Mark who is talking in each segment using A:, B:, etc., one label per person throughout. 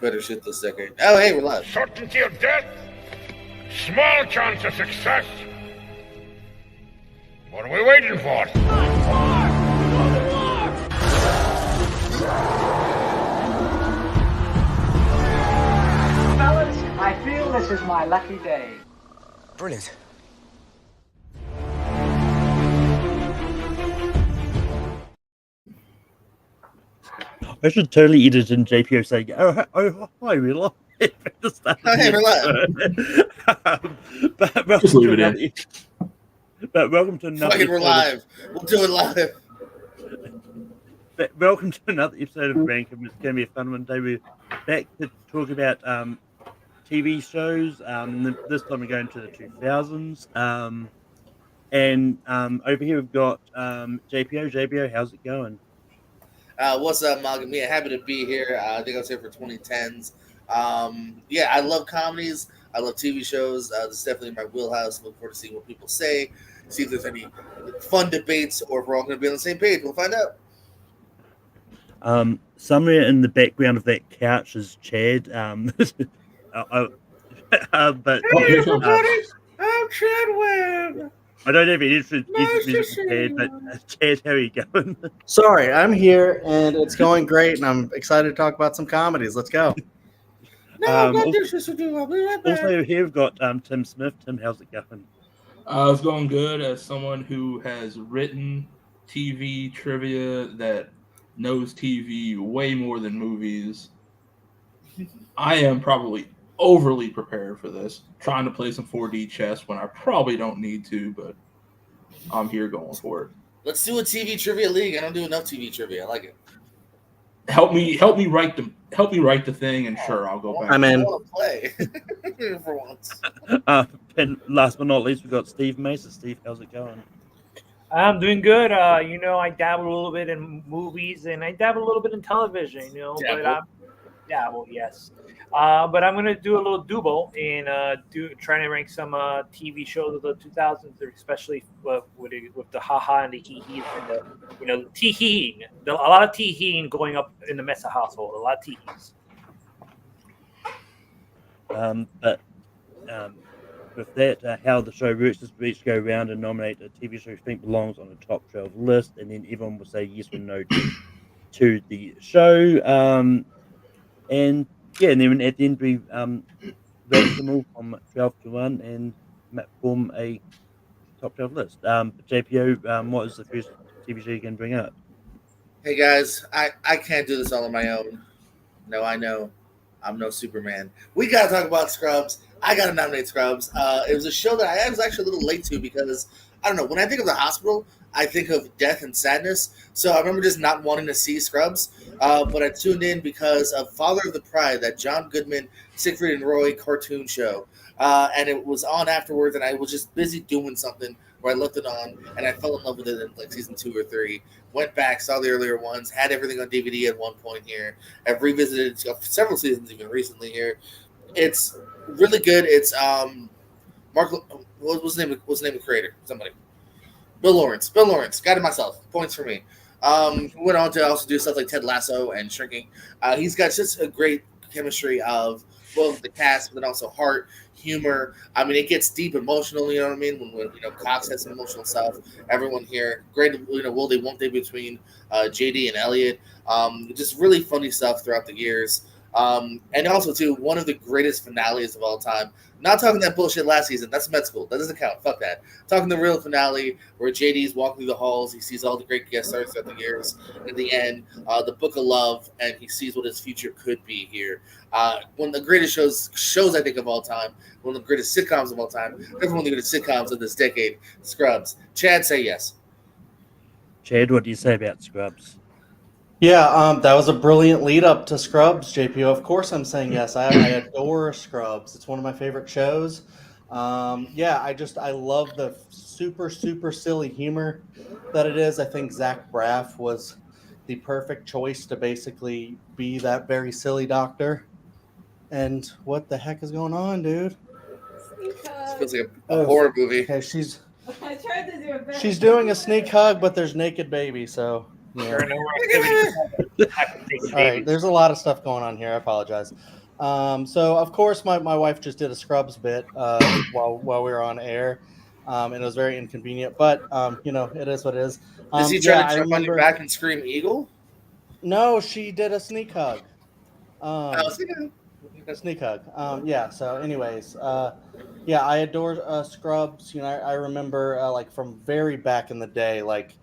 A: better shit this decade. Oh, hey, we're live.
B: Certainty of death, small chance of success. What are we waiting for?
C: Fellas, I feel this is my lucky day.
D: Brilliant.
E: I should totally edit in JPO saying, hi, we're live.
A: Hey, we're live.
E: But welcome
F: Just leave
E: to
F: it
E: another,
F: in.
E: but welcome to another
A: Fucking, we're live. We'll do it live.
E: Welcome to another episode of Rankum. It's going to be a fun one today. We're back to talk about TV shows. This time we're going to the 2000s. And over here we've got JPO. JPO, how's it going?
A: What's up, Malcolm? Yeah, happy to be here. I think I was here for 2010s. Yeah, I love comedies. I love TV shows. This is definitely my wheelhouse. Look forward to seeing what people say, see if there's any fun debates or if we're all going to be on the same page. We'll find out.
E: Somewhere in the background of that couch is Chad. But
A: Hey, everybody! I'm Chad Webb.
E: I don't have any interest in Chad, but Chad, how are you going?
G: Sorry, I'm here and it's going great, and I'm excited to talk about some comedies. Let's go.
A: No, I've got dishes to do. I'll be right back.
E: Also, here we've got Tim Smith. Tim, how's it going?
F: It's going good. As someone who has written TV trivia that knows TV way more than movies, I am probably overly prepared for this. Trying to play some 4D chess when I probably don't need to, but I'm here going for it.
A: Let's do a TV trivia league. I don't do enough TV trivia. I like it.
F: Help me write the thing, and sure, I'll go back.
G: I'm in.
A: I want to play for once.
E: And last but not least, we've got Steve Mason. Steve, how's it going?
H: I'm doing good. I dabble a little bit in movies and I dabble a little bit in television, yes. But I'm gonna do a little double and trying to rank some TV shows of the 2000s, especially with the haha and the hee-hees and the tee-heeing. A lot of tee-heeing going up in the Mesa household. A lot of tee-hees.
E: With that, how the show works is we each go around and nominate a TV show we think belongs on the top 12 list, and then everyone will say yes or no to the show. And then at the end we rate them all from 12 to 1 and form a top 12 list. JPO, what is the first TV show you can bring up?
A: Hey guys, I can't do this all on my own. No, I know. I'm no Superman. We gotta talk about Scrubs. I gotta nominate Scrubs. It was a show that I was actually a little late to because I don't know. When I think of the hospital, I think of death and sadness. So I remember just not wanting to see Scrubs. But I tuned in because of Father of the Pride, that John Goodman, Siegfried and Roy cartoon show. And it was on afterwards, and I was just busy doing something where I left it on, and I fell in love with it in like season 2 or 3. Went back, saw the earlier ones, had everything on DVD at one point here. I've revisited several seasons even recently here. It's really good. It's Mark. What was the name of the creator? Somebody. Bill Lawrence. Got it myself. Points for me. Went on to also do stuff like Ted Lasso and Shrinking. He's got just a great chemistry of both the cast, but then also heart, humor. I mean, it gets deep, emotional. You know what I mean? When Cox has some emotional stuff. Everyone here, great. Will they, won't they between JD and Elliot? Just really funny stuff throughout the years. And also too, one of the greatest finales of all time. Not talking that bullshit last season. That's med school. That doesn't count. Fuck that. Talking the real finale where JD's walking through the halls. He sees all the great guest stars throughout the years. And at the end, the Book of Love, and he sees what his future could be here. One of the greatest shows I think of all time. One of the greatest sitcoms of all time. Definitely one of the greatest sitcoms of this decade. Scrubs. Chad, say yes.
E: Chad, what do you say about Scrubs?
G: Yeah, that was a brilliant lead up to Scrubs, JPO. Of course I'm saying yes. I adore Scrubs. It's one of my favorite shows. I love the super, super silly humor that it is. I think Zach Braff was the perfect choice to basically be that very silly doctor. And what the heck is going on, dude?
A: This feels like a horror movie.
G: Okay,
I: I tried to do it better.
G: she's doing a sneak hug, but there's naked baby, so Yeah.
H: There are no more activities. I can take
G: All right,
H: babies.
G: there's a lot of stuff going on here. I apologize. So of course my wife just did a Scrubs bit while we were on air, and it was very inconvenient. But it is what it is.
A: Does he try
G: Yeah,
A: to
G: I
A: jump on your
G: remember.
A: back and scream "Eagle"?
G: No, she did a sneak hug.
A: I was thinking,
G: A sneak hug. Yeah. So, anyways, yeah, I adore Scrubs. I remember like from very back in the day, like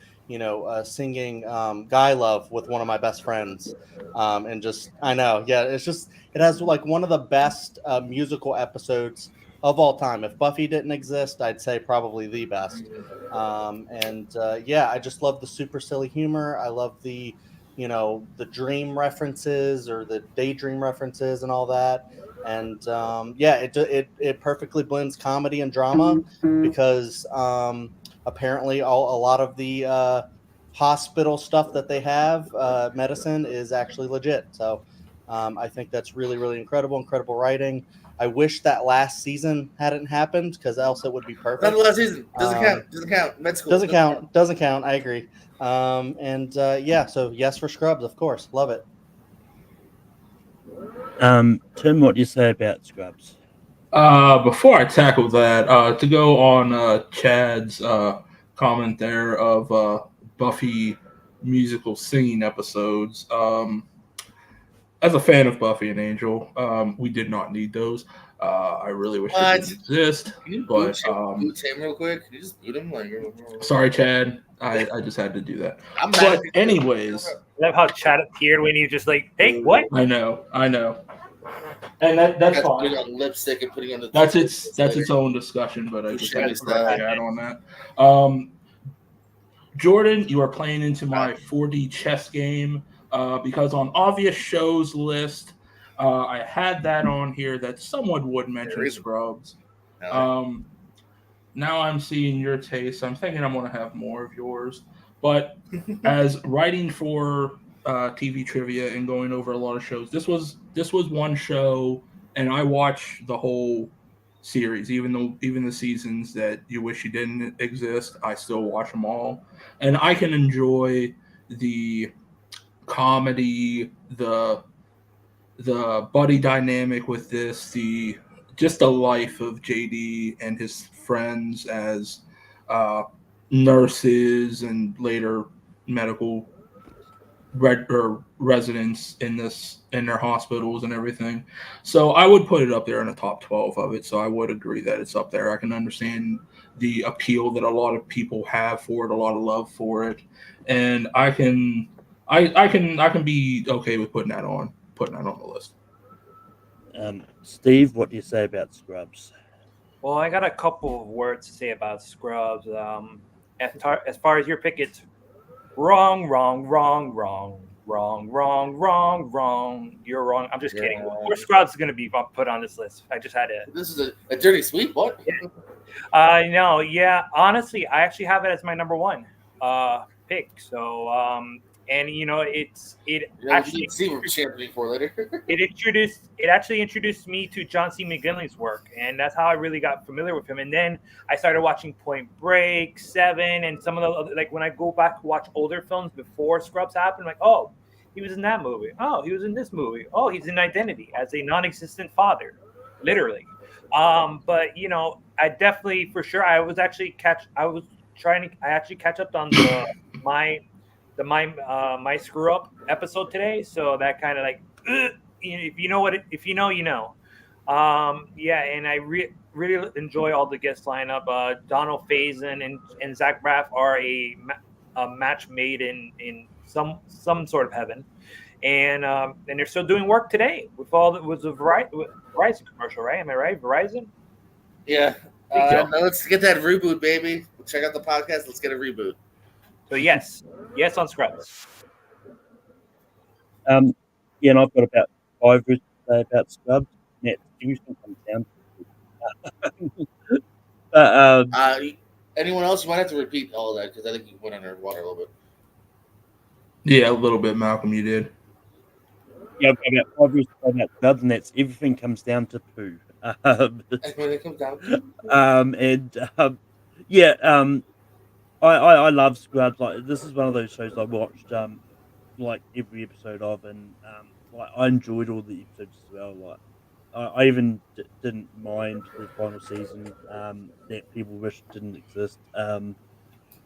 G: singing "Guy Love" with one of my best friends, and just I know, yeah, it has like one of the best musical episodes of all time. If Buffy didn't exist, I'd say probably the best. And yeah, I just love the super silly humor. I love the dream references or the daydream references and all that. And yeah, it perfectly blends comedy and drama because apparently a lot of the hospital stuff that they have, medicine, is actually legit. So I think that's really, really incredible writing. I wish that last season hadn't happened because else it would be
A: not the
G: perfect.
A: last season. Doesn't count. Doesn't count. Med school
G: Doesn't count. Doesn't count. I agree. And yeah, so yes for Scrubs, of course. Love it.
E: Tim, what do you say about Scrubs?
F: Before I tackle that, to go on Chad's comment there of Buffy musical singing episodes. As a fan of Buffy and Angel, we did not need those. I really wish they
A: What?
F: didn't exist.
A: Can you
F: But
A: boot him real quick? Can you just boot him? Like,
F: sorry, Chad. I just had to do that.
A: I'm
F: But
A: mad at you.
F: anyways,
H: I love how Chad appeared when he was just like, "Hey, what?"
F: I know, and that's
A: That's
F: fine.
A: putting on lipstick and putting on the.
F: That's its own discussion, but I just
A: Buscemi
F: had to
A: style.
F: chat on that. Jordan, you are playing into my 4D chess game because on obvious shows list, I had that on here that someone would mention Scrubs. Now I'm seeing your taste. I'm thinking I'm going to have more of yours. But as writing for TV trivia and going over a lot of shows, this was one show, and I watched the whole series, even the seasons that you wish you didn't exist. I still watch them all, and I can enjoy the comedy, the buddy dynamic with this, just the life of JD and his friends as nurses and later medical residents in their hospitals and everything. So I would put it up there in the top 12 of it. So I would agree that it's up there. I can understand the appeal that a lot of people have for it, a lot of love for it, and I can be okay with putting that on the list.
E: Steve, what do you say about Scrubs?
H: Well, I got a couple of words to say about Scrubs. As far as your pick, it's wrong. You're wrong. I'm just kidding. Of course, Scrubs is going to be put on this list. I just had to.
A: This is a dirty sweep. What?
H: No, yeah. Honestly, I actually have it as my number one pick. So, and it actually
A: see what we're championing for later.
H: it actually introduced me to John C. McGinley's work, and that's how I really got familiar with him. And then I started watching Point Break, Seven, and some of the other, like when I go back to watch older films before Scrubs happened, like, oh, he was in that movie. Oh, he was in this movie. Oh, he's in Identity as a non-existent father, literally. But I definitely, for sure, I actually catch up on my screw up episode today. So that kind of like, if you know if you know, you know. Yeah, and I really enjoy all the guest lineup. Donald Faison and Zach Braff are a match made in some sort of heaven, and they're still doing work today with all that was a Verizon commercial, right? Am I right? Verizon.
A: Yeah. Now let's get that reboot, baby. Check out the podcast. Let's get a reboot.
H: So yes on Scrubs.
E: Yeah, and I've got about 5 words to say about Scrubs. Net everything comes down to
A: Anyone else? You might have to repeat all that because I think you went underwater a little bit.
F: Yeah, a little bit, Malcolm. You did.
E: Yeah, I've got about 5 words to say about Scrubs, and that's everything comes down to poo.
A: When it comes down.
E: Yeah, I love Scrubs. Like this is one of those shows I watched like every episode of, and like I enjoyed all the episodes as well. Like I even didn't mind the final season that people wish didn't exist.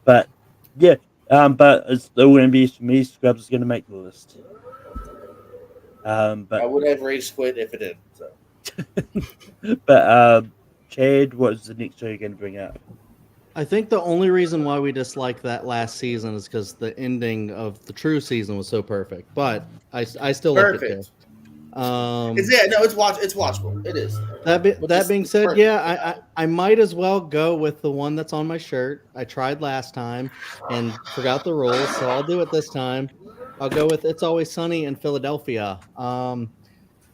E: But yeah, but it's still going to be for me. Scrubs is going to make the list.
A: I
E: But
A: would have rage quit if it didn't. So.
E: but Chad, what is the next show you're going to bring up?
G: I think the only reason why we dislike that last season is because the ending of the true season was so perfect. But I still like it too.
A: Perfect. It's watchable. It is.
G: That being said,
A: perfect.
G: yeah, I might as well go with the one that's on my shirt. I tried last time and forgot the rules, so I'll do it this time. I'll go with It's Always Sunny in Philadelphia.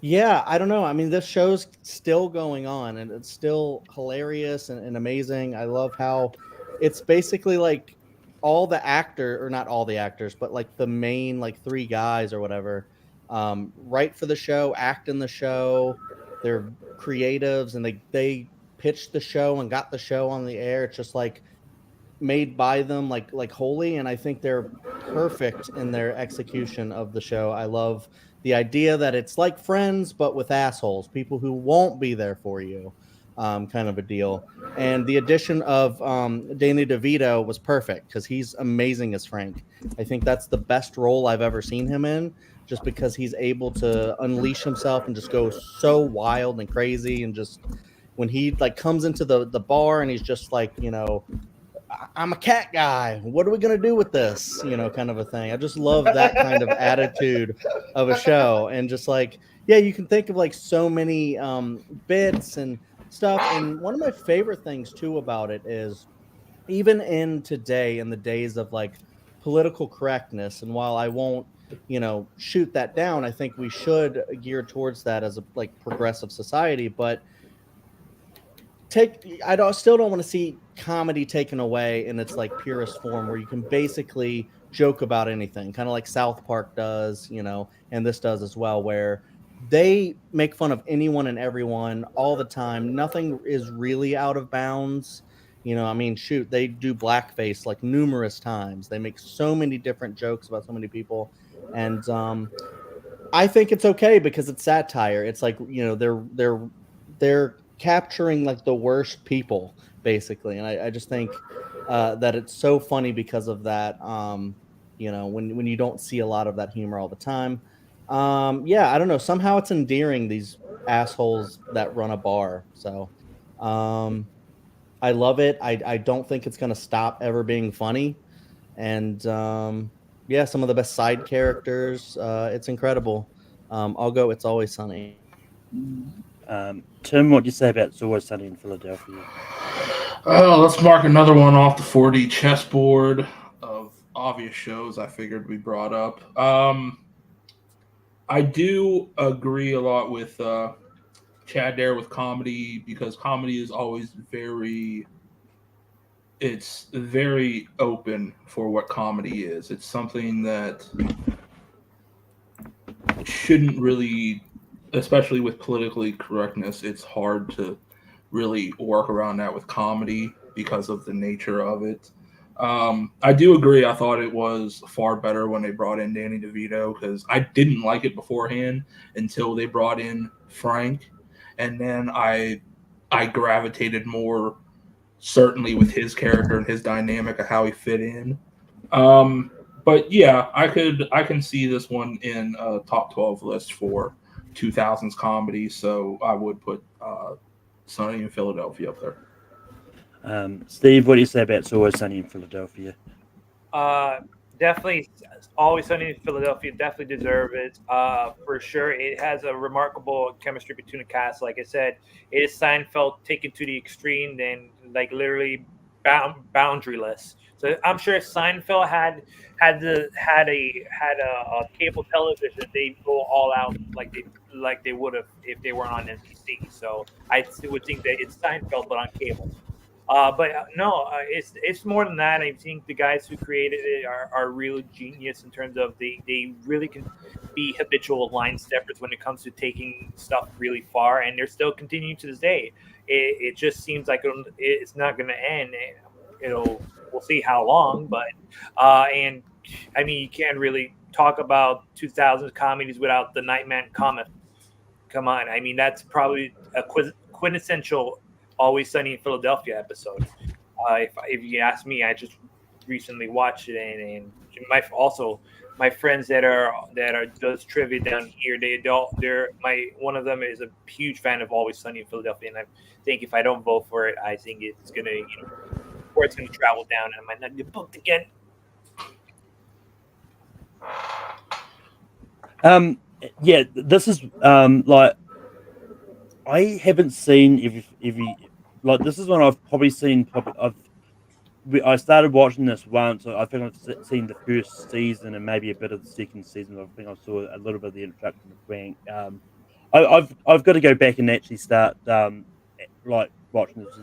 G: Yeah, I don't know. I mean, this show's still going on and it's still hilarious and amazing. I love how it's basically like all the actor, or not all the actors, but like the main like three guys or whatever, write for the show, act in the show. They're creatives and they pitched the show and got the show on the air. It's just like made by them like wholly, and I think they're perfect in their execution of the show. I love the idea that it's like Friends but with assholes, people who won't be there for you, kind of a deal. And the addition of Danny DeVito was perfect because he's amazing as Frank. I think that's the best role I've ever seen him in, just because he's able to unleash himself and just go so wild and crazy. And just when he like comes into the bar and he's just like, I'm a cat guy. What are we going to do with this? Kind of a thing. I just love that kind of attitude of a show. And just like, yeah, you can think of like so many bits and stuff. And one of my favorite things too about it is even in today, in the days of like political correctness, and while I won't, shoot that down, I think we should gear towards that as a like progressive society. But still don't want to see comedy taken away in its like purest form, where you can basically joke about anything, kind of like South Park does, and this does as well, where they make fun of anyone and everyone all the time. Nothing is really out of bounds. I mean, shoot, they do blackface like numerous times. They make so many different jokes about so many people. And I think it's okay because it's satire. It's like, they're capturing like the worst people basically. And I just think that it's so funny because of that. When you don't see a lot of that humor all the time. Yeah, I don't know. Somehow it's endearing, these assholes that run a bar. So I love it. I don't think it's going to stop ever being funny. And yeah, some of the best side characters. It's incredible. I'll go It's Always Sunny.
E: Tim, what do you say about It's Always Sunny in Philadelphia?
F: Let's mark another one off the 4D chessboard of obvious shows I figured we brought up. I do agree a lot with Chad there with comedy, because comedy is always it's very open for what comedy is. It's something that shouldn't really, especially with politically correctness, it's hard to really work around that with comedy because of the nature of it. I do agree. I thought it was far better when they brought in Danny DeVito, because I didn't like it beforehand until they brought in Frank, and then I gravitated more, certainly with his character and his dynamic of how he fit in. But yeah, I can see this one in a top 12 list for 2000s comedy. So I would put Sunny in Philadelphia up there.
E: Steve, what do you say about It's Always Sunny in Philadelphia?
H: Definitely, Always Sunny in Philadelphia definitely deserve it. For sure, it has a remarkable chemistry between the cast. Like I said, it is Seinfeld taken to the extreme, then like literally boundaryless. So I'm sure if Seinfeld had a cable television, they'd go all out like they would have if they weren't on NBC. So I would think that it's Seinfeld but on cable. It's more than that. I think the guys who created it are real genius in terms of they really can be habitual line steppers when it comes to taking stuff really far, and they're still continuing to this day. It just seems like it's not going to end. we'll see how long. But and I mean, you can't really talk about 2000s comedies without the Nightman comic. Come on, I mean that's probably a quintessential Always Sunny in Philadelphia episode. If you ask me, I just recently watched it, and my friends that are does trivia down here, they're my one of them is a huge fan of Always Sunny in Philadelphia, and I think if I don't vote for it, I think it's gonna or it's gonna travel down, and I might not get booked again.
E: Yeah, this is like I haven't seen every like this is one I've probably seen. I started watching this once. I think I've seen the first season and maybe a bit of the second season. I think I saw a little bit of the introduction of Frank. I've got to go back and actually start like watching this.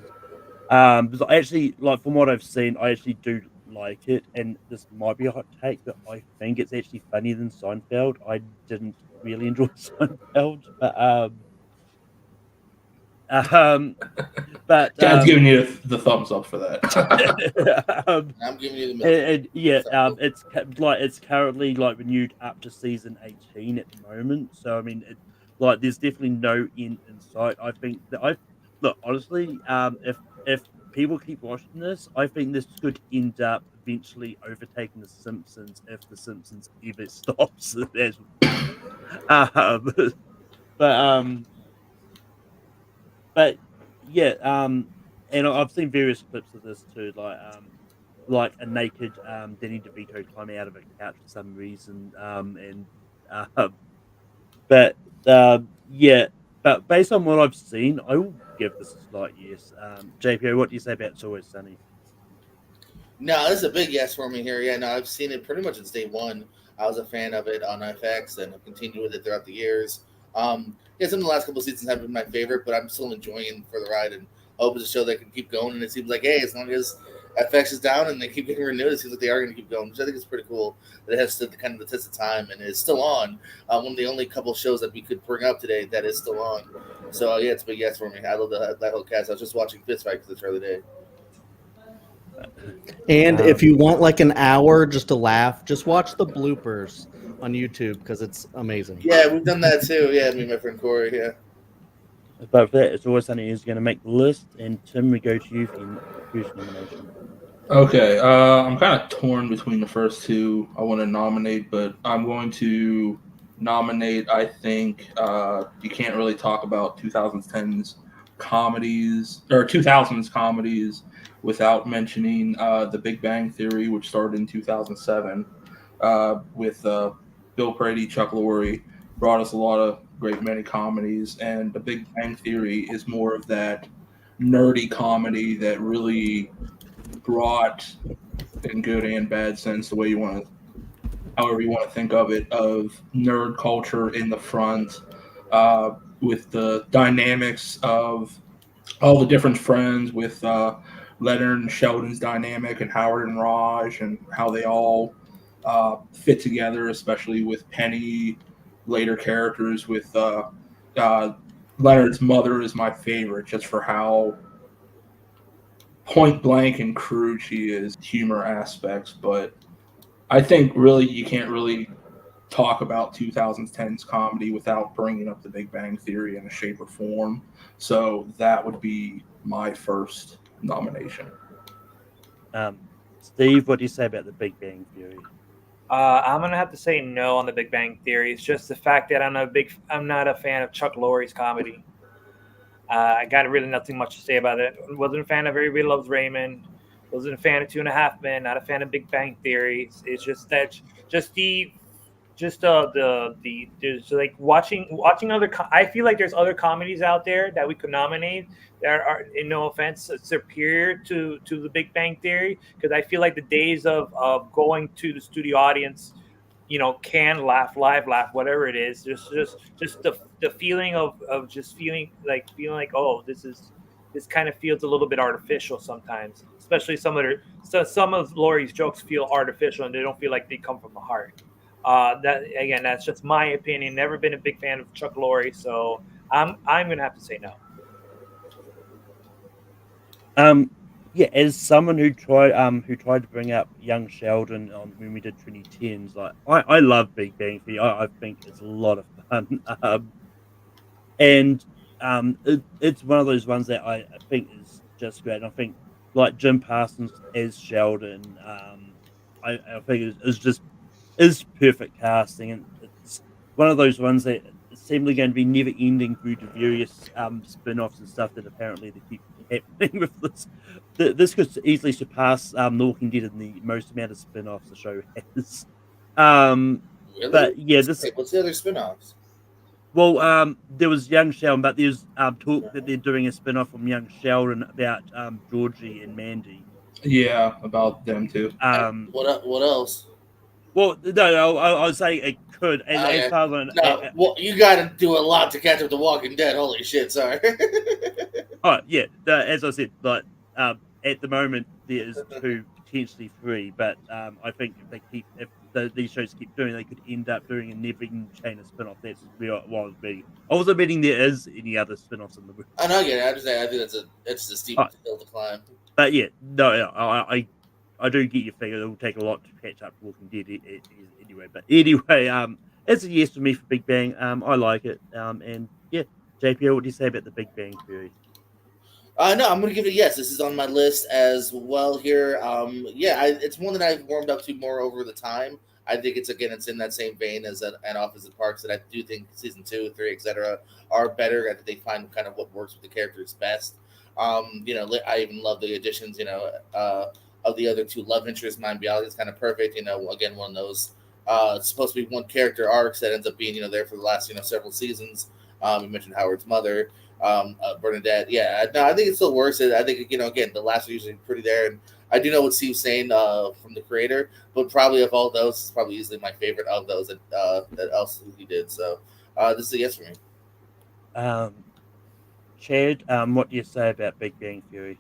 E: Because I actually like from what I've seen, I actually do like it, and this might be a hot take, but I think it's actually funnier than Seinfeld. I didn't really enjoy Seinfeld, um, but
F: Chad's giving you the thumbs up for that.
A: I'm giving you the middle.
E: and yeah, it's currently like renewed up to season 18 at the moment. So I mean, like there's definitely no end in sight. I think that I look honestly, if people keep watching this, I think this could end up eventually overtaking The Simpsons if The Simpsons ever stops. um, but but yeah, and I've seen various clips of this too, like a naked Danny DeVito climbing out of a couch for some reason, and but yeah, but based on what I've seen, I will give this a slight yes. JPO, what do you say about It's Always Sunny?
A: No, this is a big yes for me here. Yeah, no, I've seen it pretty much since day one. I was a fan of it on FX, and I've continued with it throughout the years. Yeah, some of the last couple of seasons have been my favorite, but I'm still enjoying for the ride, and I hope it's a show that can keep going. And it seems like, hey, as long as FX is down and they keep getting renewed, it seems like they are going to keep going, which I think is pretty cool. That it has stood the kind of the test of time and is still on. One of the only couple of shows that we could bring up today that is still on. So yeah, it's a big yes for me. I love that whole cast. I was just watching Fist Fight because it's early day.
G: And if you want like an hour just to laugh, just watch the bloopers on YouTube because it's amazing.
A: Yeah, we've done that too. Yeah, me and my friend Corey. Yeah.
E: But for that, It's Always Sunny is going to make the list, and Tim, we go to you for your first nomination.
F: Okay, I'm kind of torn between the first two I want to nominate, but I'm going to nominate. I think you can't really talk about 2010s comedies or 2000s comedies without mentioning The Big Bang Theory, which started in 2007 with Bill Prady, Chuck Lorre, brought us a lot of great many comedies, and The Big Bang Theory is more of that nerdy comedy that really brought, in good and bad sense, the way you want to, however you want to think of it, of nerd culture in the front, with the dynamics of all the different friends, with Leonard and Sheldon's dynamic, and Howard and Raj, and how they all fit together, especially with Penny, later characters with Leonard's mother is my favorite, just for how point blank and crude she is, humor aspects. But I think really you can't really talk about 2010's comedy without bringing up The Big Bang Theory in a shape or form. So that would be my first nomination.
E: Steve, what do you say about The Big Bang Theory?
H: I'm gonna have to say no on The Big Bang Theory. It's just the fact that I'm not a fan of Chuck Lorre's comedy. I got really nothing much to say about it. Wasn't a fan of Everybody Loves Raymond. Wasn't a fan of Two and a Half Men. Not a fan of Big Bang Theory. It's just that, there's like watching other. I feel like there's other comedies out there that we could nominate that are, in no offense, superior to The Big Bang Theory. Because I feel like the days of going to the studio audience, can laugh, live laugh, whatever it is, just the feeling of just feeling like oh, this kind of feels a little bit artificial sometimes, especially some of Laurie's jokes feel artificial and they don't feel like they come from the heart. That's just my opinion. Never been a big fan of Chuck Lorre, so I'm gonna have to say no.
E: Yeah, as someone who tried to bring up young Sheldon on when we did 2010s, like I love Big Bang Theory. I think it's a lot of fun. And it's one of those ones that I think is just great. And I think like Jim Parsons as Sheldon, I think is just is perfect casting, and it's one of those ones that is seemingly going to be never ending through the various spin-offs and stuff that apparently they keep happening with this. This could easily surpass The Walking Dead in the most amount of spin-offs the show has. Um,
A: Really?
E: but yeah, this
A: Hey, what's the other spin-offs?
E: well, there was Young Sheldon, but there's talk that they're doing a spin-off from Young Sheldon about Georgie and Mandy.
F: Yeah, about them too.
A: What else?
E: Well, no, I was saying it could, as
A: Okay.
E: far as an,
A: No, well, you got to do a lot to catch up to Walking Dead. Holy shit! Sorry.
E: oh yeah, as I said, like at the moment there is two, potentially three, but I think if these shows keep doing, they could end up doing a never-ending chain of spin-off. That's where I was being. I wasn't betting there is any other spin-offs in the movie.
A: I know, I get it. I understand. I think it's a steep hill to climb.
E: But yeah, no, I do get your figure. It'll take a lot to catch up to Walking Dead anyway. But anyway, it's a yes for me for Big Bang. I like it. And yeah, JPO, what do you say about the Big Bang Theory?
A: No, I'm going to give it a yes. This is on my list as well here. It's one that I've warmed up to more over the time. I think it's in that same vein as an Opposite Parks that I do think season 2, 3, etc. are better. I think they find kind of what works with the characters best. I even love the additions, of the other two love interests. Mind Bialy is kind of perfect. Again, one of those it's supposed to be one character arcs that ends up being, there for the last, several seasons. You mentioned Howard's mother. Bernadette. Yeah, no, I think it still works. I think again, the last are usually pretty there, and I do know what Steve's saying from the creator, but probably of all those, it's probably easily my favorite of those that else he did. So this is a yes for me.
E: Chad, what do you say about Big Bang Theory?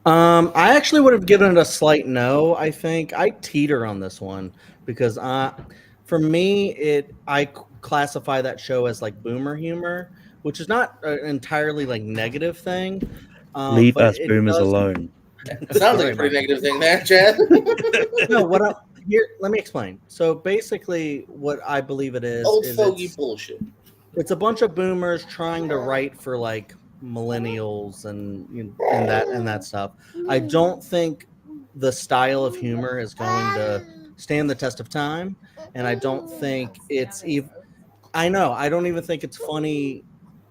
G: I actually would have given it a slight no. I think I teeter on this one because for me, I classify that show as like boomer humor, which is not an entirely like negative thing.
E: Leave
G: but
E: us
G: it
E: boomers
G: does-
E: alone.
A: It sounds like a pretty negative thing there, Chad.
G: No, here? Let me explain. So basically, what I believe it is
A: Old
G: is
A: fogey bullshit.
G: it's a bunch of boomers trying to write for like millennials and that stuff. I don't think the style of humor is going to stand the test of time, and I don't think it's even. I know. I don't even think it's funny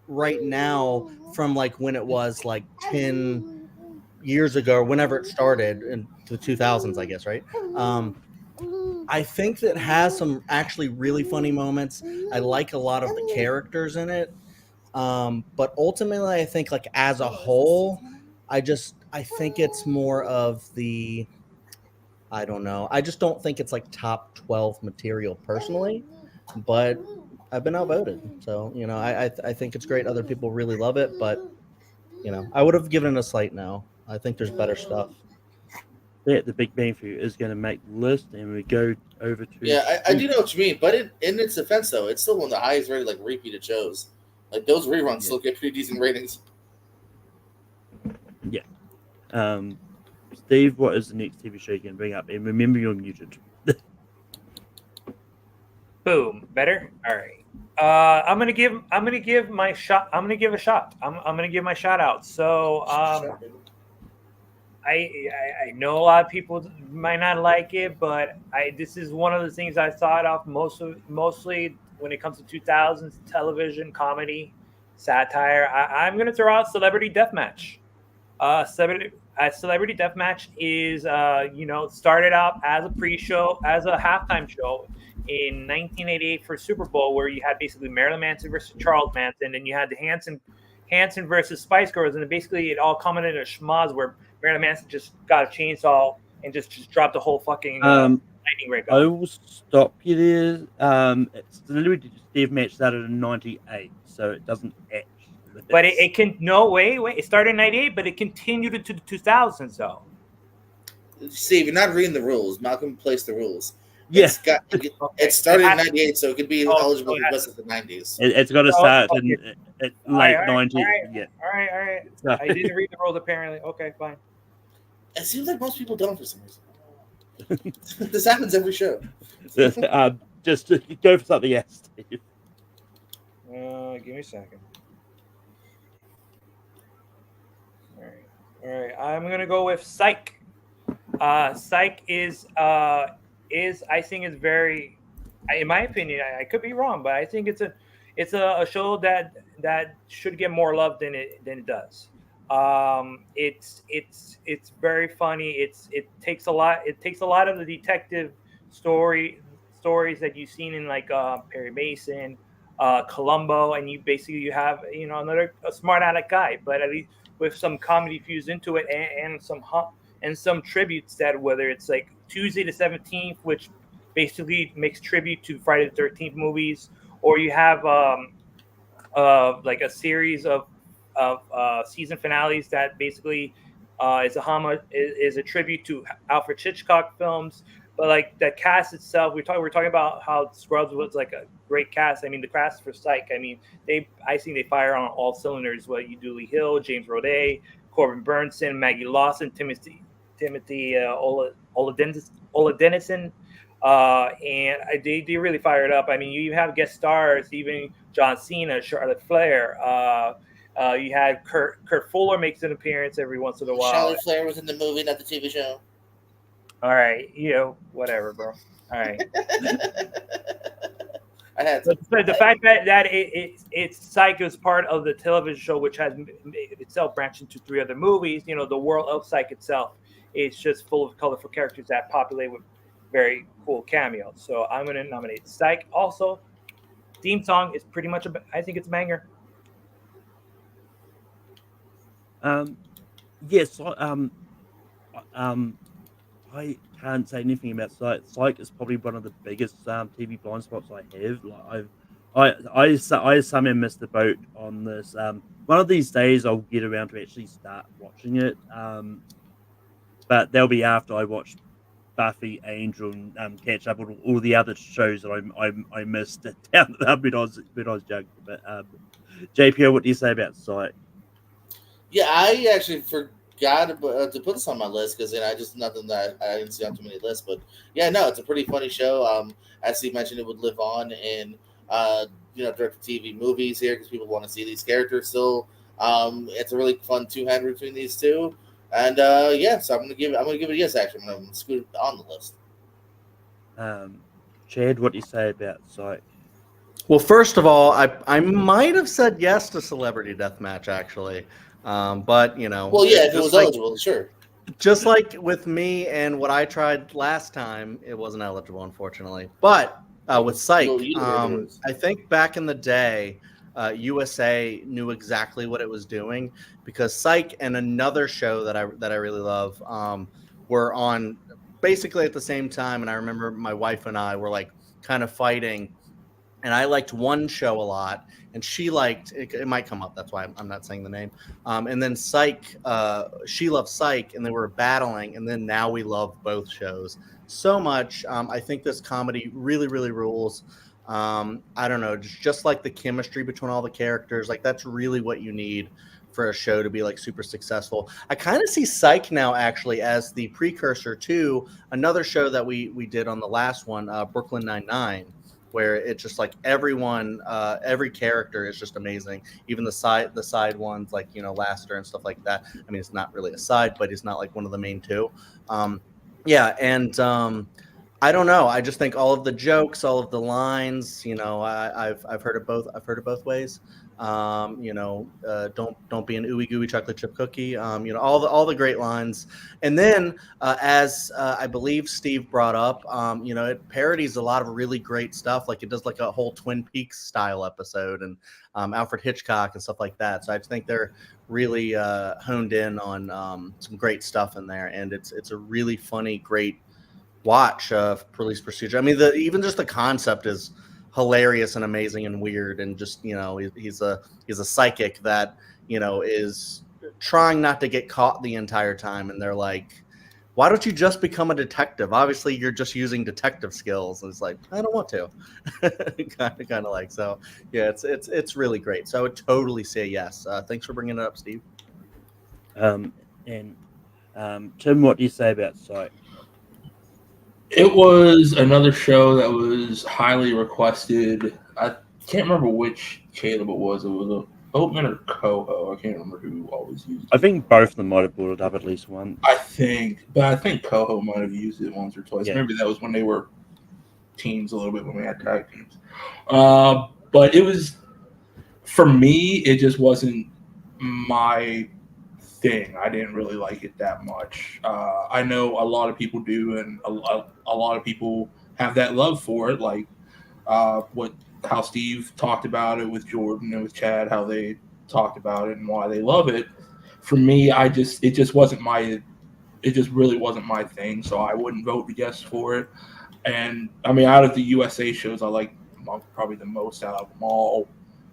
G: right now from like when it was like 10 years ago or whenever it started in the 2000s, I guess, right? I think that has some actually really funny moments. I like a lot of the characters in it. But ultimately, I think like as a whole, I think it's more of the, I don't know. I just don't think it's like top 12 material personally, but I've been outvoted. So, I think it's great. Other people really love it, but I would have given it a slight no. I think there's better stuff.
E: That the Big Bang Theory is going to make the list, and we go over to
A: Yeah, I do know what you mean, but in its defense, though, it's still one of the highest rated like repeated shows. Like those reruns still get pretty decent ratings.
E: Yeah. Steve, what is the next TV show you can bring up? And remember, you're muted.
H: Boom. Better. All right. I'm gonna give my shot. I'm gonna give a shot. I'm gonna give my shout out. So I know a lot of people might not like it, but this is one of the things I thought of mostly when it comes to 2000s television comedy satire. I'm gonna throw out Celebrity Deathmatch. Celebrity Deathmatch is started out as a pre-show, as a halftime show in 1988 for Super Bowl, where you had basically Marilyn Manson versus Charles Manson, and you had the Hanson versus Spice Girls, and basically it all culminated in a schmoz where Marilyn Manson just got a chainsaw and just dropped the whole fucking lightning rig off.
E: I will stop you there. It's the Celebrity Deathmatch started in '98, so it doesn't actually.
H: But it can wait. It started in '98, but it continued into the 2000s though.
A: Steve, you're not reading the rules. Malcolm placed the rules.
E: Yeah.
A: It started in '98, so it could be eligible for the rest of the '90s.
E: It's got to start in late
H: All right,
E: 90s. Yeah.
H: all right.
E: So,
H: I didn't read the rules apparently. Okay, fine.
A: It seems like most people don't for some reason. This happens every show.
E: just go for something else, Steve.
H: Give me a second. All right. I'm gonna go with Psych. Psych is I think is very, in my opinion, I could be wrong, but I think it's a show that should get more love than it does. It's very funny. It takes a lot of the detective stories that you've seen in like Perry Mason, Columbo, and you have another a smart aleck guy, but at least with some comedy fused into it and some tributes that whether it's like Tuesday the 17th, which basically makes tribute to Friday the 13th movies, or you have like a series of season finales that basically is a tribute to Alfred Hitchcock films. But like the cast itself, we're talking about how Scrubs was like a great cast. I mean, the cast for Psych. I mean, I think they fire on all cylinders. What you Dooley Hill, James Roday, Corbin Burnson, Maggie Lawson, Timothy Oladenison, and they really fired up. I mean, you have guest stars, even John Cena, Charlotte Flair. You had Kurt Fuller makes an appearance every once in a while.
A: Charlotte Flair was in the movie, not the TV show.
H: All right, whatever, bro. All right.
A: I had to.
H: But the fact that it's Psych is part of the television show, which has itself branched into 3 other movies. The world of Psych itself is just full of colorful characters that populate with very cool cameos. So I'm going to nominate Psych. Also, theme song is pretty much I think it's a banger.
E: Yes. I can't say anything about Psych. Psych is probably one of the biggest TV blind spots I have. Like I somehow missed the boat on this. One of these days I'll get around to actually start watching it. But that'll be after I watch Buffy, Angel, and catch up on all the other shows that I missed down when I was younger. But JPO, what do you say about Psych?
A: Yeah, I actually forgot to put this on my list because I just nothing that I didn't see on too many lists. But yeah, no, it's a pretty funny show. As Steve mentioned, it would live on in direct to TV movies here because people want to see these characters still. It's a really fun two-hander between these two, and so I'm gonna give it a yes. Actually, I'm gonna scoot it on the list.
E: Chad, what do you say about Psych?
G: Well, first of all, I might have said yes to Celebrity Deathmatch actually, but
A: Well, yeah, if it was eligible, sure.
G: Just like with me and what I tried last time, it wasn't eligible, unfortunately. But with Psych, I think back in the day, USA knew exactly what it was doing because Psych and another show that I really love were on basically at the same time. And I remember my wife and I were like kind of fighting. And I liked one show a lot, and she liked it. It might come up. That's why I'm not saying the name. And then Psych, she loved Psych, and they were battling. And then now we love both shows so much. I think this comedy really, really rules. I don't know, just like the chemistry between all the characters, like that's really what you need for a show to be like super successful. I kind of see Psych now actually as the precursor to another show that we did on the last one, Brooklyn Nine-Nine. Where it's just like everyone, every character is just amazing. Even the side ones like Laster and stuff like that. I mean, it's not really a side, but he's not like one of the main two. I don't know. I just think all of the jokes, all of the lines. I've heard it both. I've heard it both ways. Don't be an ooey gooey chocolate chip cookie. All the great lines. And then as I believe Steve brought up, it parodies a lot of really great stuff. Like it does like a whole Twin Peaks style episode and Alfred Hitchcock and stuff like that. So I think they're really honed in on some great stuff in there. And it's a really funny, great watch of police procedure. I mean, even just the concept is hilarious and amazing and weird, and just he's a psychic that is trying not to get caught the entire time, and they're like, why don't you just become a detective? Obviously, you're just using detective skills. And it's like, I don't want to. kind of like, so yeah, it's really great. So I would totally say yes. Thanks for bringing it up, Steve.
E: And Tim, what do you say about Psych?
F: It was another show that was highly requested. I can't remember which Caleb it was. It was a Boatman or Coho. I can't remember who always used it.
E: I think both of them might have brought it up at least once.
F: I think Coho might have used it once or twice.
E: Yeah.
F: Maybe that was when they were teams a little bit, when we had tag teams. But it was, for me, it just wasn't my thing. I didn't really like it that much. I know a lot of people do, and a lot of people have that love for it, like how Steve talked about it with Jordan and with Chad, how they talked about it and why they love it. For me, it just really wasn't my thing, so I wouldn't vote yes for it. And I mean, out of the USA shows, I like Monk probably the most out of them all,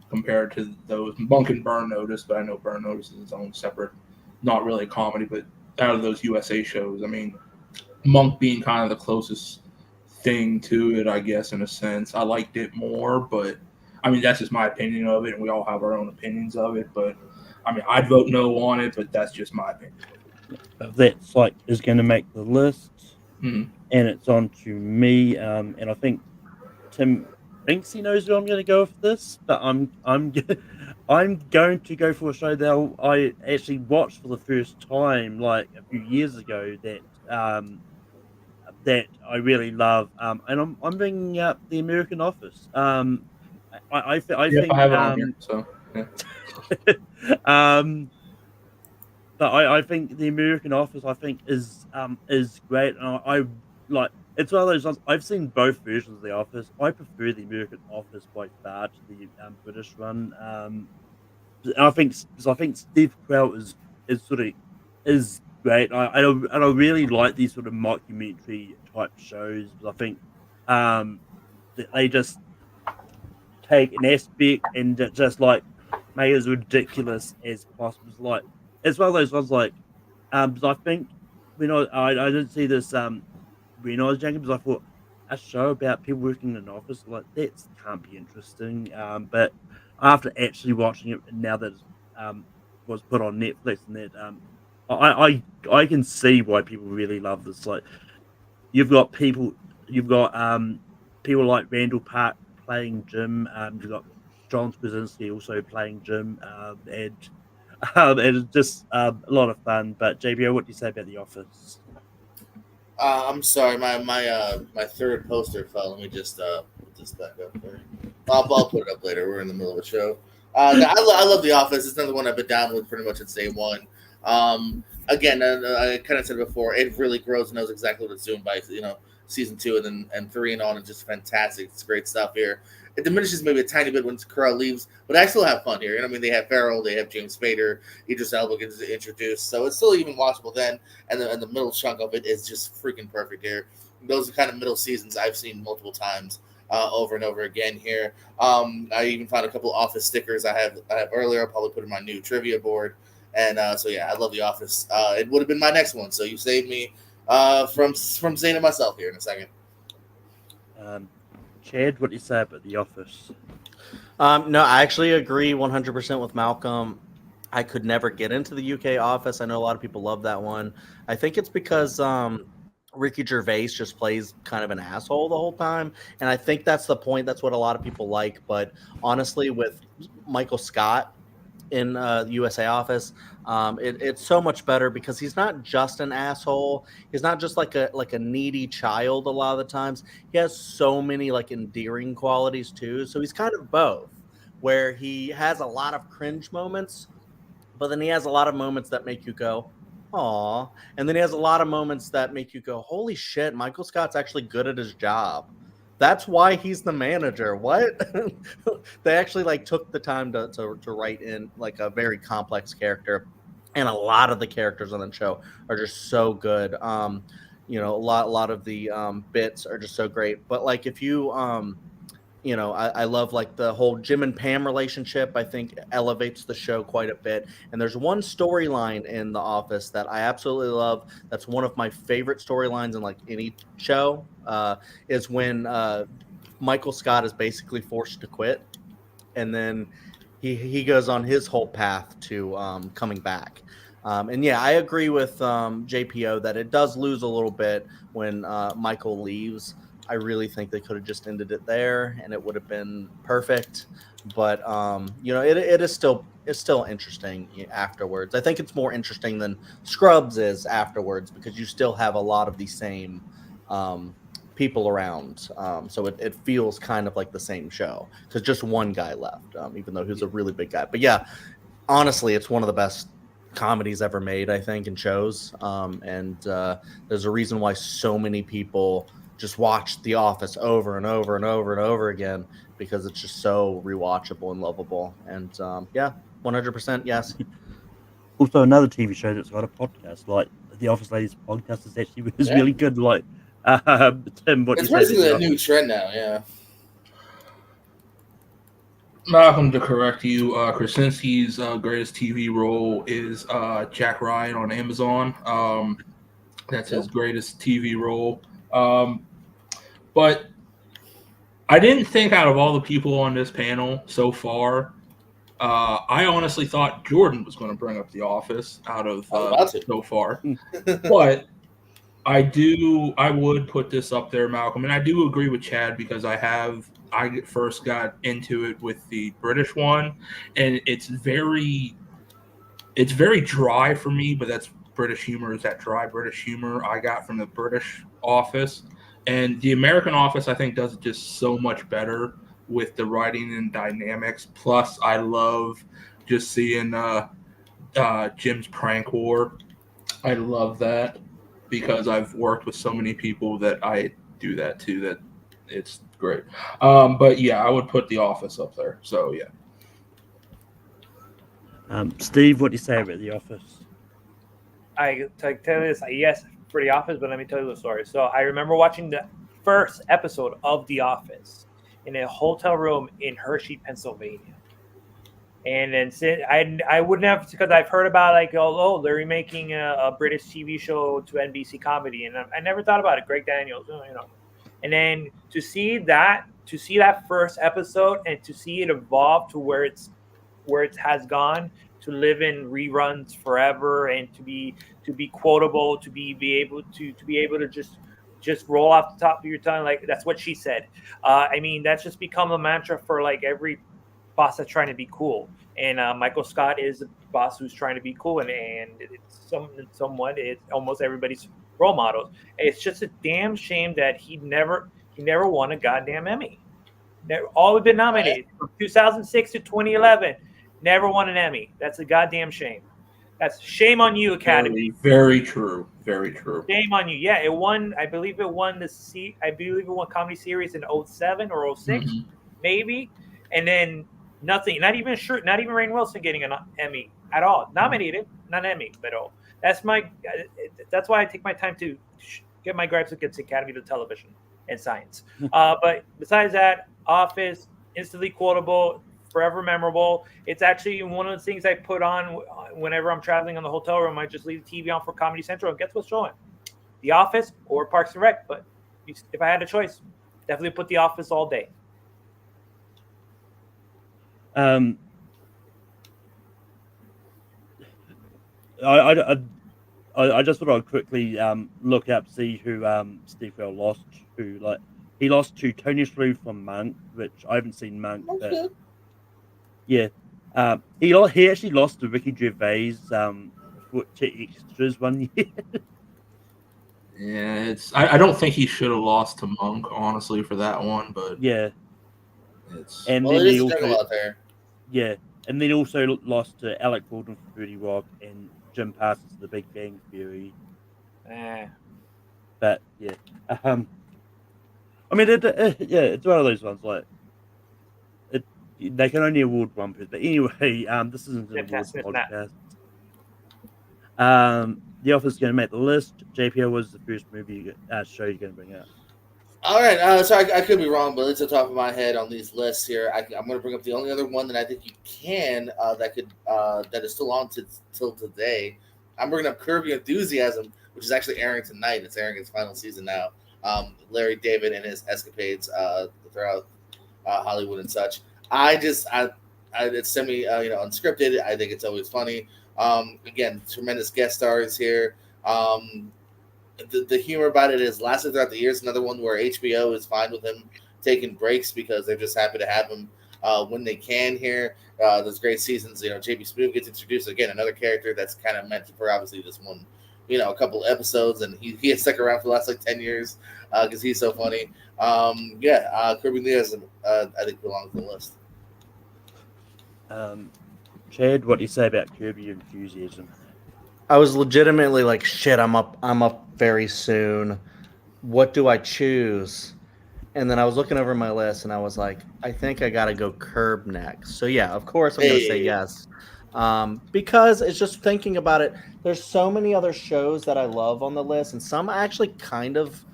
F: compared to those Monk and Burn Notice. But I know Burn Notice is its own separate, not really a comedy, but out of those USA shows, I mean, Monk being kind of the closest thing to it, I guess, in a sense. I liked it more, but I mean, that's just my opinion of it, and we all have our own opinions of it. But I mean, I'd vote no on it, but that's just my opinion.
E: That Psych is going to make the list,
F: Mhm.
E: and it's on to me. And I think Tim thinks he knows where I'm going to go with this, but I'm I'm going to go for a show that I actually watched for the first time like a few years ago that I really love. And I'm bringing up The American Office. I
F: Yeah,
E: think
F: I have it on here, so yeah.
E: But I think The American Office is great, and I like it's one of those ones. I've seen both versions of The Office. I prefer The American Office by far to the British one. And I think Steve Carell is sort of is great. And I really like these sort of mockumentary type shows because I think that they just take an aspect and just like make it as ridiculous as possible. It's one of those ones like 'cause I think I didn't see this when I was younger because I thought a show about people working in an office like that can't be interesting. But after actually watching it now that it's was put on Netflix and that I can see why people really love this. Like you've got people like Randall Park playing Jim. You've got John Krasinski also playing Jim, and it's just a lot of fun. But JBO, what do you say about The Office?
A: I'm sorry, my third poster fell. Let me just put this back up there. I'll put it up later. We're in the middle of a show. I love The Office. It's another one I've been down with pretty much since day one. Again, I kind of said it before. It really grows and knows exactly what it's doing by season 2 and 3 and on. It's just fantastic. It's great stuff here. It diminishes maybe a tiny bit when Carell leaves, but I still have fun here. I mean, they have Farrell, they have James Spader, Idris Elba gets introduced, so it's still even watchable then. And the middle chunk of it is just freaking perfect here. Those are kind of middle seasons I've seen multiple times over and over again here. I even found a couple of Office stickers I have earlier. I'll probably put in my new trivia board. And so yeah, I love The Office. It would have been my next one, so you saved me from saying it myself here in a second.
E: Chad, what do you say about The Office?
G: No, I actually agree 100% with Malcolm. I could never get into the UK Office. I know a lot of people love that one. I think it's because Ricky Gervais just plays kind of an asshole the whole time. And I think that's the point. That's what a lot of people like. But honestly, with Michael Scott in the USA Office, it's so much better because he's not just an asshole. He's not just like a needy child a lot of the times. He has so many like endearing qualities too. So he's kind of both, where he has a lot of cringe moments, but then he has a lot of moments that make you go, aw. And then he has a lot of moments that make you go, holy shit, Michael Scott's actually good at his job. That's why he's the manager. What? They actually like took the time to write in like a very complex character. And a lot of the characters on the show are just so good. A lot of the bits are just so great. But like if you I love like the whole Jim and Pam relationship. I think elevates the show quite a bit. And there's one storyline in The Office that I absolutely love. That's one of my favorite storylines in like any show. Is when Michael Scott is basically forced to quit, and then he goes on his whole path to coming back. And yeah, I agree with JPO that it does lose a little bit when Michael leaves. I really think they could have just ended it there, and it would have been perfect. But it is still interesting afterwards. I think it's more interesting than Scrubs is afterwards because you still have a lot of the same people around. So it feels kind of like the same show because just one guy left, even though he was a really big guy. But yeah, honestly, it's one of the best comedies ever made, I think, in shows. And there's a reason why so many people just watch The Office over and over and over and over again because it's just so rewatchable and lovable. And 100% yes.
E: Also, another TV show that's got a podcast, like The Office Ladies podcast, is actually really good. Like, Tim, what do
A: It's
E: you say?
A: basically a new trend now. Yeah.
F: Malcolm, to correct you, Krasinski's greatest TV role is Jack Ryan on Amazon. That's his greatest TV role. But I didn't think out of all the people on this panel so far, I honestly thought Jordan was going to bring up The Office out of so far. But I would put this up there, Malcolm, and I do agree with Chad because I first got into it with the British one, and it's very dry for me, but that's British humor, is that dry British humor I got from the British Office. And the American Office, I think, does it just so much better with the writing and dynamics. Plus, I love just seeing Jim's prank war. I love that because I've worked with so many people that I do that too, that it's great. But yeah, I would put The Office up there. So yeah.
E: Steve, what do you say about The Office?
H: I tell you this, yes, for The Office, but let me tell you the story. So I remember watching the first episode of The Office in a hotel room in Hershey, Pennsylvania. And then I wouldn't have, because I've heard about like, they're remaking a British TV show to NBC comedy, and I never thought about it. Greg Daniels, and then to see that first episode and to see it evolve to where it has gone, to live in reruns forever, and to be quotable, to be able to just roll off the top of your tongue, like that's what she said. I mean, that's just become a mantra for like every boss that's trying to be cool. And Michael Scott is a boss who's trying to be cool, and it's somewhat it's almost everybody's role models. It's just a damn shame that he never won a goddamn Emmy. All been nominated from 2006 to 2011. Never won an Emmy. That's a goddamn shame. That's shame on you, Academy.
F: Very, very true. Very true.
H: Shame on you. Yeah, it won. I believe it won Comedy Series in 07 or 06, maybe. And then nothing. Not even Rainn Wilson getting an Emmy at all. Nominated, not an Emmy, but that's why I take my time to get my gripes against Academy of Television and Science. But besides that, Office, instantly quotable, forever memorable. It's actually one of the things I put on whenever I'm traveling on the hotel room. I just leave the TV on for Comedy Central, and guess what's showing? The Office or Parks and Rec. But if I had a choice, definitely put The Office all day.
E: I just thought I'd quickly look up, see who Steve Carell lost to. He lost to Tony Shalhoub from Monk, which I haven't seen Monk, but yeah, he actually lost to Ricky Gervais to extras one year.
F: Yeah, I don't think he should have lost to Monk, honestly, for that one, but
E: yeah,
F: it's
E: and
A: Well,
E: then
A: it
E: he
A: is
E: also
A: jungle out there.
E: yeah, and then also lost to Alec Baldwin for 30 Rock and Jim Parsons for The Big Bang Theory. But yeah, I mean, it's one of those ones like they can only award one person. But anyway, this isn't an awards podcast. The Office is going to make the list. JPO was the first show you're going to bring out.
A: All right, so I could be wrong, but it's the top of my head on these lists here. I'm going to bring up the only other one that I think you can that is still on till today. I'm bringing up Curb Your Enthusiasm, which is actually airing tonight. It's airing its final season now. Larry David and his escapades throughout Hollywood and such. It's semi unscripted. I think it's always funny. Again, tremendous guest stars here. The humor about it has lasted throughout the years. Another one where HBO is fine with him taking breaks because they're just happy to have him when they can here. Those great seasons, JB Smoove gets introduced again, another character that's kind of meant for obviously this one, a couple episodes, and he has stuck around for the last like 10 years because he's so funny. Kirby Enthusiasm, I think belongs on the list.
E: Chad, what do you say about Curb Your Enthusiasm?
G: I was legitimately like, shit, I'm up very soon. What do I choose? And then I was looking over my list and I was like, I think I got to go Curb next. So yeah, of course I'm going to say yes. Because it's just thinking about it. There's so many other shows that I love on the list, and some I actually kind of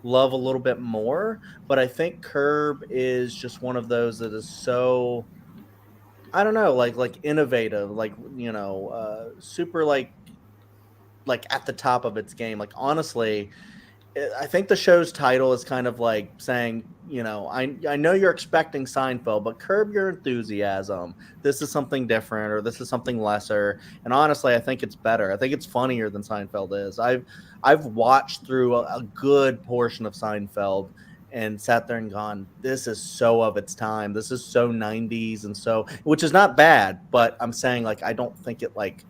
G: love a little bit more. But I think Curb is just one of those that is so, I don't know, like innovative, like super like at the top of its game. Like honestly, I think the show's title is kind of like saying, I know you're expecting Seinfeld, but curb your enthusiasm. This is something different, or this is something lesser. And honestly, I think it's better. I think it's funnier than Seinfeld is. I've watched through a good portion of Seinfeld and sat there and gone, this is so of its time. This is so 90s, and so, which is not bad, but I'm saying like I don't think it like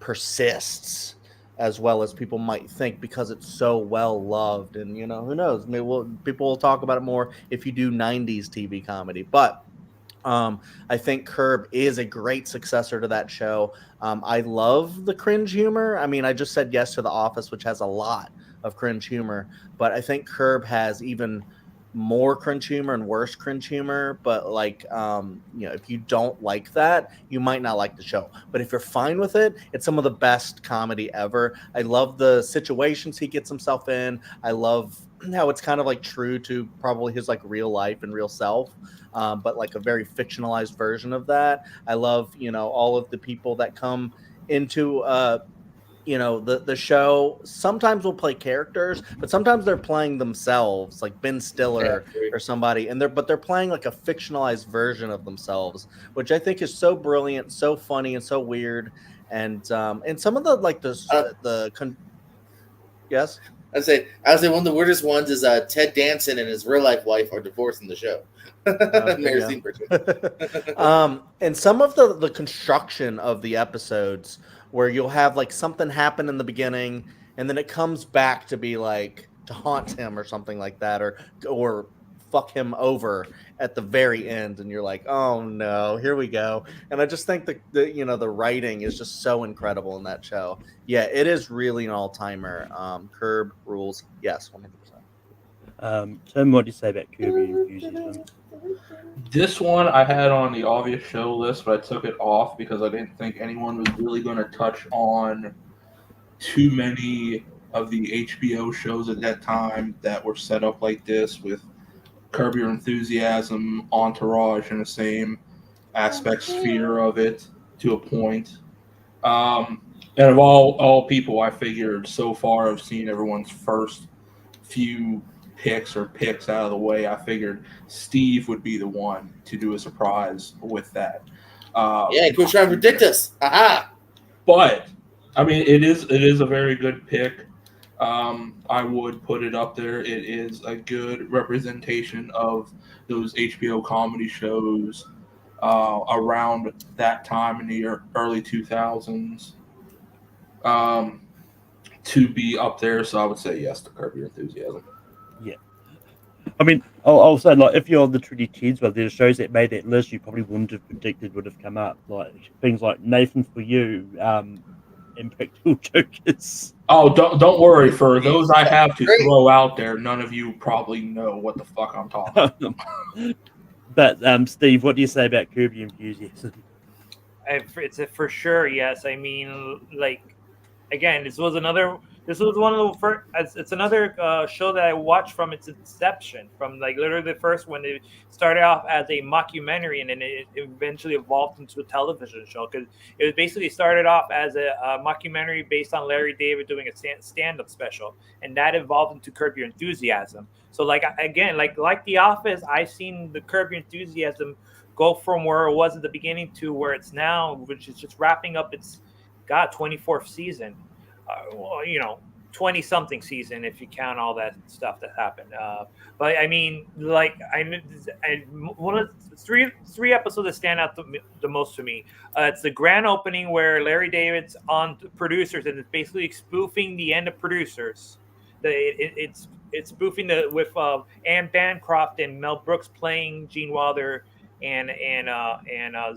G: persists as well as people might think because it's so well loved. And who knows, maybe people will talk about it more if you do 90s TV comedy. But I think Curb is a great successor to that show. I love the cringe humor. I mean, I just said yes to The Office, which has a lot of cringe humor, but I think Curb has even more cringe humor and worse cringe humor. But like, if you don't like that, you might not like the show. But if you're fine with it, it's some of the best comedy ever. I love the situations he gets himself in. I love how it's kind of like true to probably his like real life and real self. But like a very fictionalized version of that. I love, all of the people that come into the show. Sometimes will play characters, but sometimes they're playing themselves, like Ben Stiller or somebody, and they're playing like a fictionalized version of themselves, which I think is so brilliant, so funny, and so weird. And some of the like yes.
A: I'd say one of the weirdest ones is Ted Danson and his real life wife are divorced in the show.
G: And some of the construction of the episodes where you'll have like something happen in the beginning and then it comes back to be like to haunt him or something like that, or fuck him over at the very end, and you're like, oh no, here we go. And I just think the writing is just so incredible in that show. Yeah, it is really an all-timer. Curb rules. Yes, 100%.
E: Tim, what do you say about Curb Your Enthusiasm?
F: This one I had on the obvious show list, but I took it off because I didn't think anyone was really going to touch on too many of the HBO shows at that time that were set up like this, with Curb Your Enthusiasm, Entourage in the same aspect sphere of it to a point. And of all people, I figured so far I've seen everyone's first few picks out of the way. I figured Steve would be the one to do a surprise with that.
A: Quit trying to predict us. Aha!
F: But I mean, it is a very good pick. I would put it up there. It is a good representation of those HBO comedy shows around that time in the early 2000s to be up there. So I would say yes to Curb Your Enthusiasm.
E: Yeah. I mean, I'll say, like, if you're literally kids, well, there's shows that made that list you probably wouldn't have predicted would have come up. Like things like Nathan For You, Impractical Jokers.
F: Oh, don't worry. For those I have to throw out there, none of you probably know what the fuck I'm talking about.
E: But Steve, what do you say about Curb Your Enthusiasm?
H: It's a for sure yes. I mean, like, again, this was another This was one of the first. It's another show that I watched from its inception, from like literally the first when it started off as a mockumentary, and then it eventually evolved into a television show. Because it was basically started off as a mockumentary based on Larry David doing a stand-up special, and that evolved into Curb Your Enthusiasm. So like again, like The Office, I've seen the Curb Your Enthusiasm go from where it was at the beginning to where it's now, which is just wrapping up its 24th season. Well, 20 something season if you count all that stuff that happened. But I mean, like one of three episodes that stand out the most to me. It's the grand opening where Larry David's on producers and it's basically spoofing the end of producers. It's spoofing with Anne Bancroft and Mel Brooks playing Gene Wilder and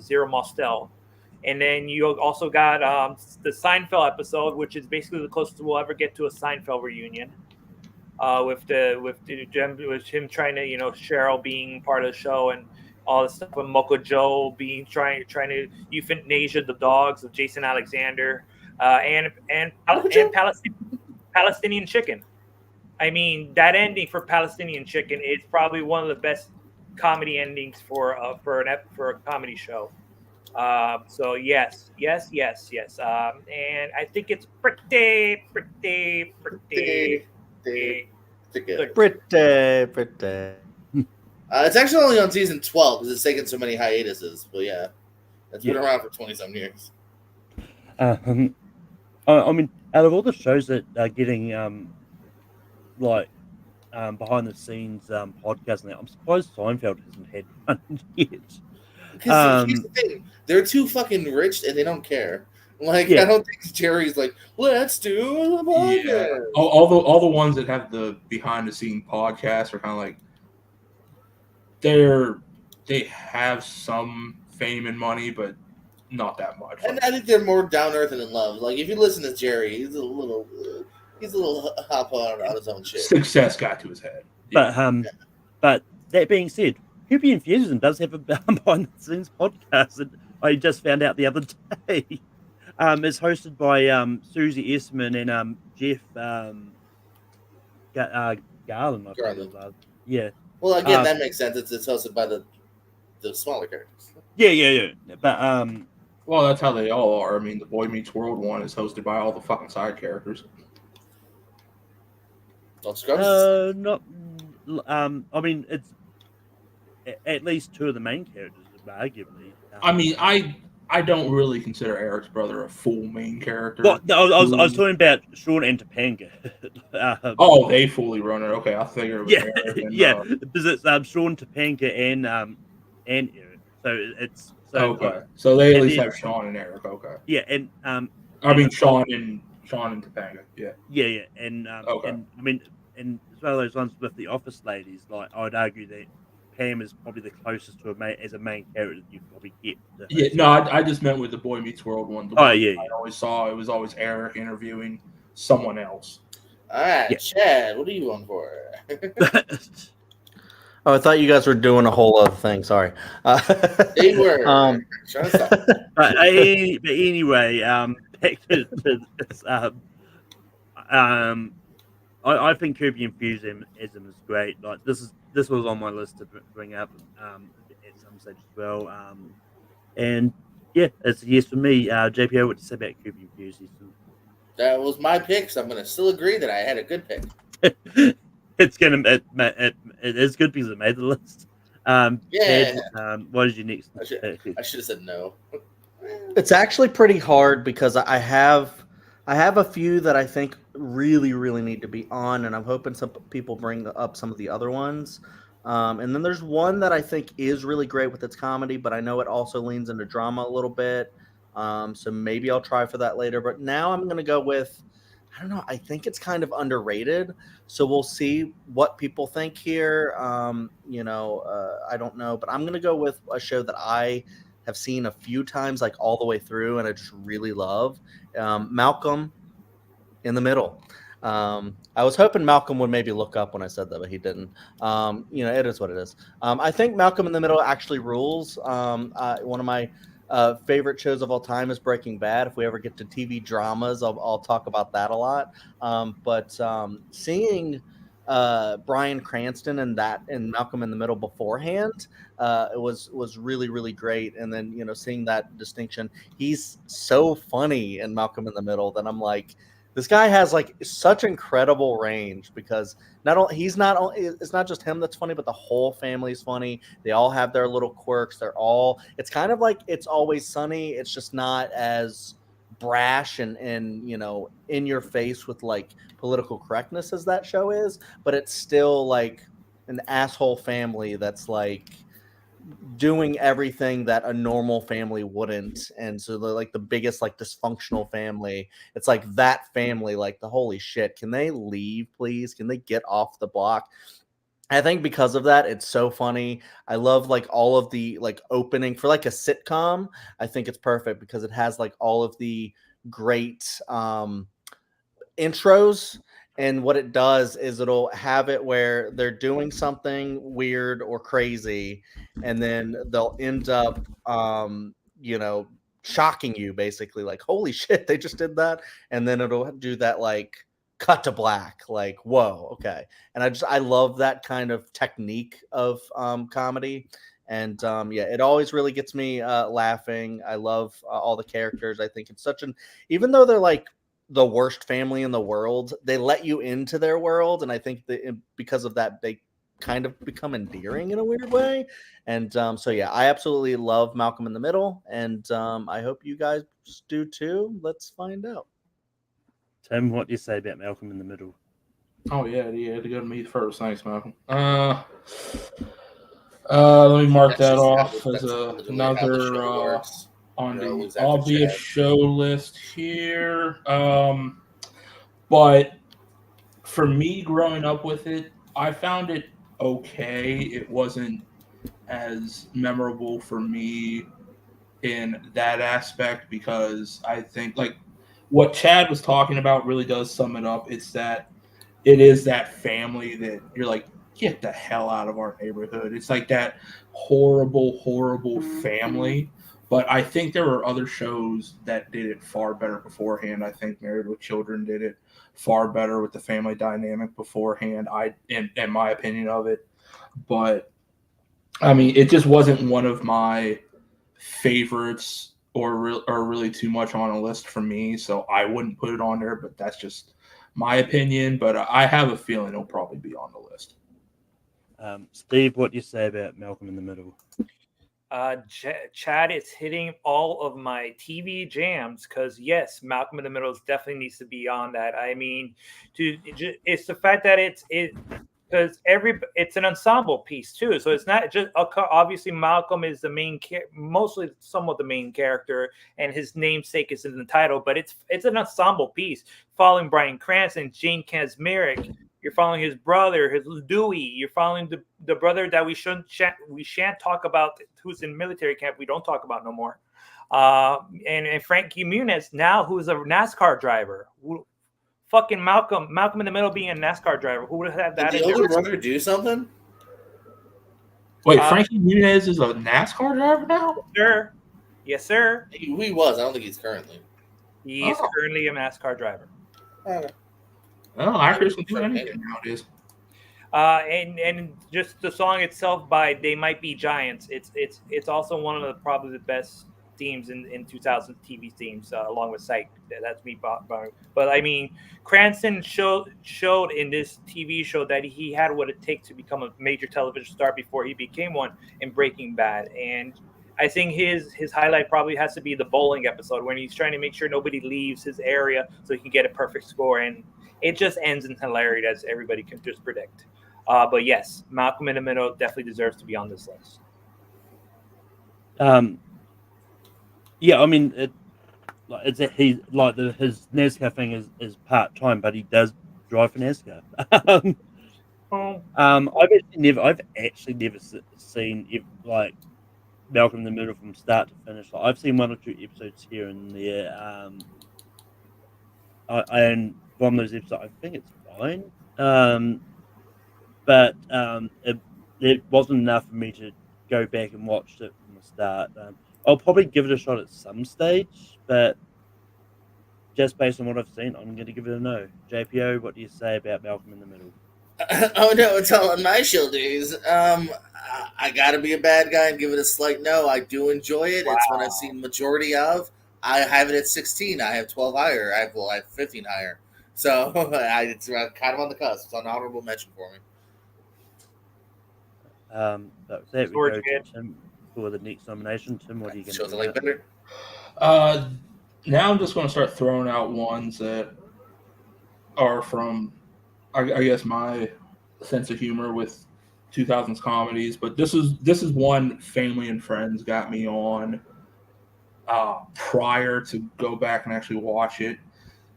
H: Zero Mostel. And then you also got the Seinfeld episode, which is basically the closest we'll ever get to a Seinfeld reunion. With him trying to, Cheryl being part of the show and all this stuff, and Mocha Joe being trying to euthanasia the dogs of Jason Alexander, and Palestinian Chicken. I mean, that ending for Palestinian Chicken is probably one of the best comedy endings for a comedy show. So yes. And I think it's pretty good.
G: Pretty.
A: It's actually only on season 12 because it's taken so many hiatuses. But yeah, it's been around for 20-some years.
E: I mean, out of all the shows that are getting behind the scenes podcasting, I'm surprised Seinfeld hasn't had one yet.
A: Because here's the thing, they're too fucking rich and they don't care. Like, I don't think Jerry's like, let's do a podcast.
F: Yeah. All the ones that have the behind the scene podcasts are kind of like they have some fame and money, but not that much.
A: And I think they're more down earth and in love. Like, if you listen to Jerry, he's a little hop on his own shit.
F: Success got to his head.
E: Yeah. But that being said, Curb Your Enthusiasm does have a behind the scenes podcast that I just found out the other day. It's hosted by Susie Essman and Jeff Garland. Yeah.
A: Well, again, that makes sense. It's hosted by the smaller characters.
E: Yeah. But
F: well, that's how they all are. I mean, the Boy Meets World one is hosted by all the fucking side characters.
E: Not. I mean, it's at least two of the main characters, arguably.
F: I mean, I don't really consider Eric's brother a full main character.
E: Well, no, I was talking about Sean and Topanga.
F: They fully run it. Okay, I figured it was Eric. And,
E: because it's Sean, Topanga, and Eric. So it's
F: okay. So they at least have Sean and Eric. Okay.
E: Yeah, and
F: I mean Sean and Topanga. Yeah.
E: Yeah, and
F: okay.
E: And I mean, and it's one of those ones with the Office ladies. Like, I would argue that Pam is probably the closest to as a main character that you probably get.
F: Yeah, no, I just meant with the Boy Meets World one. I always saw it was always Eric interviewing someone else.
A: All right, Chad, what are you on for?
G: Oh, I thought you guys were doing a whole other thing. Sorry.
A: They were.
E: But anyway, back to this. I think Curb Your Enthusiasm is great. Like, this was on my list to bring up at some stage as well. And yeah, it's a yes for me. JPO, what to say about Curb Your Enthusiasm?
A: That was my pick, so I'm going to still agree that I had a good pick.
E: It is good because it made the list. Ted, what is your next pick?
A: I should have said no.
G: It's actually pretty hard because I have a few that I think really, really need to be on, and I'm hoping some people bring up some of the other ones. And then there's one that I think is really great with its comedy, but I know it also leans into drama a little bit. So maybe I'll try for that later. But now I'm going to go with, I don't know, I think it's kind of underrated. So we'll see what people think here. I don't know, but I'm going to go with a show that I have seen a few times, like all the way through, and I just really love. Malcolm in the Middle. I was hoping Malcolm would maybe look up when I said that, but he didn't. It is what it is. I think Malcolm in the Middle actually rules. One of my favorite shows of all time is Breaking Bad. If we ever get to TV dramas, I'll talk about that a lot. But seeing Bryan Cranston and Malcolm in the Middle beforehand, it was really really great. And then seeing that distinction, he's so funny in Malcolm in the Middle that I'm like, this guy has like such incredible range because it's not just him that's funny, but the whole family's funny. They all have their little quirks. It's kind of like It's Always Sunny. It's just not as brash and in your face with like political correctness as that show is, but it's still like an asshole family that's like doing everything that a normal family wouldn't. And so they're like the biggest like dysfunctional family. It's like that family, like the holy shit, can they leave please? Can they get off the block? I think because of that, it's so funny. I love like all of the like opening for like a sitcom. I think it's perfect because it has like all of the great intros, and what it does is it'll have it where they're doing something weird or crazy, and then they'll end up shocking you basically, like holy shit they just did that. And then it'll do that like cut to black, like whoa, okay. And I love that kind of technique of comedy. And yeah, it always really gets me laughing. I love all the characters. I think it's such an, even though they're like the worst family in the world, they let you into their world, and I think that because of that they kind of become endearing in a weird way. And so yeah, I absolutely love Malcolm in the Middle, and I hope you guys do too. Let's find out.
E: Tim, what do you say about Malcolm in the Middle?
F: Oh yeah, you had to go to me first. Thanks, Malcolm. Let me mark that off as another on the obvious show list here. But for me, growing up with it, I found it okay. It wasn't as memorable for me in that aspect because I think like what Chad was talking about really does sum it up. It's that it is that family that you're like, get the hell out of our neighborhood. It's like that horrible, horrible family. But I think there were other shows that did it far better beforehand. I think Married with Children did it far better with the family dynamic beforehand. In my opinion of it. But I mean, it just wasn't one of my favorites or really too much on a list for me. So I wouldn't put it on there. But that's just my opinion. But I have a feeling it'll probably be on the list.
E: Steve, what do you say about Malcolm in the Middle?
H: Chad is hitting all of my TV jams because yes, Malcolm in the Middle definitely needs to be on that. I mean, it's the fact that it's an ensemble piece too. So it's not just obviously Malcolm is the main mostly somewhat the main character, and his namesake is in the title, but it's an ensemble piece following Bryan Cranston, Jane Kasmerick. You're following his brother, his Dewey. You're following the brother that we shan't talk about, who's in military camp. We don't talk about no more. And Frankie Muniz now, who's a NASCAR driver. Fucking Malcolm in the Middle being a NASCAR driver. Who would have that?
A: Did the older brother do something?
F: Wait, Frankie Muniz is a NASCAR driver now?
H: Sir. Yes, sir.
A: He was. I don't think he's currently.
H: He is currently a NASCAR driver.
A: Okay.
F: Well, actors can do anything nowadays.
H: And just the song itself by They Might Be Giants. It's also one of the probably the best themes in 2000 TV themes, along with Psych. That's me. But I mean, Cranston showed in this TV show that he had what it takes to become a major television star before he became one in Breaking Bad. And I think his highlight probably has to be the bowling episode when he's trying to make sure nobody leaves his area so he can get a perfect score. And it just ends in hilarity, as everybody can just predict. But yes, Malcolm in the Middle definitely deserves to be on this list.
E: Yeah, I mean, his NASCAR thing is part time, but he does drive for NASCAR. I've actually never seen like Malcolm in the Middle from start to finish. Like, I've seen one or two episodes here and there. And from those episodes, I think it's fine. But it wasn't enough for me to go back and watch it from the start. I'll probably give it a shot at some stage, but just based on what I've seen, I'm going to give it a no. JPO, what do you say about Malcolm in the Middle?
A: Oh no, it's all on my shoulders. I gotta be a bad guy and give it a slight no. I do enjoy it. It's one I've seen majority of. I have it at 16. I have 12 higher. I have 15 higher. So it's kind of on the cusp. It's an honorable mention for me.
E: But with that, we
H: George
E: go
H: Pitt.
E: to Tim for the next nomination. Tim, what are you going
A: Shows
E: to
A: I like better.
F: Now I'm just going to start throwing out ones that are from, I guess, my sense of humor with 2000s comedies. But this is one Family and Friends got me on prior to go back and actually watch it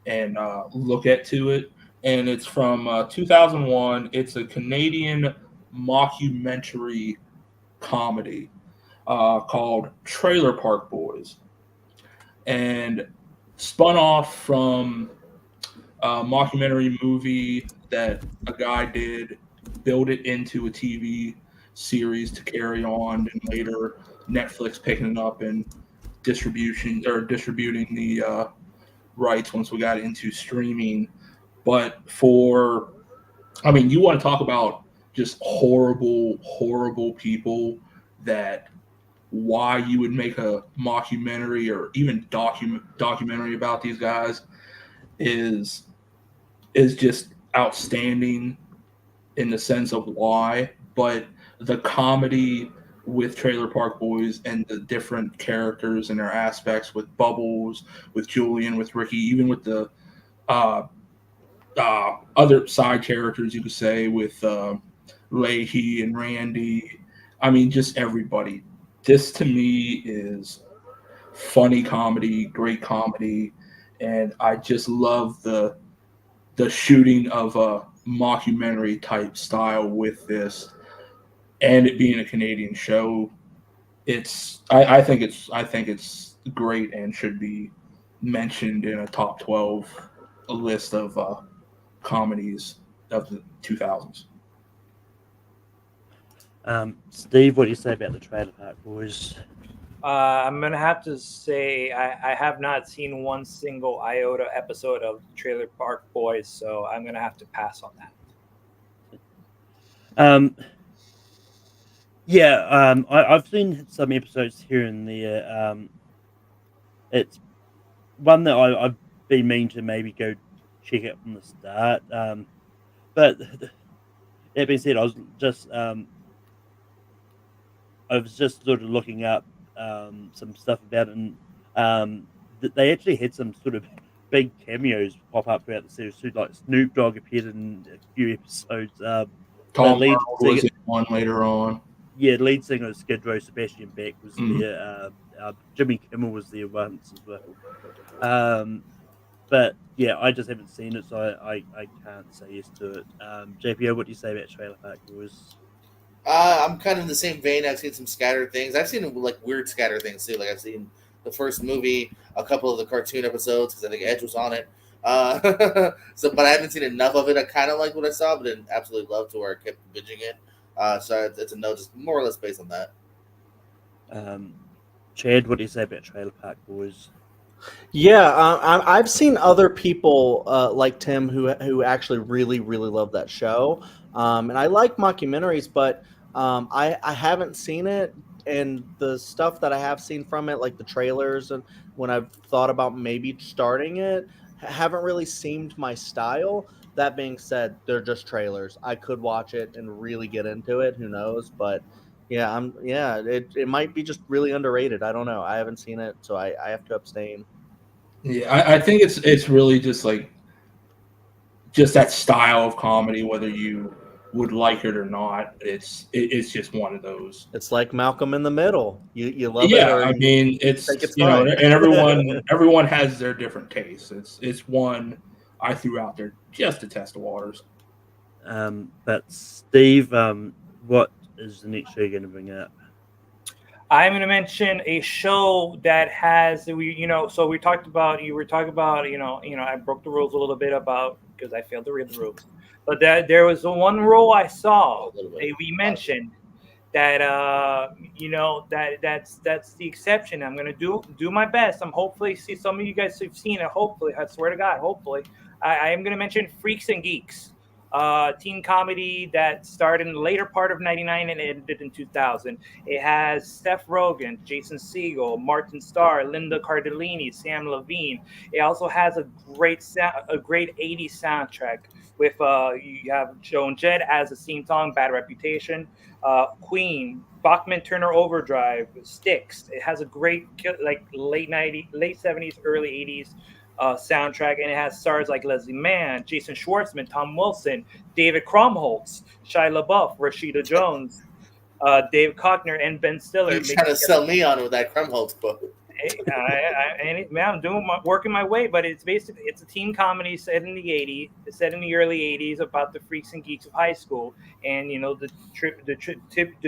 F: and look to it. And it's from 2001. It's a Canadian mockumentary comedy called Trailer Park Boys, and spun off from a mockumentary movie that a guy did, build it into a TV series to carry on, and later Netflix picking it up and distributing the rights once we got into streaming. But you want to talk about just horrible people, that why you would make a mockumentary or even documentary about these guys is just outstanding in the sense of why. But the comedy with Trailer Park Boys and the different characters and their aspects, with Bubbles, with Julian, with Ricky, even with the other side characters, you could say, with Leahy and Randy. I mean, just everybody. This to me is funny comedy, great comedy, and I just love the shooting of a mockumentary type style with this, and it being a Canadian show. I think it's great and should be mentioned in a top 12 list of comedies of the 2000s.
E: Steve, what do you say about the Trailer Park Boys?
H: I'm gonna have to say I have not seen one single iota episode of Trailer Park Boys, so I'm gonna have to pass on that.
E: I've seen some episodes here and there. It's one that I've been meaning to maybe go check out from the start. But that being said, I was just sort of looking up some stuff about it, and they actually had some sort of big cameos pop up throughout the series too. Like Snoop Dogg appeared in a few episodes.
F: Tom Arnold was in one later on.
E: Yeah, lead singer of Skid Row, Sebastian Beck was there. Jimmy Kimmel was there once as well. But yeah, I just haven't seen it, so I can't say yes to it. JPO, what do you say about Trailer Park Boys?
A: I'm kind of in the same vein. I've seen some scattered things. I've seen like weird scattered things too. Like I've seen the first movie, a couple of the cartoon episodes because I think Edge was on it. But I haven't seen enough of it. I kind of like what I saw, but didn't absolutely love to where I kept binging it. So it's a no, just more or less based on that.
E: Chad, what do you say about Trailer Park Boys?
G: Yeah, I've seen other people like Tim who actually really love that show, and I like mockumentaries, but I haven't seen it, and the stuff that I have seen from it, like the trailers, and when I've thought about maybe starting it, haven't really seemed my style. That being said, they're just trailers. I could watch it and really get into it. Who knows? But yeah, it might be just really underrated. I don't know. I haven't seen it, so I have to abstain.
F: Yeah, I think it's really just like that style of comedy, whether you would like it or not. It's just one of those.
G: It's like Malcolm in the Middle. You love it.
F: Yeah,
G: Or
F: I mean, it's
G: think it's
F: and
G: fine.
F: everyone has their different tastes. It's one I threw out there just to test the waters.
E: But Steve, what is the next show you're going to bring up?
H: I'm going to mention a show that has so we talked about I broke the rules a little bit about because I failed to read the rules, but there was one rule I saw that we mentioned that that's the exception. I'm gonna do my best. I'm hopefully see some of you guys have seen it. Hopefully, I swear to God, hopefully, I am gonna mention Freaks and Geeks, teen comedy that started in the later part of '99 and ended in 2000. It has Seth Rogen, Jason Segel, Martin Starr, Linda Cardellini, Sam Levine. It also has a great '80s soundtrack with you have Joan Jett as a theme song, Bad Reputation, Queen, Bachman Turner Overdrive, Styx. It has a great like late '70s, early '80s soundtrack, and it has stars like Leslie Mann, Jason Schwartzman, Tom Wilson, David Krumholtz, Shia LaBeouf, Rashida Jones, Dave Cockner, and Ben Stiller.
A: You trying to sell me on with that Krumholtz quote?
H: Man, I'm working my way, but it's a teen comedy set in the early '80s about the freaks and geeks of high school, and the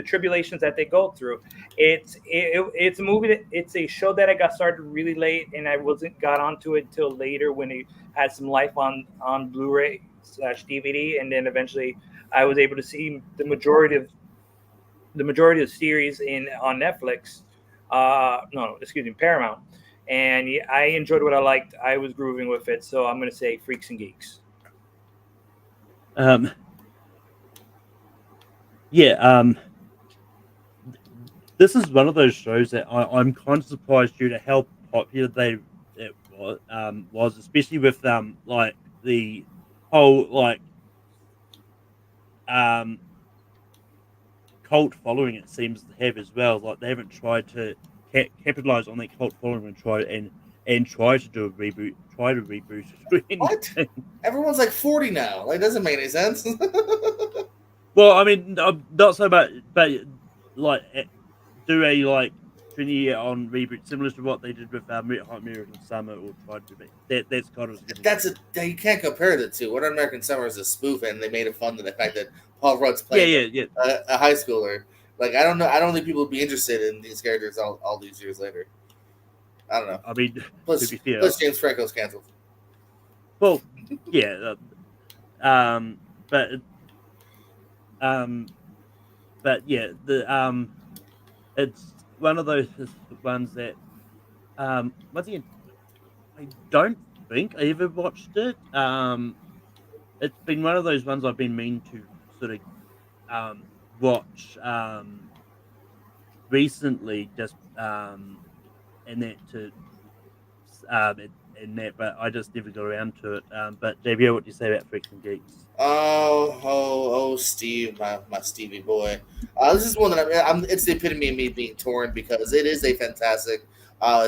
H: tribulations that they go through. It's a movie it's a show that I got started really late, and I wasn't got onto it until later when it had some life on Blu-ray / DVD, and then eventually I was able to see the majority of the series on Netflix. No, excuse me, Paramount. And I enjoyed what I liked. I was grooving with it, so I'm going to say Freaks and Geeks.
E: This is one of those shows that I'm kind of surprised due to how popular it was, especially with like the whole like cult following it seems to have as well. Like they haven't tried to capitalize on that cult following and try to do a reboot. Try to reboot it.
A: What? Everyone's like 40 now. Like, doesn't make any sense.
E: Well, I mean, not so much, but like do a like 20-year-on reboot similar to what they did with American Summer, or tried to be. That's kind of
A: you can't compare the two. What American Summer is a spoof, and they made it fun to the fact that Paul Rudd's playing a high schooler. Like, I don't know. I don't think people would be interested in these characters all these years later. I don't know.
E: I mean,
A: plus James Franco's canceled.
E: Well, yeah, but yeah, it's one of those ones that once again, I don't think I ever watched it. It's been one of those ones I've been meaning to sort of watch recently, just and that to but I just never got around to it. But JB, what do you say about Freaks and Geeks?
A: Oh, Steve, my Stevie boy. This is one that it's the epitome of me being torn because it is a fantastic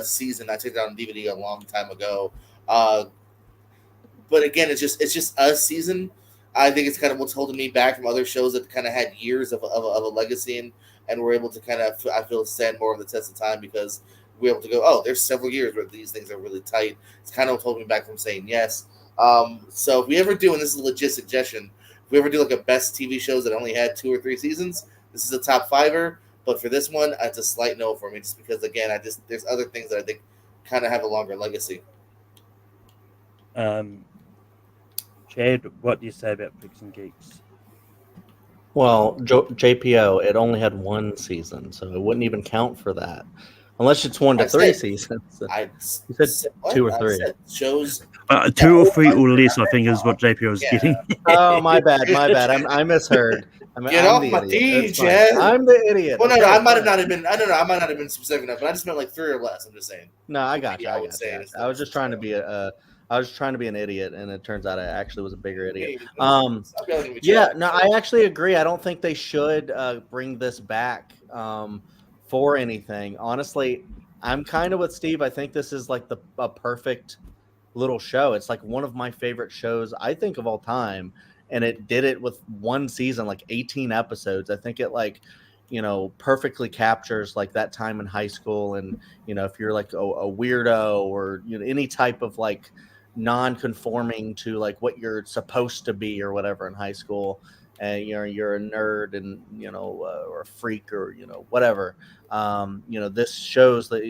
A: season. I took it on DVD a long time ago. But again, it's just a season. I think it's kind of what's holding me back from other shows that kind of had years of a legacy and were able to kind of, I feel, stand more of the test of time because we're able to go, oh, there's several years where these things are really tight. It's kind of what's holding me back from saying yes. So if we ever do, and this is a legit suggestion, if we ever do like a best TV shows that only had 2 or 3 seasons, this is a top 5er. But for this one, it's a slight no for me, just because again, there's other things that I think kind of have a longer legacy.
E: Chad, what do you say about Freaks and Geeks?
G: Well, JPO, it only had 1 season, so it wouldn't even count for that. Unless it's 1 to 3 seasons. You said 2 or 3.
A: Shows
E: 2 or 3 or less, I think, is what JPO was getting.
G: Oh, my bad. I misheard.
A: Get off my DJ.
G: I'm the idiot.
A: Well, no, I might not have been specific enough, but I just meant like 3 or less. I'm just saying.
G: No, I got you. I was just trying to be I was trying to be an idiot, and it turns out I actually was a bigger idiot. I actually agree. I don't think they should bring this back for anything. Honestly, I'm kind of with Steve. I think this is like a perfect little show. It's like one of my favorite shows, I think, of all time. And it did it with 1 season, like 18 episodes. I think it perfectly captures like that time in high school. And, if you're like a weirdo or, any type of like non-conforming to like what you're supposed to be or whatever in high school, and you're a nerd and or a freak or whatever, this shows that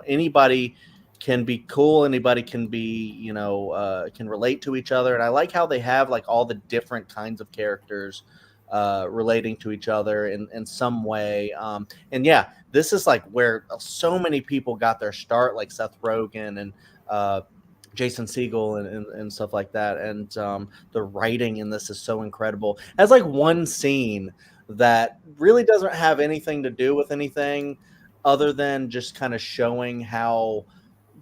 G: anybody can be cool, anybody can be can relate to each other. And I like how they have like all the different kinds of characters relating to each other in some way. And yeah, this is like where so many people got their start, like Seth Rogen and Jason Segel and stuff like that. And the writing in this is so incredible. It has like one scene that really doesn't have anything to do with anything other than just kind of showing how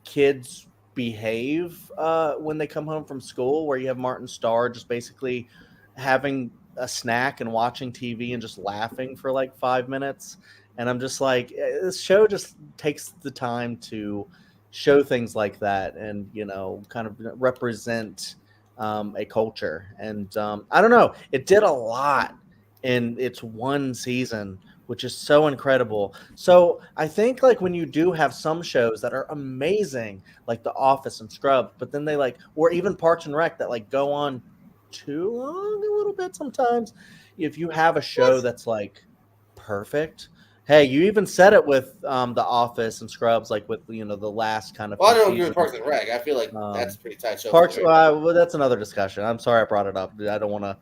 G: kids behave when they come home from school, where you have Martin Starr just basically having a snack and watching TV and just laughing for like 5 minutes. And I'm just like, this show just takes the time to show things like that and, kind of represent a culture. And I don't know, it did a lot in its one season, which is so incredible. So I think like when you do have some shows that are amazing, like The Office and Scrubs, but then they like, or even Parks and Rec that like go on too long a little bit sometimes. If you have a show that's like perfect, hey, you even said it with The Office and Scrubs, like with the last kind of
A: Well, I
G: few
A: don't know if you're
G: seasons.
A: Parks and Rec. I feel like that's a
G: Um,
A: pretty tight show.
G: Parks, well, that's another discussion. I'm sorry I brought it up. I don't want to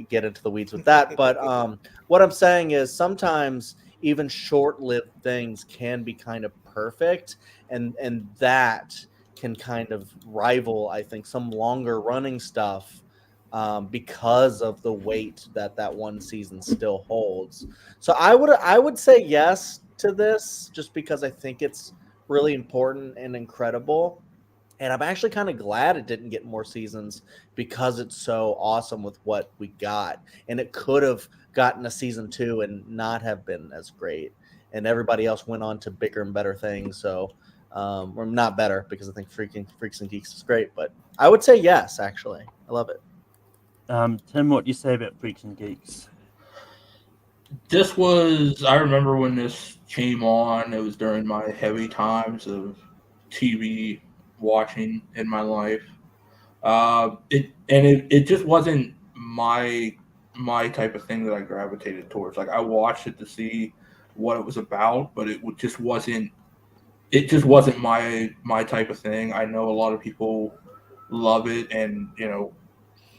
G: get into the weeds with that, but what I'm saying is sometimes even short-lived things can be kind of perfect, and that can kind of rival, I think, some longer-running stuff because of the weight that one season still holds. So I would say yes to this, just because I think it's really important and incredible. And I'm actually kind of glad it didn't get more seasons because it's so awesome with what we got. And it could have gotten a season 2 and not have been as great. And everybody else went on to bigger and better things. So, or not better, because I think Freaks and Geeks is great. But I would say yes, actually. I love it.
E: Tim, what do you say about Freaks and Geeks?
F: I remember when this came on, it was during my heavy times of TV watching in my life. It just wasn't my type of thing that I gravitated towards. Like I watched it to see what it was about, but it just wasn't my type of thing. I know a lot of people love it, and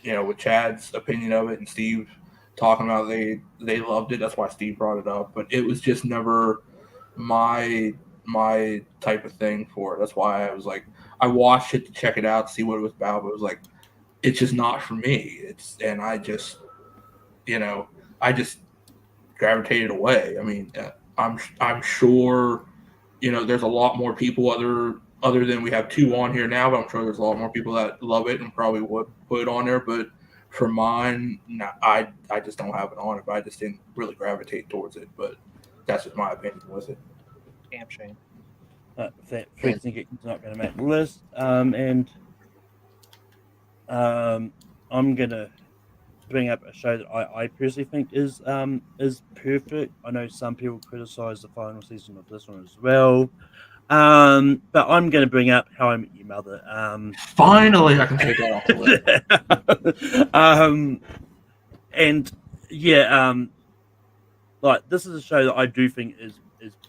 F: with Chad's opinion of it and Steve talking about they loved it. That's why Steve brought it up. But it was just never my type of thing for it. That's why I was like, I watched it to check it out, see what it was about. But it was like, it's just not for me. And I just gravitated away. I mean, I'm sure there's a lot more people other than we have two on here now, but I'm sure there's a lot more people that love it and probably would put it on there. But for mine, no, I just don't have it on it. But I just didn't really gravitate towards it. But that's just my opinion with it.
H: Damn shame.
E: Freaks and Geeks is not going to make the list. And I'm going to bring up a show that I personally think is perfect. I know some people criticize the final season of this one as well. But I'm going to bring up How I Met Your Mother.
F: Finally, I can take that off the list.
E: And yeah, like this is a show that I do think is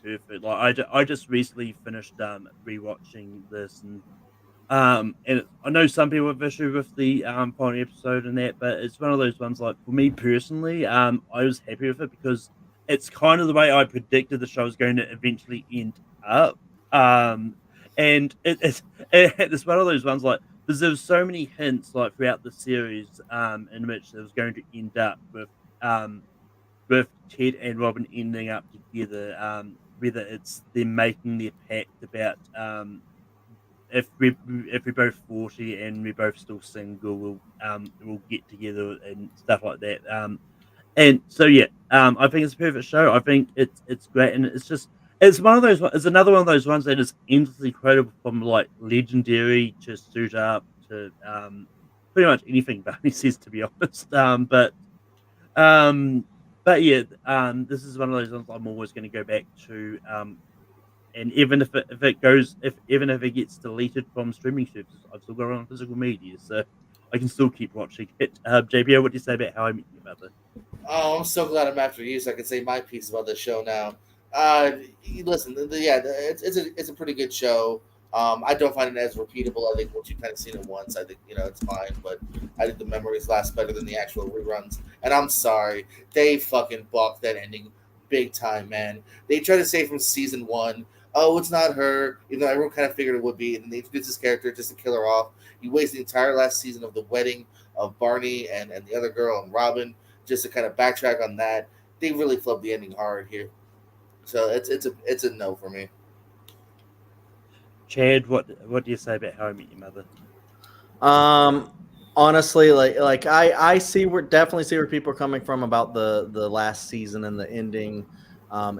E: perfect. Like I just recently finished rewatching this, and I know some people have issue with the final episode and that, but it's one of those ones. Like for me personally, I was happy with it because it's kind of the way I predicted the show was going to eventually end up. And it's one of those ones like there's so many hints like throughout the series in which it was going to end up with Ted and Robin ending up together. Whether it's them making their pact about if we're both 40 and we're both still single, we'll get together and stuff like that. And so yeah, I think it's a perfect show. I think it's great, and it's one of those. It's another one of those ones that is endlessly quotable, from like legendary to suit up to pretty much anything Barney says, to be honest. Um, but yeah, this is one of those ones I'm always going to go back to. And even if it gets deleted from streaming services, I've still got it on physical media, so I can still keep watching it. JPO, what do you say about How I Met Your Mother?
A: Oh, I'm so glad I'm after you, so I can say my piece about this show now. Listen, it's a pretty good show. I don't find it as repeatable. I think once you've kind of seen it once, I think it's fine. But I think the memories last better than the actual reruns. And I'm sorry, they fucking balked that ending big time, man. They tried to say from season one, oh, it's not her, even though everyone kind of figured it would be, and they introduced this character just to kill her off. You waste the entire last season of the wedding of Barney and the other girl and Robin just to kind of backtrack on that. They really flubbed the ending hard here. So it's a no for me.
E: Chad, what do you say about How I Met Your Mother?
G: Honestly, like I definitely see where people are coming from about the last season and the ending,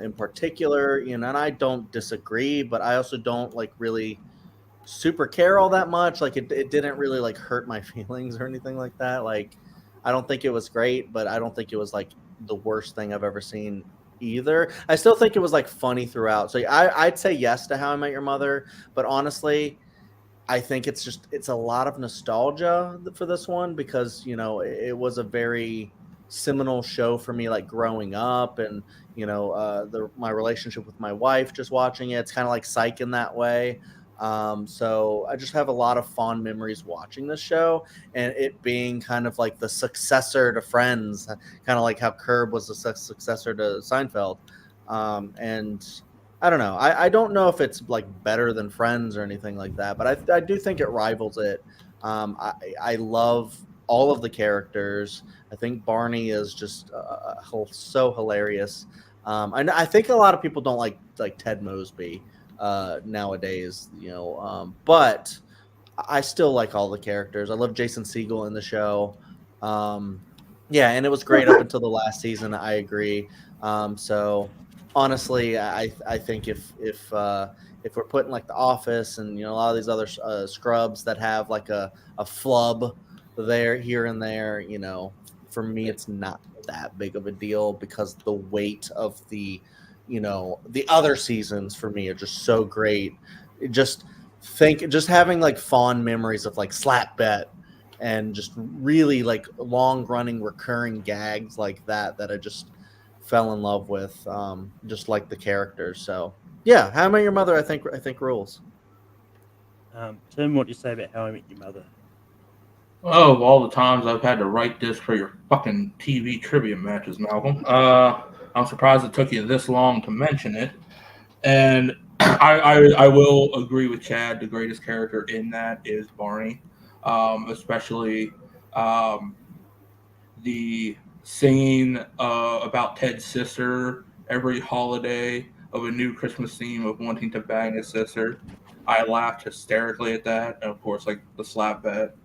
G: in particular. And I don't disagree, but I also don't like really super care all that much. Like it didn't really like hurt my feelings or anything like that. Like I don't think it was great, but I don't think it was like the worst thing I've ever seen either. I still think it was like funny throughout. So I'd say yes to How I Met Your Mother, but honestly, I think it's a lot of nostalgia for this one because it was a very seminal show for me, like growing up, and my relationship with my wife just watching it. It's kind of like Psych in that way. So I just have a lot of fond memories watching this show, and it being kind of like the successor to Friends, kind of like how Curb was the successor to Seinfeld, and I don't know. I don't know if it's like better than Friends or anything like that, but I do think it rivals it. I love all of the characters. I think Barney is just so hilarious. And I think a lot of people don't like Ted Mosby nowadays, but I still like all the characters. I love Jason Segel in the show. Yeah, and it was great up until the last season. I agree. So honestly, I think if we're putting like The Office and a lot of these other scrubs that have like a flub there here and there, for me it's not that big of a deal because the weight of the other seasons for me are just so great. Just having like fond memories of like Slap Bet and just really like long running recurring gags like that I just fell in love with, just like the characters. So yeah, How I Met Your Mother I think rules.
E: Tim, what do you say about How I Met Your Mother?
F: Oh, of all the times I've had to write this for your fucking TV trivia matches, Malcolm. I'm surprised it took you this long to mention it. And I will agree with Chad. The greatest character in that is Barney, especially the singing about Ted's sister every holiday of a new Christmas theme of wanting to bang his sister. I laughed hysterically at that, and of course, like the slap bet.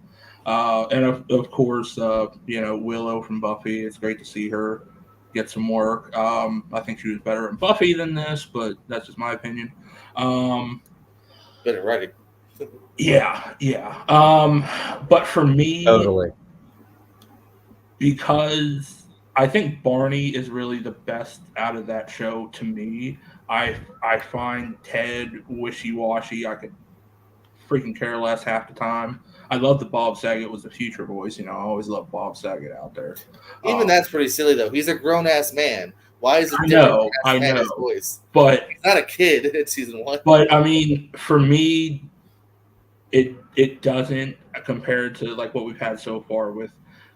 F: And of course, Willow from Buffy. It's great to see her get some work. I think she was better in Buffy than this, but that's just my opinion.
A: Better writing.
F: Yeah. But for me,
G: Totally.
F: because I think Barney is really the best out of that show to me. I find Ted wishy washy. I could freaking care less half the time. I love that Bob Saget was the future voice. I always love Bob Saget out there.
A: Even that's pretty silly though. He's a grown ass man. Why is it
F: I
A: different
F: know,
A: from
F: I
A: man his
F: know.
A: voice?
F: But
A: He's not a kid in season one.
F: But I mean, for me, it doesn't compared to like what we've had so far with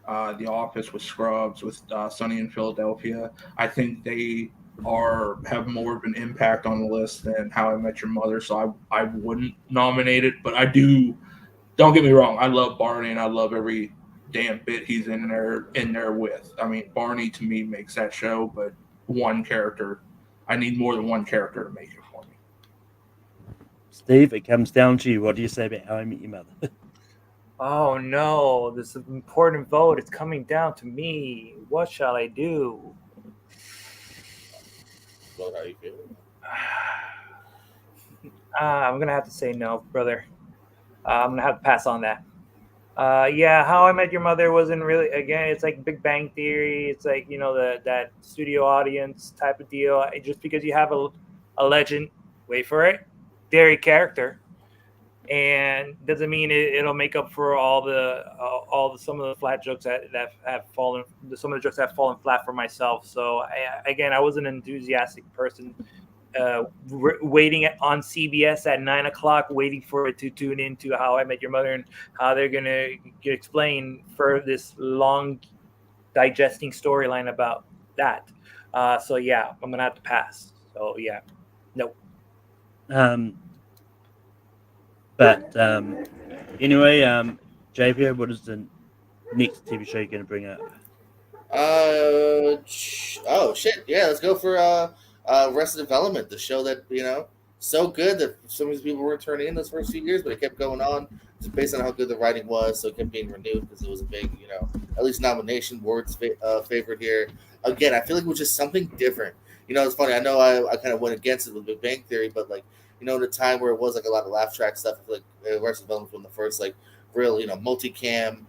F: The Office, with Scrubs, with Sunny in Philadelphia. I think they have more of an impact on the list than How I Met Your Mother. So I wouldn't nominate it, but I do. Don't get me wrong. I love Barney and I love every damn bit he's in there with. I mean, Barney to me makes that show, but one character. I need more than one character to make it for me.
E: Steve, it comes down to you. What do you say about How I Met Your Mother?
H: Oh no, this important vote is coming down to me. What shall I do?
A: Well, how you feel?
H: I'm gonna have to say no, brother. I'm gonna have to pass on that. Yeah, How I Met Your Mother wasn't really. Again, it's like Big Bang Theory. It's like that studio audience type of deal. Just because you have a legend, wait for it, dairy character, and doesn't mean it'll make up for all the some of the flat jokes that have fallen. Some of the jokes that have fallen flat for myself. So again, I was an enthusiastic person waiting on CBS at 9 o'clock, waiting for it to tune into How I Met Your Mother and how they're gonna explain for this long digesting storyline about that. So yeah, I'm gonna have to pass. So yeah, no.
E: But anyway, JP, what is the next TV show you're going to bring up?
A: Oh shit! Yeah, let's go for Arrested Development, the show that so good that some of these people weren't turning in those first few years, but it kept going on just based on how good the writing was. So it kept being renewed because it was a big, at least nomination awards favorite here. Again, I feel like it was just something different. It's funny. I know I kind of went against it with Big Bang Theory, but like in a time where it was like a lot of laugh track stuff, I feel like Arrested Development was one of the first like real multicam.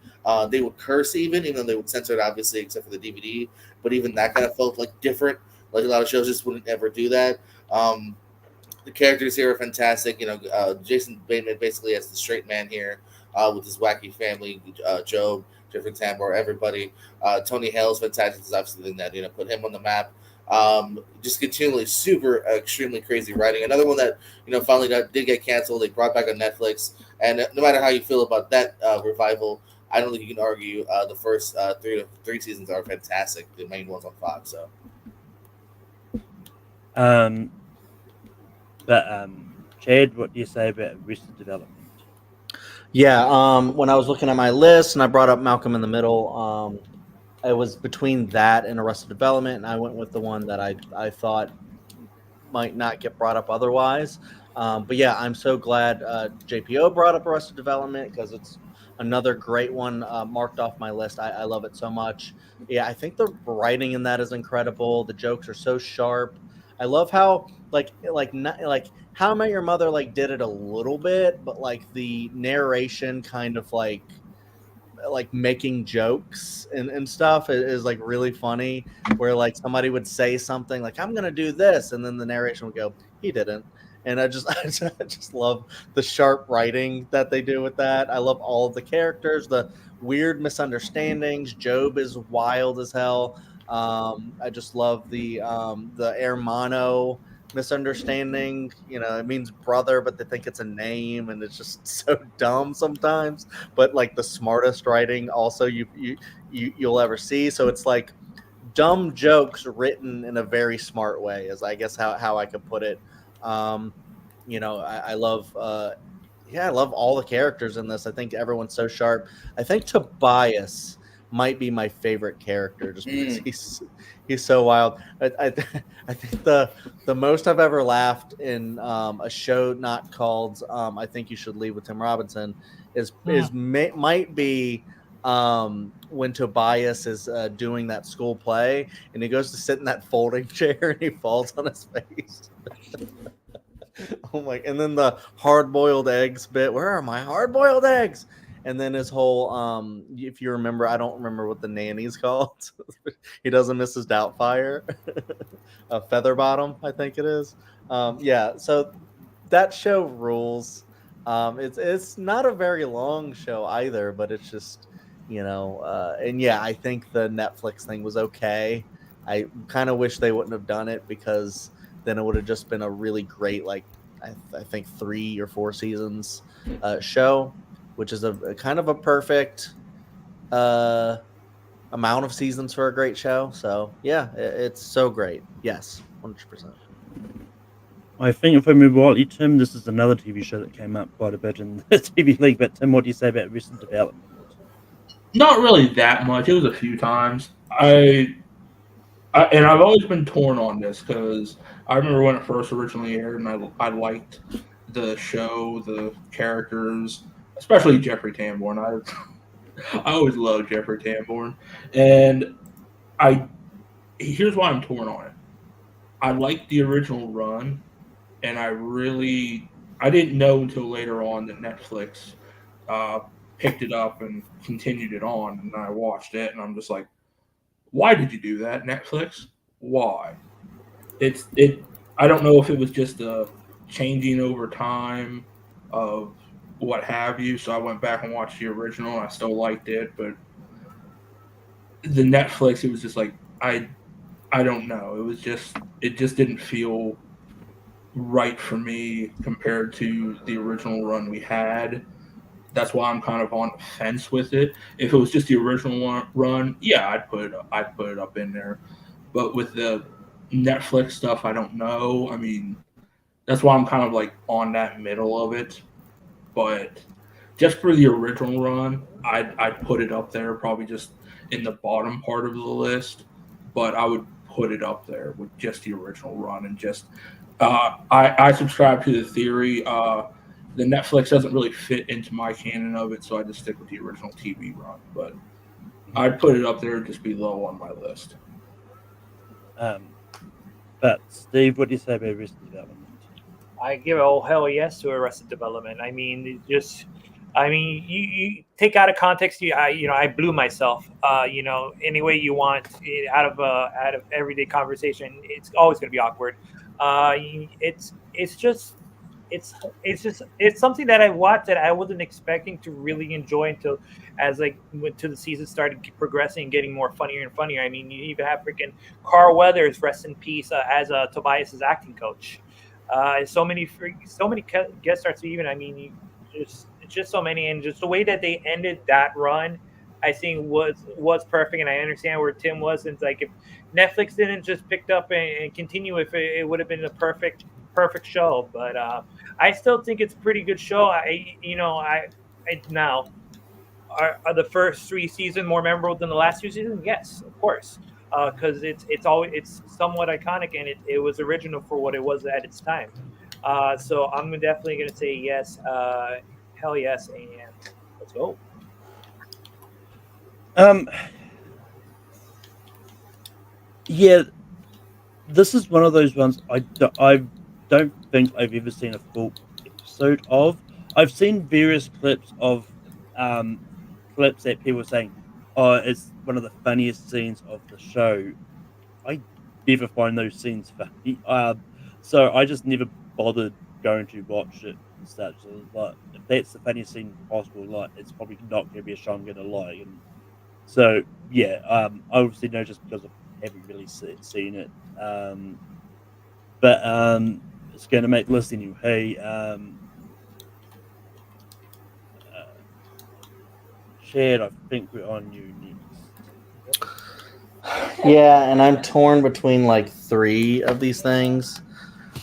A: They would curse even though they would censor it obviously except for the DVD. But even that kind of felt like different. Like a lot of shows just wouldn't ever do that. The characters here are fantastic. Jason Bateman basically has the straight man here with his wacky family, Job, Jeffrey Tambor, everybody. Tony Hale's fantastic. Is obviously the thing that put him on the map. Just continually super extremely crazy writing. Another one that finally did get canceled. They brought back on Netflix, and no matter how you feel about that revival, I don't think you can argue the first three seasons are fantastic. The main ones on Fox. So,
E: but Chad, what do you say about Arrested Development?
G: Yeah, when I was looking at my list and I brought up Malcolm in the Middle, it was between that and Arrested Development, and I went with the one that I thought might not get brought up otherwise. But yeah, I'm so glad JPO brought up Arrested Development because it's another great one marked off my list. I love it so much. Yeah, I think the writing in that is incredible. The jokes are so sharp. I love how like How I Met Your Mother like did it a little bit, but like the narration kind of like making jokes and stuff is like really funny, where like somebody would say something like I'm gonna do this, and then the narration would go, he didn't. And I just love the sharp writing that they do with that. I love all of the characters, the weird misunderstandings. Job is wild as hell. I just love the hermano misunderstanding. It means brother, but they think it's a name, and it's just so dumb sometimes. But like the smartest writing, also you'll ever see. So it's like dumb jokes written in a very smart way, is I guess how I could put it. I love. I love all the characters in this. I think everyone's so sharp. I think Tobias might be my favorite character just because he's so wild. I think the most I've ever laughed in a show not called I Think You Should Leave with Tim Robinson might be when Tobias is doing that school play and he goes to sit in that folding chair and he falls on his face. Oh my! And then the hard-boiled eggs bit. Where are my hard-boiled eggs? And then his whole if you remember, I don't remember what the nanny's called. He doesn't Mrs. Doubtfire. Featherbottom, I think it is. Yeah, so that show rules. It's not a very long show either, but it's just and yeah, I think the Netflix thing was okay. I kind of wish they wouldn't have done it because then it would have just been a really great, like I think 3 or 4 seasons show, which is a kind of a perfect amount of seasons for a great show. So yeah, it's so great. Yes, 100%.
E: I think if I remember rightly, Tim, this is another TV show that came up quite a bit in the TV league. But Tim, what do you say about Arrested Development?
F: Not really that much. It was a few times. And I've always been torn on this because I remember when it first originally aired, and I liked the show, the characters, especially Jeffrey Tambor. I always loved Jeffrey Tambor, and here's why I'm torn on it. I liked the original run, and I didn't know until later on that Netflix picked it up and continued it on, and I watched it, and I'm just like, why did you do that, Netflix? Why? I don't know if it was just a changing over time of what have you. So I went back and watched the original, and I still liked it. But the Netflix, it was just like I don't know. It just didn't feel right for me compared to the original run we had. That's why I'm kind of on the fence with it. If it was just the original run, yeah, I'd put it up in there. But with the Netflix stuff, I don't know. I mean, that's why I'm kind of like on that middle of it. But just for the original run, I'd put it up there, probably just in the bottom part of the list. But I would put it up there with just the original run and just I subscribe to the theory. The Netflix doesn't really fit into my canon of it, so I just stick with the original TV run. But I'd put it up there just below on my list.
E: But Steve, what do you say about Arrested Development?
H: I give a hell yes to Arrested Development. I mean, you take out of context. I blew myself. Any way you want out of everyday conversation, it's always going to be awkward. It's just it's something that I watched that I wasn't expecting to really enjoy until as like to the season started progressing and getting more funnier and funnier. I mean, you even have freaking Carl Weathers, rest in peace, as Tobias's acting coach. So many guest stars. Even I mean, it's just so many, and just the way that they ended that run, I think was perfect. And I understand where Tim was, and it's like if Netflix didn't just picked up and continue, if it would have been a perfect show. But I still think it's a pretty good show. Now are the first three seasons more memorable than the last two seasons? Yes, of course, because it's somewhat iconic and it was original for what it was at its time. So I'm definitely going to say yes, hell yes, and let's go.
E: Yeah, this is one of those ones I don't think I've ever seen a full episode of. I've seen various clips of clips that people are saying, "Oh, it's one of the funniest scenes of the show." I never find those scenes funny. So I just never bothered going to watch it and such. So, like, if that's the funniest scene possible, like, it's probably not going to be a show I'm going to like. And so, yeah, I obviously know just because I haven't really seen it. But it's going to make the list anyway. Hey, Chad, I think we're on you next.
G: Yeah, and I'm torn between like three of these things.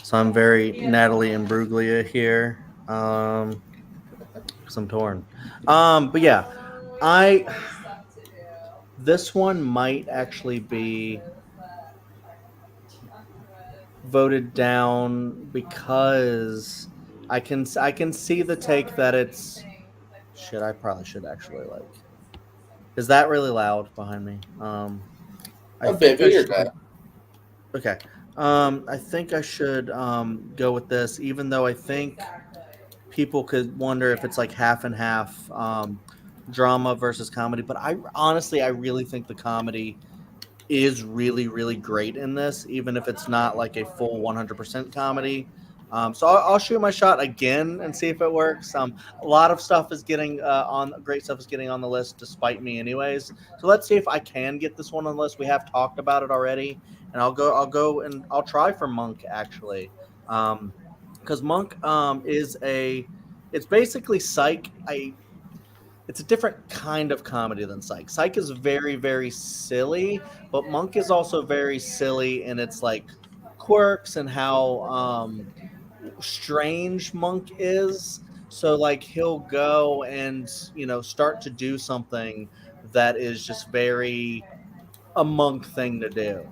G: So I'm very Natalie and Bruglia here. Because I'm torn. But yeah, I this one might actually be voted down because I can see the take that it's shit. I probably should actually like. Is that really loud behind me? I
A: Oh,
G: think
A: baby,
G: I
A: you're
G: should.
A: good.
G: Okay. I think I should go with this, even though I think people could wonder if it's like half and half drama versus comedy. But I honestly, I really think the comedy is really, really great in this, even if it's not like a full 100% comedy. So I'll shoot my shot again and see if it works. A lot of stuff is getting great stuff is getting on the list despite me, anyways. So let's see if I can get this one on the list. We have talked about it already, and I'll try for Monk actually, because Monk it's basically Psych. It's a different kind of comedy than Psych. Psych is very, very silly, but Monk is also very silly in its like quirks and how strange Monk is. So like he'll go and start to do something that is just very a Monk thing to do.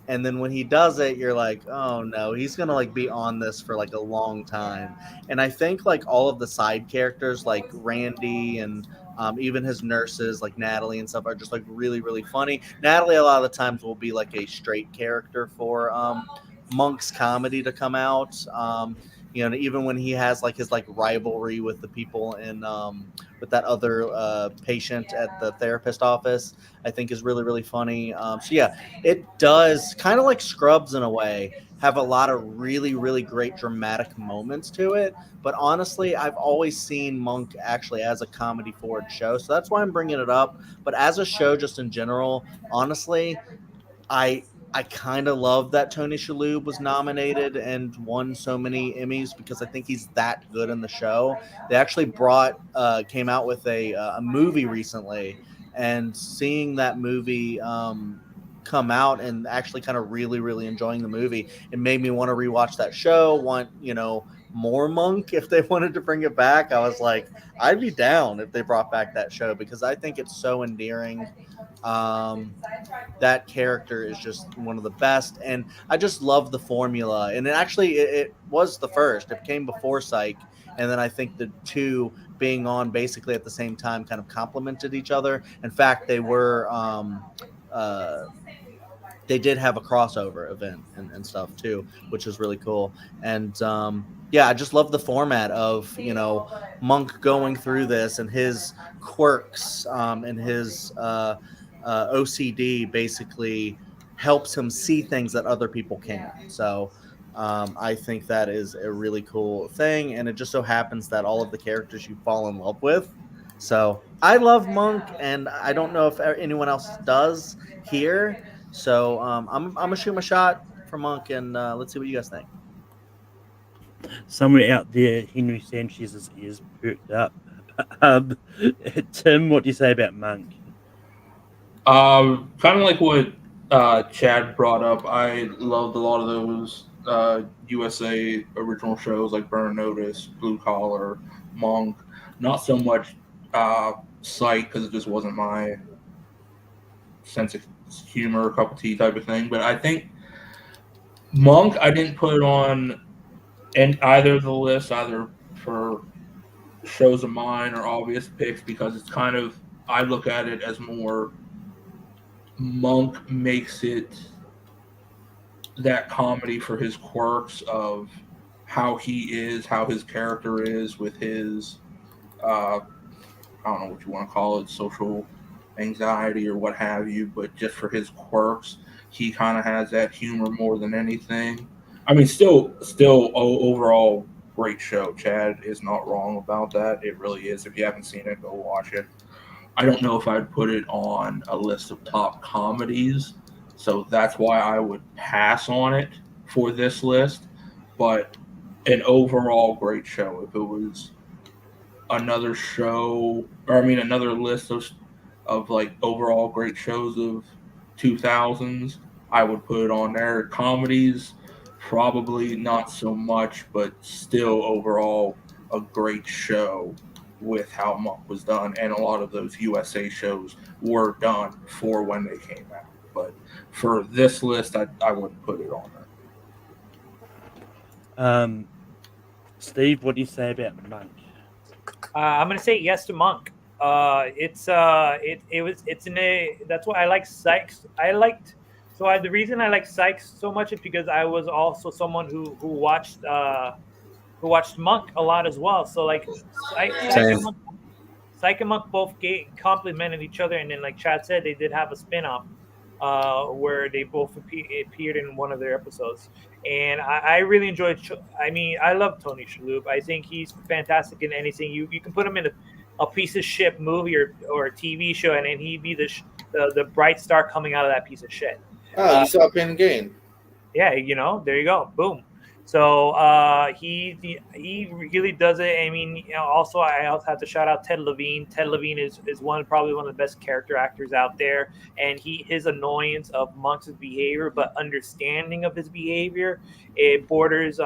G: And then when he does it, you're like, oh no, he's gonna like be on this for like a long time. And I think like all of the side characters, like Randy and even his nurses, like Natalie and stuff, are just like really, really funny. Natalie, a lot of the times, will be like a straight character for Monk's comedy to come out. Even when he has like his like rivalry with the people in with that other patient at the therapist office, I think is really, really funny. So yeah, it does kind of like Scrubs in a way have a lot of really, really great dramatic moments to it. But honestly, I've always seen Monk actually as a comedy forward show, so that's why I'm bringing it up. But as a show, just in general, honestly, I I kind of love that Tony Shalhoub was nominated and won so many Emmys because I think he's that good in the show. They actually came out with a movie recently, and seeing that movie come out and actually kind of really, really enjoying the movie, it made me want to rewatch that show. Want more Monk if they wanted to bring it back. I was like, I'd be down if they brought back that show because I think it's so endearing. That character is just one of the best, and I just love the formula. And it was the first. It came before Psych, and then I think the two being on basically at the same time kind of complemented each other. In fact, they did have a crossover event and stuff too, which was really cool. And yeah, I just love the format of Monk going through this and his quirks and his OCD basically helps him see things that other people can't. So I think that is a really cool thing, and it just so happens that all of the characters you fall in love with. So I love Monk, and I don't know if anyone else does here. So I'm gonna shoot my shot for Monk, and let's see what you guys think.
E: Somewhere out there, Henry Sanchez's ears perked up. Um, Tim, what do you say about Monk?
F: Kind of like what Chad brought up. I loved a lot of those USA original shows like Burn Notice, Blue Collar, Monk. Not so much Psych because it just wasn't my sense of humor, cup of tea type of thing. But I think Monk, I didn't put on either of the lists, either for shows of mine or obvious picks, because it's kind of, I look at it as more Monk makes it that comedy for his quirks of how he is, how his character is with his, I don't know what you want to call it, social anxiety or what have you, but just for his quirks, he kind of has that humor more than anything. I mean, still, overall great show. Chad is not wrong about that. It really is. If you haven't seen it, go watch it. I don't know if I'd put it on a list of top comedies, so that's why I would pass on it for this list. But an overall great show. If it was another show, or I mean, another list of like overall great shows of 2000s, I would put it on there. Comedies, probably not so much, but still overall a great show with how Monk was done, and a lot of those USA shows were done for when they came out. But for this list, I wouldn't put it on there.
E: Steve, what do you say about Monk?
H: I'm gonna say yes to Monk. It's in a, that's why I like Sykes. The reason I like Sykes so much is because I was also someone who watched Monk a lot as well. So like Psych and Monk both complemented each other, and then like Chad said, they did have a spin-off where they both appeared in one of their episodes, and I really enjoyed. I mean, I love Tony Shalhoub. I think he's fantastic in anything. You can put him in a piece of shit movie or a TV show, and then he'd be the bright star coming out of that piece of shit.
A: Oh, you saw Pain and Gain.
H: Yeah, there you go, boom. So he really does it. I mean, also I also have to shout out Ted Levine. Ted Levine is probably one of the best character actors out there, and his annoyance of Monk's behavior, but understanding of his behavior, it borders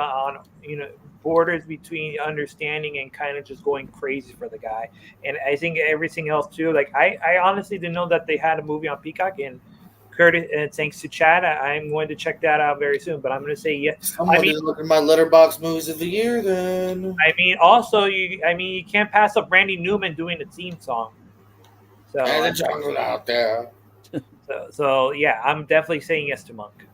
H: between understanding and kind of just going crazy for the guy. And I think everything else too. Like I honestly didn't know that they had a movie on Peacock, and Curtis, thanks to Chad, I'm going to check that out very soon. But I'm going to say yes.
A: I'm going to look at my Letterboxd movies of the year then.
H: I mean, also you can't pass up Randy Newman doing the theme song. So
A: and the jungle out there.
H: So yeah, I'm definitely saying yes to Monk.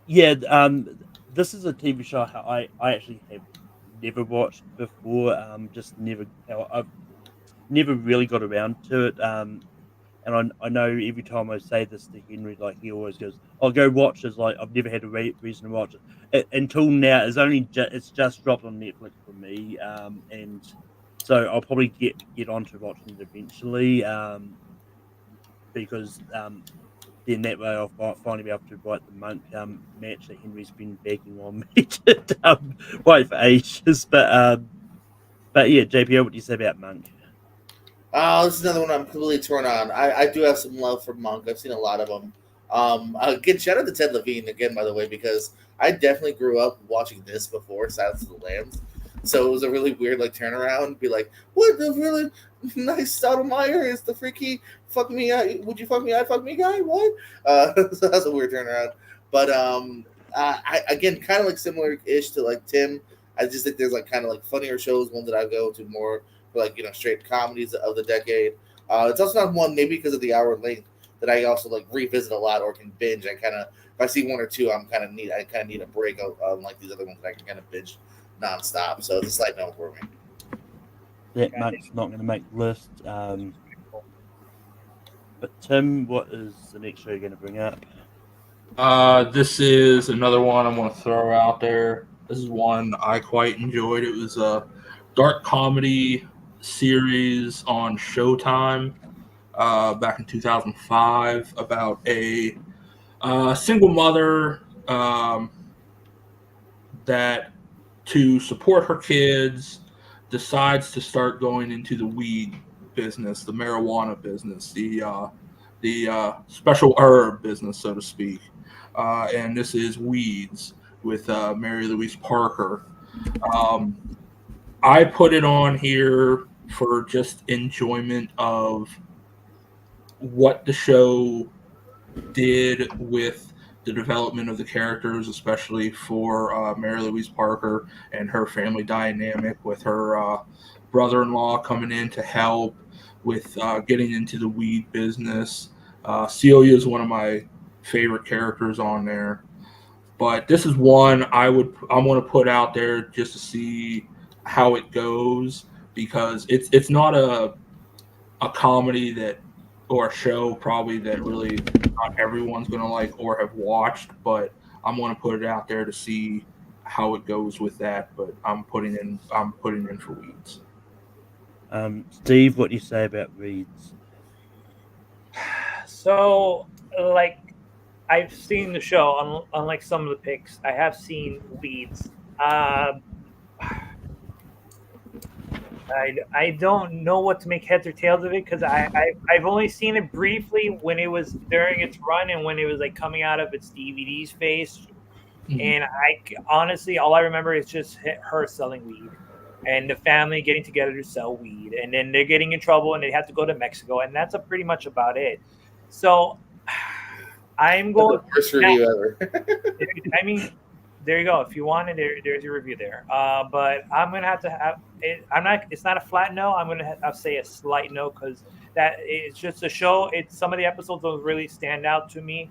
E: This is a TV show I actually have never watched before. I've never really got around to it. And I know every time I say this to Henry, like he always goes, "I'll go watch this." Like I've never had a reason to watch it until now. It's just dropped on Netflix for me, and so I'll probably get onto watching it eventually. because then that way I'll finally be able to write the Monk match that Henry's been begging on me to write for ages. But yeah, JPL, what do you say about Monk?
A: This is another one I'm completely torn on. I do have some love for Monk. I've seen a lot of them. Again, shout out to Ted Levine again, by the way, because I definitely grew up watching this before Silence of the Lambs. So it was a really weird like turnaround. Be like, what the really nice Stoudemire is the freaky fuck me? Would you fuck me? I fuck me guy? What? So that's a weird turnaround. But I again kind of like similar ish to like Tim. I just think there's like kind of like funnier shows, ones that I go to more for like straight comedies of the decade. It's also not one maybe because of the hour length that I also like revisit a lot or can binge. I kind of if I see one or two, I kind of need a break on like these other ones that I can kind of binge nonstop. So it's a slight no for me.
E: That Monk's not going to make the list. But Tim, what is the next show you're going to bring up?
F: This is another one I'm going to throw out there. This is one I quite enjoyed. It was a dark comedy series on Showtime back in 2005 about a single mother that, to support her kids, decides to start going into the weed business, the marijuana business, the special herb business, so to speak. And this is Weeds with Mary Louise Parker. I put it on here for just enjoyment of what the show did with the development of the characters, especially for Mary Louise Parker and her family dynamic with her brother-in-law coming in to help with getting into the weed business. Celia is one of my favorite characters on there, but this is one I'm going to put out there just to see how it goes, because it's not a comedy that, or a show probably, that really not everyone's going to like or have watched, but I'm going to put it out there to see how it goes with that. But I'm putting in for Weeds.
E: Steve, what do you say about Weeds?
H: So, like, I've seen the show. Unlike some of the picks, I have seen Weeds. I don't know what to make heads or tails of it, because I've only seen it briefly when it was during its run and when it was like coming out of its DVD's phase.
F: Mhm.
H: And honestly, all I remember is just her selling weed and the family getting together to sell weed, and then they're getting in trouble and they have to go to Mexico, and that's pretty much about it. So I'm going.
A: The first review ever.
H: I mean, there you go. If you want it, there's your review there. But I'm gonna have to have it. I'm not. It's not a flat no. I'm gonna I'll say a slight no, because that it's just a show. It's some of the episodes don't really stand out to me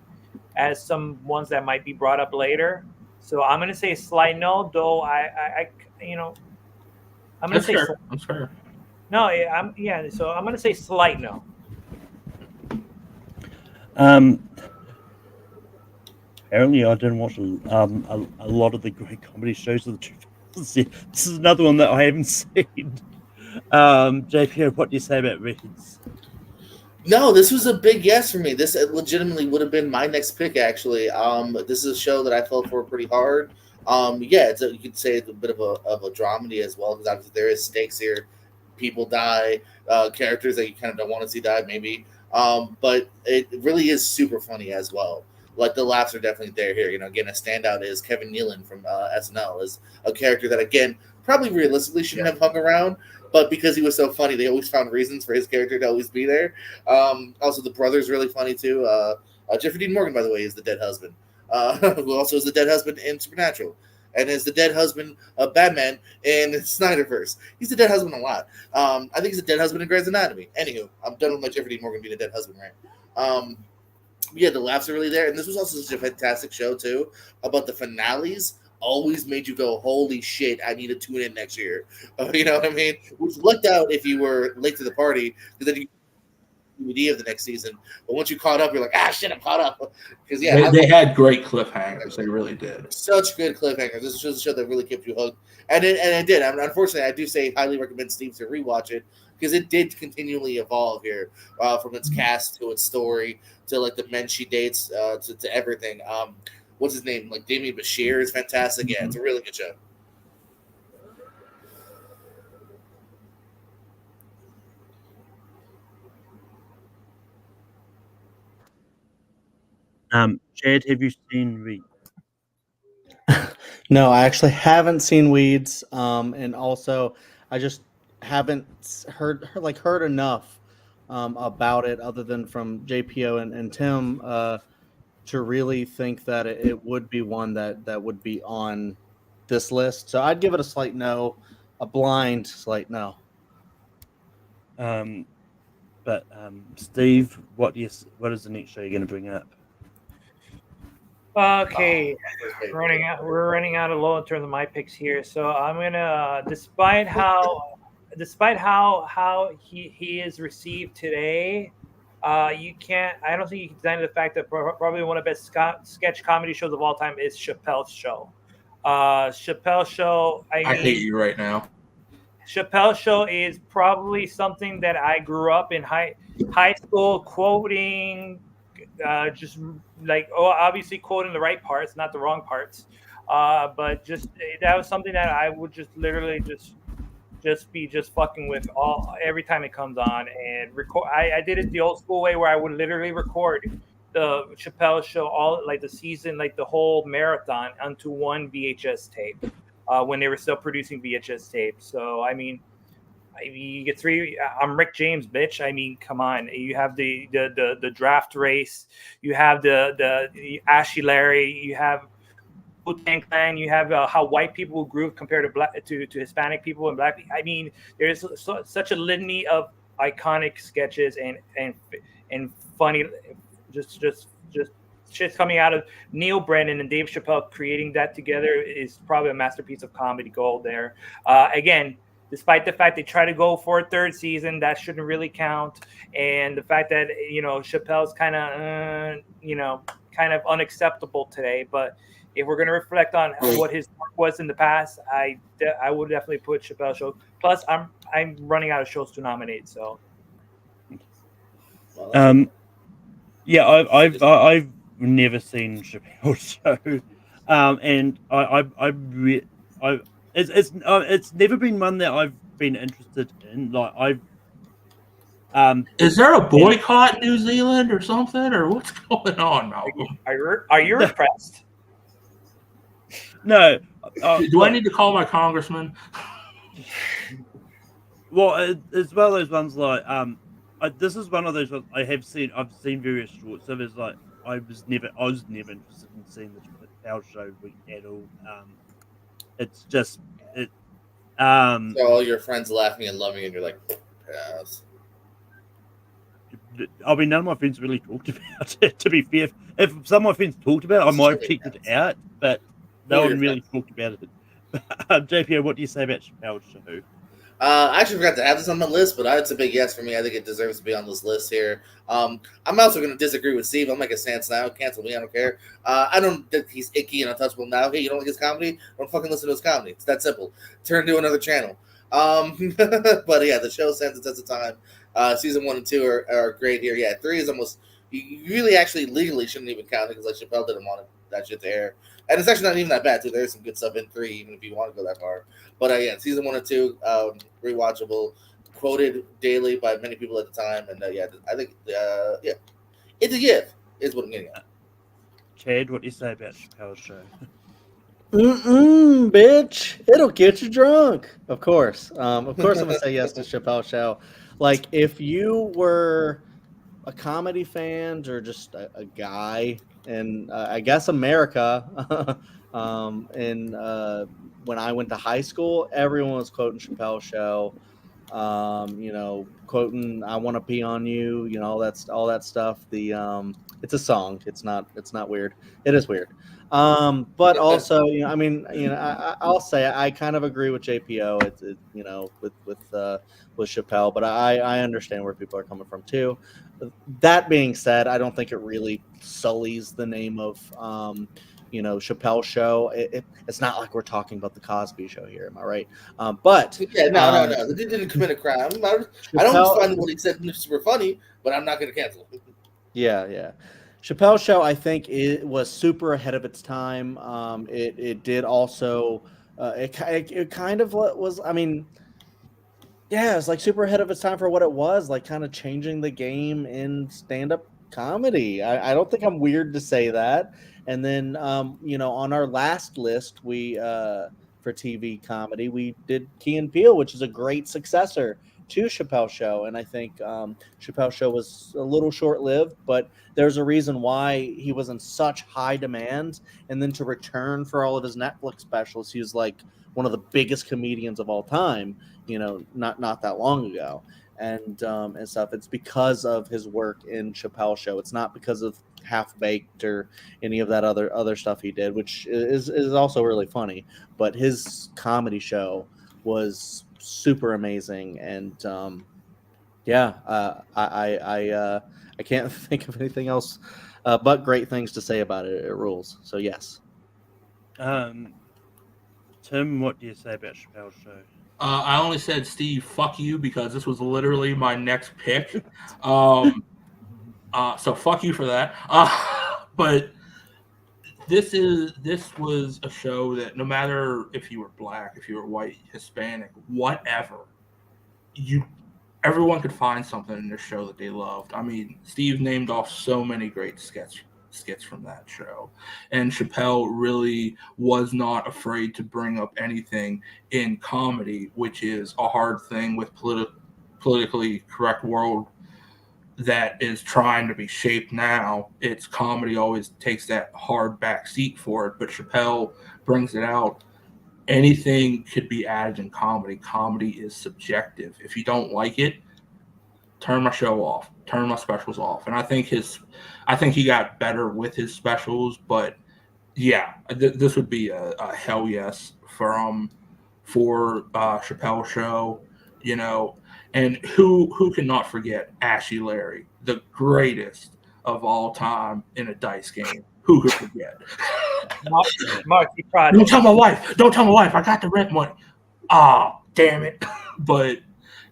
H: as some ones that might be brought up later. So I'm gonna say a slight no, though. I'm gonna
F: That's
H: say
F: fair. That's fair.
H: no. So I'm gonna say slight no.
E: Apparently, I didn't watch a lot of the great comedy shows of the 2000s. This is another one that I haven't seen. JP, what do you say about Weeds?
A: No, this was a big yes for me. This legitimately would have been my next pick, actually. This is a show that I fell for pretty hard. Yeah, you could say it's a bit of a dramedy as well, because obviously there is stakes here. People die, characters that you kind of don't want to see die, maybe. But it really is super funny as well. Like, the laughs are definitely there here. Again, a standout is Kevin Nealon from SNL, is a character that, again, probably realistically shouldn't have hung around, but because he was so funny, they always found reasons for his character to always be there. Also, the brother's really funny too. Jeffrey Dean Morgan, by the way, is the dead husband, who also is the dead husband in Supernatural, and is the dead husband of Batman in Snyderverse. He's the dead husband a lot. I think he's the dead husband in Grey's Anatomy. Anywho, I'm done with my Jeffrey Dean Morgan being a dead husband, right? Yeah, the laughs are really there, and this was also such a fantastic show too. About the finales, always made you go, "Holy shit! I need to tune in next year." You know what I mean? Which looked out if you were late to the party, because then DVD of the next season. But once you caught up, you're like, shit, I'm caught up. Because
F: they had great cliffhangers. They really did.
A: Such good cliffhangers. This is a show that really kept you hooked, and it did. I mean, unfortunately, I do say highly recommend Steve to rewatch it because it did continually evolve here, from its cast to its story to like the men she dates to everything. What's his name? Like Damien Bashir is fantastic. Yeah, it's a really good show.
E: Chad, have you seen Reed?
G: No, I actually haven't seen Weeds, and also I just haven't heard enough about it, other than from JPO and Tim, to really think that it would be one that would be on this list. So I'd give it a slight no, a blind slight no.
E: But Steve, what is the next show you're going to bring up?
H: Okay, we're running out of low in terms of my picks here. So I'm gonna, despite how he is received today, you can't. I don't think you can deny the fact that probably one of the best sketch comedy shows of all time is Chappelle's Show. Chappelle's Show.
F: I hate you right now.
H: Chappelle's Show is probably something that I grew up in high school quoting. Just like, obviously quoting the right parts, not the wrong parts. But just that was something that I would just literally just be fucking with every time it comes on and record. I did it the old school way where I would literally record the Chappelle Show, all like the season, like the whole marathon, onto one VHS tape when they were still producing VHS tapes. So I mean, you get three. I'm Rick James, bitch. I mean, come on. You have the draft race. You have the Ashy Larry. You have Wu-Tang Clan. You have how white people groove compared to Hispanic people and black people. I mean, there's such a litany of iconic sketches and funny, just shit coming out of Neil Brennan and Dave Chappelle. Creating that together is probably a masterpiece of comedy gold there. Again, despite the fact they try to go for a third season, that shouldn't really count. And the fact that, Chappelle's kind of unacceptable today. But if we're going to reflect on what his work was in the past, I would definitely put Chappelle's Show. Plus, I'm running out of shows to nominate. So,
E: yeah, I've never seen Chappelle's Show, and it's never been one that I've been interested in. Like
F: is there a boycott in New Zealand or something, or what's going on, Malcolm?
H: Are you impressed?
E: No.
F: Do I need to call my congressman?
E: Well, it's one of those ones like this is one of those ones I've seen various shorts of. It's like I was never interested in seeing the Chappelle Show at all. It's just it.
A: So all your friends laughing and loving, and you're like, pass.
E: I mean, none of my friends really talked about it. To be fair, if some of my friends talked about it, I might have checked it out, but no one really talked about it. JPO, what do you say about Chappelle's Show?
A: I actually forgot to add this on my list, but it's a big yes for me. I think it deserves to be on this list here. I'm also going to disagree with Steve. I'll make a stance now. Cancel me. I don't care. I don't think he's icky and untouchable now. Hey, you don't like his comedy? Don't fucking listen to his comedy. It's that simple. Turn to another channel. But yeah, the show stands the test of time. Season 1 and 2 are great here. Yeah, 3 is almost. You really actually legally shouldn't even count it because like Chappelle didn't want that shit to air. And it's actually not even that bad, too. There's some good stuff in 3, even if you want to go that far. But yeah, season 1 and 2, rewatchable, quoted daily by many people at the time. And yeah, I think, yeah, it's a gift, is what I'm getting at.
E: Chad, what do you say about Chappelle's Show?
G: Bitch, it'll get you drunk. Of course. I'm gonna say yes to Chappelle's Show. Like, if you were a comedy fan or just a guy in, I guess, America, and when I went to high school, everyone was quoting Chappelle's Show. Quoting "I want to pee on you," all that stuff. It's a song. It's not weird. It is weird. But also, I'll say I kind of agree with JPO. With Chappelle, but I understand where people are coming from too. That being said, I don't think it really sullies the name of Chappelle Show. It's not like we're talking about the Cosby Show here. Am I right? But
A: Yeah, no. The dude didn't commit a crime. I don't
G: Chappelle,
A: find what he said super funny, but I'm not going to cancel him.
G: yeah. Chappelle Show, I think, it was super ahead of its time. It did also, it kind of was. I mean, yeah, it's like super ahead of its time for what it was, like kind of changing the game in stand-up comedy. I don't think I'm weird to say that. And then, on our last list, we for TV comedy, we did Key and Peele, which is a great successor to Chappelle Show. And I think Chappelle Show was a little short-lived, but there's a reason why he was in such high demand. And then to return for all of his Netflix specials, he was like one of the biggest comedians of all time, not that long ago, and stuff. It's because of his work in Chappelle Show. It's not because of Half Baked or any of that other stuff he did, which is also really funny. But his comedy show was super amazing, and I can't think of anything else but great things to say about it. It rules. So yes.
E: Tim, what do you say about Chappelle's Show?
F: I only said Steve, fuck you, because this was literally my next pick. So fuck you for that. But this was a show that no matter if you were black, if you were white, Hispanic, whatever, everyone could find something in this show that they loved. I mean, Steve named off so many great skits from that show, and Chappelle really was not afraid to bring up anything in comedy, which is a hard thing with politically correct world that is trying to be shaped now. It's comedy always takes that hard back seat for it, but Chappelle brings it out. Anything could be added in comedy. Comedy is subjective. If you don't like it, turn my show off, turn my specials off. And I think he got better with his specials, but yeah, this would be a hell yes for Chappelle Show, and who cannot forget Ashy Larry, the greatest of all time in a dice game. Who could forget?
H: Marky Prodigy.
F: Don't tell my wife. I got the rent money. Ah, damn it. But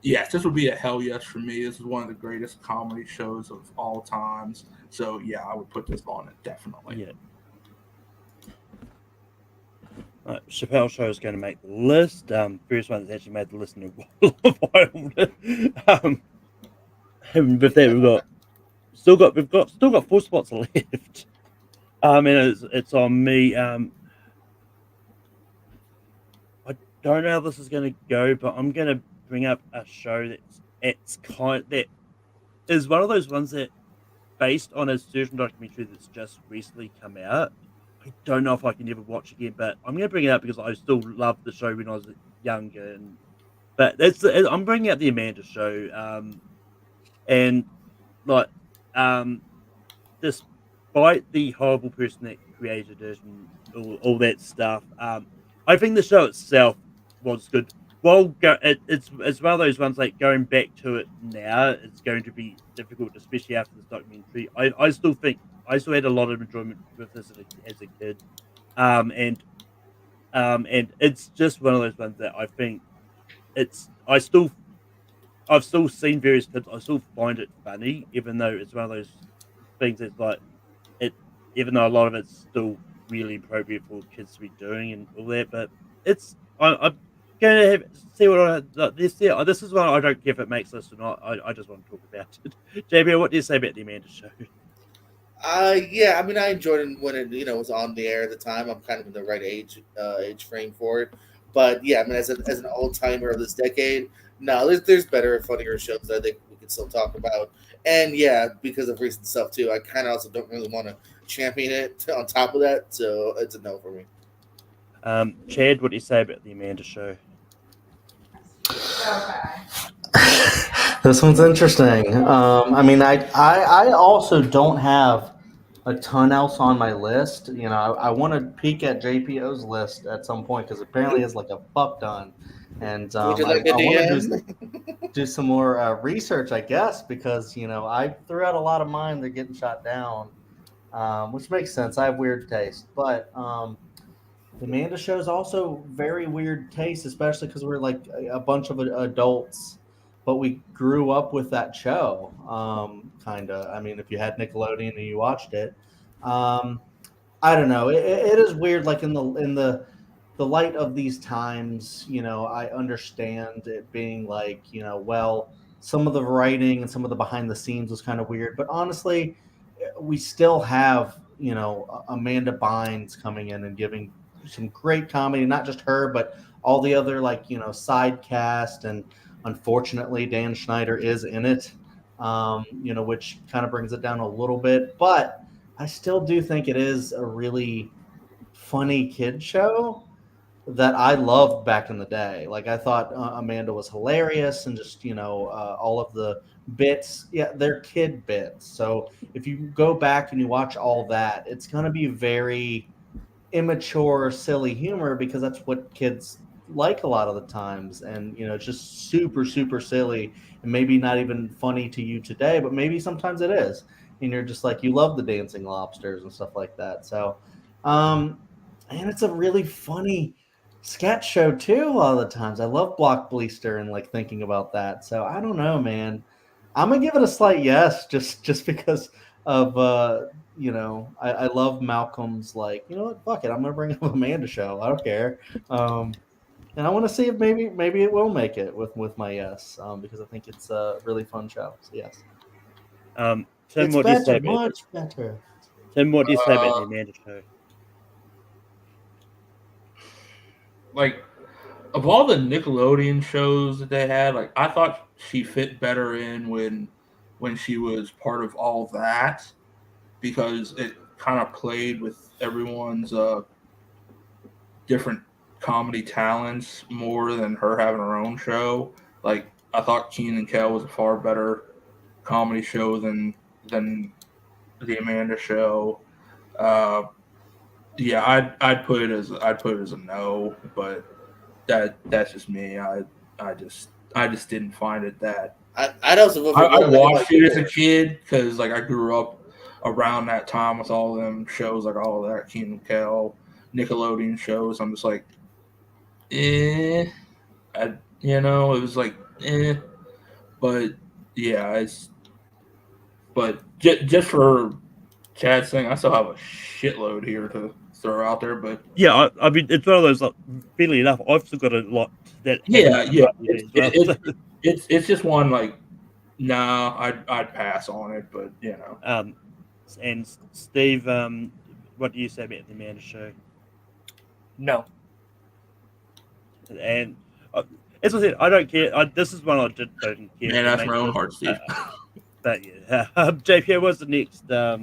F: yes, this would be a hell yes for me. This is one of the greatest comedy shows of all times. So yeah, I would put this on it definitely.
E: Yeah. Chappelle Show is going to make the list. First one that's actually made the list in a while. With that, we've got 4 spots left. And it's on me. I don't know how this is going to go, but I'm going to bring up a show that is one of those ones that based on a certain documentary that's just recently come out. I don't know if I can ever watch again, but I'm going to bring it up because I still loved the show when I was younger. I'm bringing up the Amanda Show, and like, despite the horrible person that created it and all that stuff, I think the show itself was good. Well, it's one of those ones like going back to it now. It's going to be difficult, especially after this documentary. I still had a lot of enjoyment with this as a kid, and it's just one of those ones that I think I've still seen various clips. I still find it funny, even though it's one of those things that's like even though a lot of it's still really appropriate for kids to be doing and all that. But I'm going to see what this is one I don't care if it makes list or not. I just want to talk about it. JB, what do you say about the Amanda Show?
A: Yeah, I mean, I enjoyed it when it was on the air at the time. I'm kind of in the right age frame for it. But yeah, I mean, as an old timer of this decade, no, there's better, funnier shows that I think we can still talk about. And yeah, because of recent stuff too, I kind of also don't really want to champion it on top of that. So it's a no for me.
E: Chad, what do you say about the Amanda Show?
G: This one's interesting. I mean, I also don't have a ton else on my list. You know, I want to peek at JPO's list at some point because apparently it's like a fuck ton. And
A: Would you
G: I
A: like a
G: want to
A: DM?
G: do some more research, I guess, because, you know, I threw out a lot of mine. They're getting shot down, which makes sense. I have weird taste. But the Amanda Show is also very weird taste, especially because we're like a bunch of adults, but we grew up with that show. Kind of. I mean, if you had Nickelodeon and you watched it, I don't know. It is weird. Like in the light of these times, you know, I understand it being like, you know, well, some of the writing and some of the behind the scenes was kind of weird, but honestly, we still have, you know, Amanda Bynes coming in and giving some great comedy, not just her, but all the other, like, you know, side cast. And unfortunately, Dan Schneider is in it, you know, which kind of brings it down a little bit. But I still do think it is a really funny kid show that I loved back in the day. Like I thought Amanda was hilarious, and just, you know, all of the bits. Yeah, they're kid bits. So if you go back and you watch all that, it's going to be very immature, silly humor because that's what kids like a lot of the times. And, you know, it's just super, super silly and maybe not even funny to you today, but maybe sometimes it is. And you're just like, you love the dancing lobsters and stuff like that. So, and it's a really funny sketch show too. A lot of the times, I love Block Bleaster and like thinking about that. So I don't know, man. I'm gonna give it a slight yes, just because of you know, I love Malcolm's like, you know what, fuck it, I'm gonna bring up Amanda Show. I don't care. And I want to see if maybe it will make it with my yes, because I think it's a really fun show. So yes,
E: Tim,
G: it's
E: what do you say
G: better,
E: about
G: much better.
E: Tim? What do you say about the Amanda Show?
F: Like, of all the Nickelodeon shows that they had, like I thought she fit better in when she was part of all that, because it kind of played with everyone's different comedy talents more than her having her own show. Like I thought Keenan and Kel was a far better comedy show than the Amanda Show. Yeah, I'd put it as a no, but that's just me. I just didn't find it that.
A: I'd also vote for
F: I
A: Will.
F: watched it as a kid because like I grew up around that time with all them shows, like all of that Keenan and Kel, Nickelodeon shows. I'm just like, you know, it was like, but yeah, but just for Chad's thing, I still have a shitload here to throw out there, but
E: Yeah, I mean, it's one of those. Like, fairly enough, I've still got a lot that.
F: yeah,
E: Well.
F: it's just one like, nah, I'd pass on it, but you know.
E: And Steve, what do you say about the Amanda Show?
H: No.
E: And as I said, I don't care. This is one I don't care.
F: Man, that's my own heart, Steve.
E: But yeah, JP, what's the next show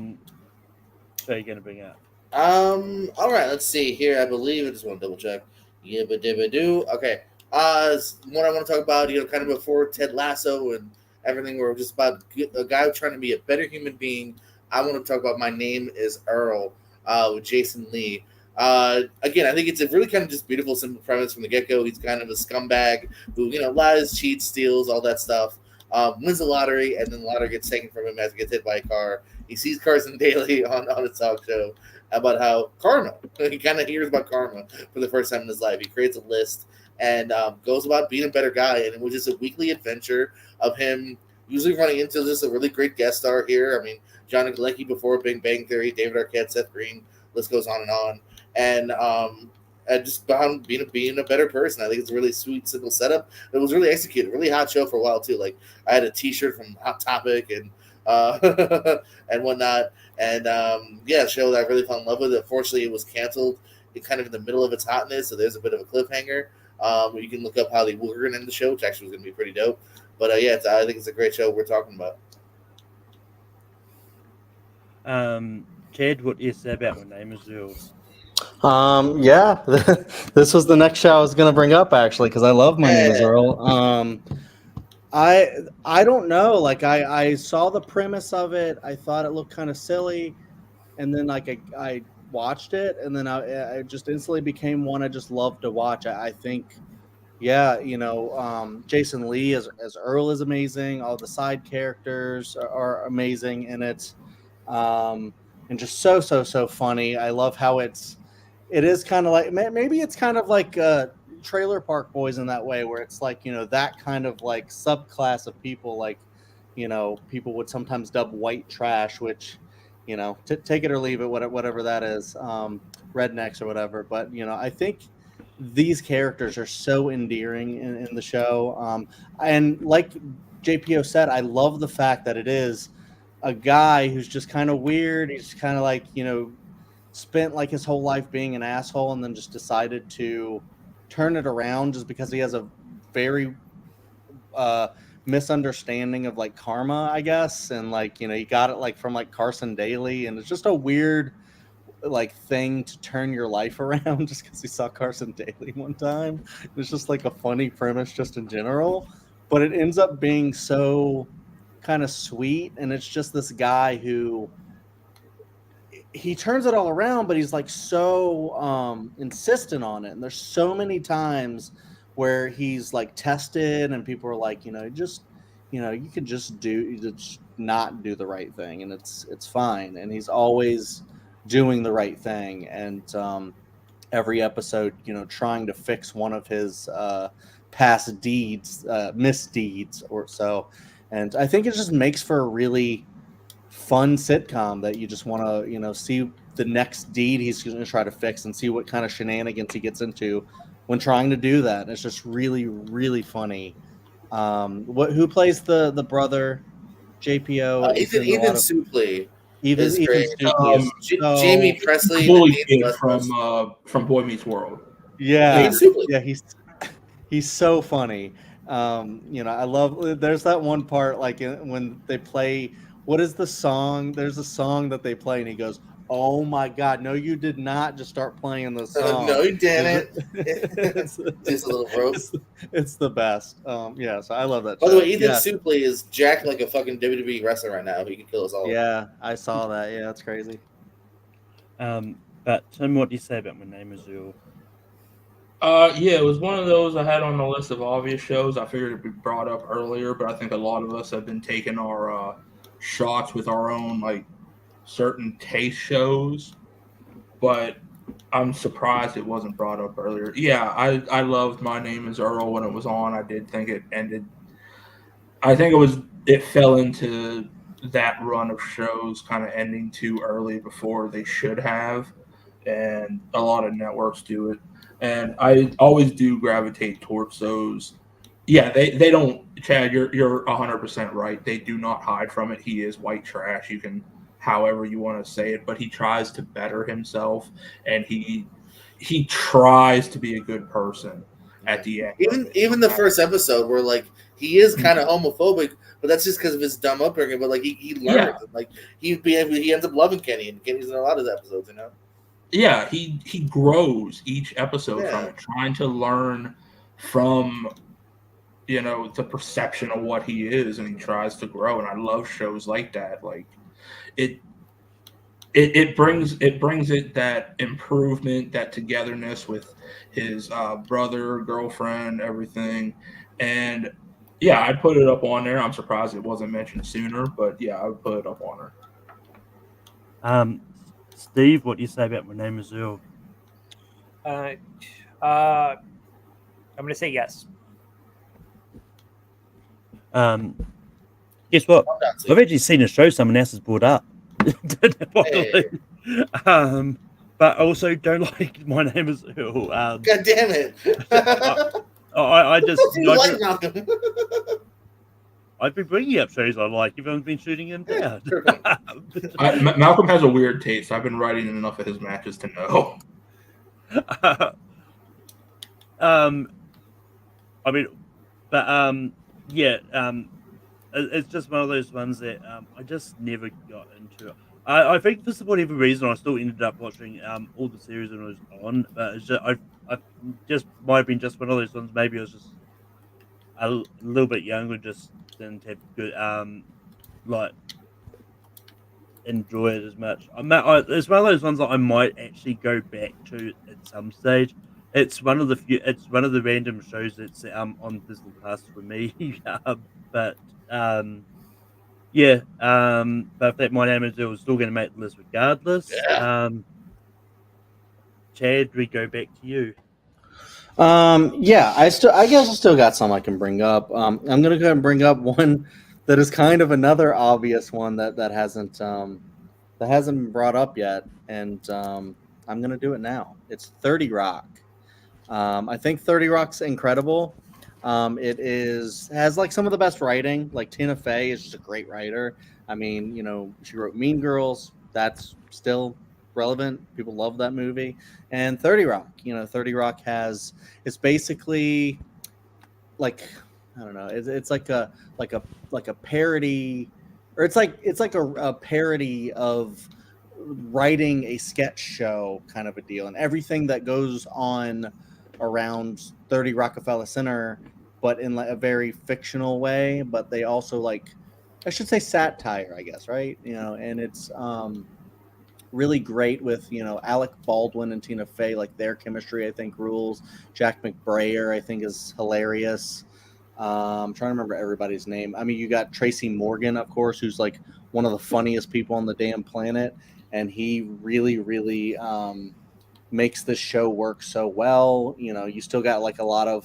E: you're going to bring up?
A: All right. Let's see here. I believe I just want to double check. Yibba dibba doo. Okay. What I want to talk about, you know, kind of before Ted Lasso and everything, where just about a guy trying to be a better human being. I want to talk about My Name Is Earl with Jason Lee. Again, I think it's a really kind of just beautiful, simple premise from the get-go. He's kind of a scumbag who, you know, lies, cheats, steals, all that stuff. Wins the lottery, and then the lottery gets taken from him as he gets hit by a car. He sees Carson Daly on a talk show about how karma. He kind of hears about karma for the first time in his life. He creates a list and goes about being a better guy, and it was just a weekly adventure of him usually running into just a really great guest star here. I mean, John Galecki before Big Bang Theory, David Arquette, Seth Green, list goes on and on. And just behind being a better person. I think it's a really sweet, simple setup. It was really executed. Really hot show for a while too. Like I had a T-shirt from Hot Topic and and whatnot. And yeah, a show that I really fell in love with. Unfortunately, it was canceled. It kind of in the middle of its hotness, so there's a bit of a cliffhanger. You can look up how they were going to end the show, which actually was going to be pretty dope. But yeah, I think it's a great show we're talking about.
E: Chad, what do you say about My Name Is Earl?
G: Yeah, this was the next show I was going to bring up actually because I love My Name Is Earl. I don't know. Like I saw the premise of it. I thought it looked kind of silly, and then like I watched it, and then I just instantly became one I just love to watch. I think, yeah, Jason Lee as Earl is amazing. All the side characters are amazing in it, and just so funny. I love how it is kind of like maybe it's kind of like Trailer Park Boys in that way, where it's like that kind of like subclass of people, like people would sometimes dub white trash, which take it or leave it, whatever that is, rednecks or whatever. But I think these characters are so endearing in the show, and like JPO said, I love the fact that it is a guy who's just kind of weird. He's kind of like spent like his whole life being an asshole, and then just decided to turn it around just because he has a very misunderstanding of like karma, I guess. And like he got it like from like Carson Daly, and it's just a weird like thing to turn your life around just because he saw Carson Daly one time. It's just like a funny premise just in general, but it ends up being so kind of sweet. And it's just this guy who he turns it all around, but he's like so insistent on it. And there's so many times where he's like tested, and people are like, you could just not do the right thing, and it's fine. And he's always doing the right thing, and every episode, trying to fix one of his past deeds, misdeeds or so. And I think it just makes for a really fun sitcom that you just want to see the next deed he's going to try to fix, and see what kind of shenanigans he gets into when trying to do that. And it's just really, really funny. Who plays the brother? JPO is in a
A: Ethan
G: lot of
A: Suplee
G: Ethan
A: is great.
G: Suplee is so,
A: Jamie Presley and
F: Bully
A: Nancy
F: kid
A: Westbrook.
F: from Boy Meets World.
G: yeah,
A: Ethan Suplee.
G: yeah, he's so funny. I love, there's that one part like when they play, what is the song? There's a song that they play, and he goes, "Oh my God, no, you did not just start playing the song."
A: No, he didn't.
G: It's,
A: Just a little rope.
G: it's the best. Yeah, so I love that.
A: By the
G: show.
A: way, Ethan
G: yeah,
A: Suplee is jacked like a fucking WWE wrestler right now. He can kill us all.
G: yeah, I saw that. Yeah, that's crazy.
E: But Tim, what do you say about My Name Is Earl?
F: Yeah, it was one of those I had on the list of obvious shows. I figured it'd be brought up earlier, but I think a lot of us have been taking our shots with our own like certain taste shows. But I'm surprised it wasn't brought up earlier. Yeah, I loved My Name Is Earl when it was on. I did think it ended. I think it fell into that run of shows kind of ending too early before they should have, and a lot of networks do it. And I always do gravitate towards those. Yeah, they don't. Chad, you're 100% right. They do not hide from it. He is white trash. You can, however you want to say it, but he tries to better himself, and he tries to be a good person at the end.
A: Even the first episode where like he is kind of homophobic, but that's just because of his dumb upbringing. But like he learns,
F: Yeah.
A: like he ends up loving Kenny, and Kenny's in a lot of the episodes,
F: Yeah, he grows each episode
A: Yeah.
F: from it, trying to learn from the perception of what he is, and he tries to grow. And I love shows like that. Like it brings it that improvement, that togetherness with his brother, girlfriend, everything. And yeah, I'd put it up on there. I'm surprised it wasn't mentioned sooner, but yeah, I would put it up on there.
E: Steve, what do you say about My Name Is Earl?
H: I'm going to say yes.
E: Guess what? I've actually seen a show someone else has brought up.
A: Hey.
E: But I also don't like My Name Is Earl.
A: God damn it!
E: I just
A: What do you like, Malcolm?
E: I've been bringing up shows I like. Everyone's been shooting them down.
F: Malcolm has a weird taste. I've been writing enough of his matches to know.
E: I mean, but yeah, it's just one of those ones that I just never got into. I think for whatever reason, I still ended up watching all the series when it was on. But it's just, I just might have been just one of those ones. Maybe I was just a little bit younger, just didn't have good like enjoy it as much. It's one of those ones that I might actually go back to at some stage. It's one of the few. It's one of the random shows that's on Disney Plus for me. But yeah. But if that might happen, it was still going to make the list regardless.
A: Yeah.
E: Chad, we go back to you.
G: Yeah, I guess I still got some I can bring up. I'm gonna go ahead and bring up one that is kind of another obvious one that hasn't been brought up yet, and I'm gonna do it now. It's 30 Rock. I think 30 Rock's incredible. Has like some of the best writing. Like Tina Fey is just a great writer. I mean, she wrote Mean Girls. That's still relevant. People love that movie. And 30 Rock. 30 Rock it's basically like, I don't know. It's like a parody, or it's like a parody of writing a sketch show kind of a deal, and everything that goes on around 30 Rockefeller Center, but in like a very fictional way. But they also, like, I should say, satire, I guess, right? And it's really great with Alec Baldwin and Tina Fey. Like, their chemistry, I think, rules. Jack McBrayer, I think, is hilarious. I'm trying to remember everybody's name. I mean, you got Tracy Morgan, of course, who's like one of the funniest people on the damn planet, and he really, really makes this show work so well. You still got like a lot of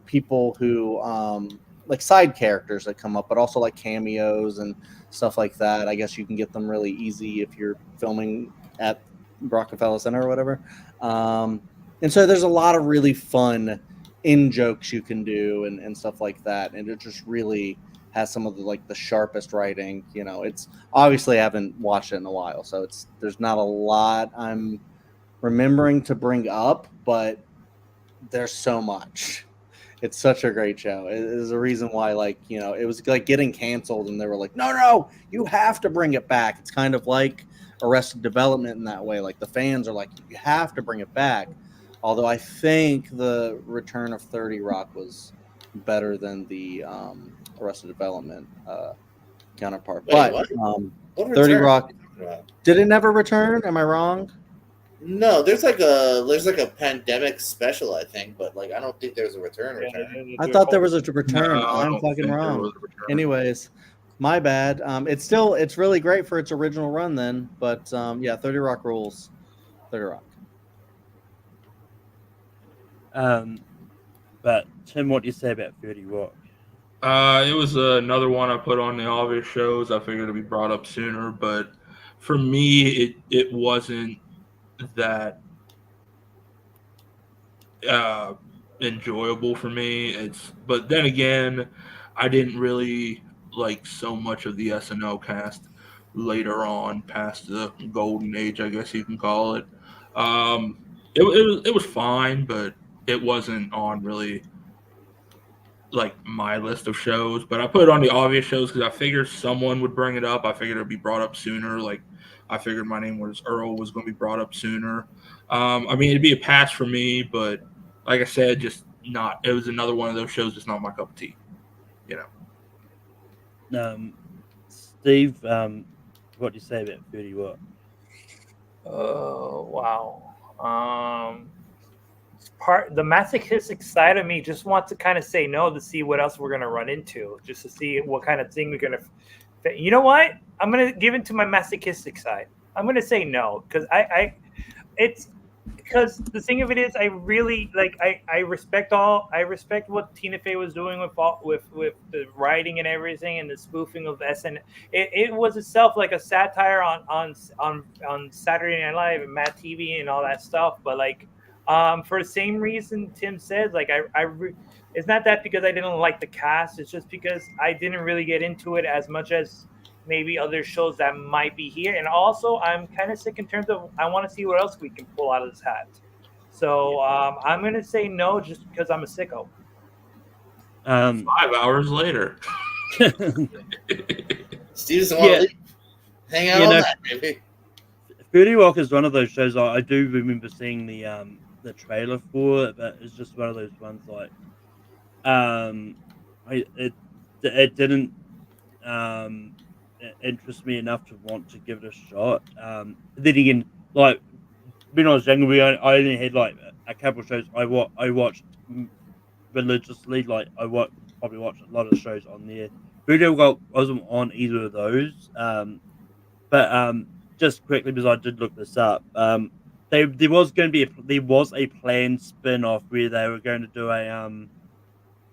G: people who like side characters that come up, but also like cameos and stuff like that. I guess you can get them really easy if you're filming at Rockefeller Center or whatever. And so there's a lot of really fun in jokes you can do and stuff like that. And it just really has some of the sharpest writing. It's obviously I haven't watched it in a while, so there's not a lot I'm remembering to bring up, but there's so much. It's such a great show. It is a reason why, it was like getting canceled, and they were like, no, you have to bring it back. It's kind of like Arrested Development in that way. Like, the fans are like, you have to bring it back. Although I think the return of 30 Rock was better than the Arrested Development counterpart.
A: Wait,
G: but
A: what
G: 30
A: return?
G: Rock, did it never return? Am I wrong?
A: No, there's like a pandemic special, I think, but I don't think there's a return.
G: I thought there was a return.
F: No, I
G: I'm
F: don't
G: fucking
F: think there
G: wrong.
F: was a return.
G: Anyways, my bad. It's really great for its original run then. But yeah, 30 Rock rules. 30 Rock.
E: But Tim, what do you say about 30 Rock?
F: It was another one I put on the obvious shows. I figured it'd be brought up sooner, but for me, it wasn't that enjoyable for me. But then again, I didn't really like so much of the SNL cast later on, past the golden age, I guess you can call it. It was fine, but it wasn't on really like my list of shows. But I put it on the obvious shows because I figured someone would bring it up. I figured it'd be brought up sooner. Like, I figured my name was Earl was going to be brought up sooner. I mean, it'd be a pass for me, but like I said, just not. It was another one of those shows that's not my cup of tea.
E: Steve, what do you say about 30 Rock?
H: Oh, wow. The masochistic side of me just wants to kind of say no to see what else we're going to run into, just to see what kind of thing we're going to. You know what? I'm going to give into my masochistic side. I'm going to say no because it's because the thing of it is, I really I respect what Tina Fey was doing with the writing and everything and the spoofing of SN. It was itself like a satire on Saturday Night Live and Mad TV and all that stuff, but for the same reason Tim said, it's not that because I didn't like the cast, it's just because I didn't really get into it as much as maybe other shows that might be here. And also, I'm kind of sick in terms of I want to see what else we can pull out of this hat. So I'm going to say no just because I'm a sicko.
F: 5 hours later.
A: Steve doesn't want to leave. Hang out on that, baby.
E: 30 Rock is one of those shows I do remember seeing the the trailer for it, but it's just one of those ones like, it didn't interest me enough to want to give it a shot. Then again, like when I was younger, I only had like a couple of shows I watched religiously. Like probably watched a lot of shows on there. Voodoo World wasn't on either of those. But just quickly because I did look this up, there was a planned spin off where they were going to do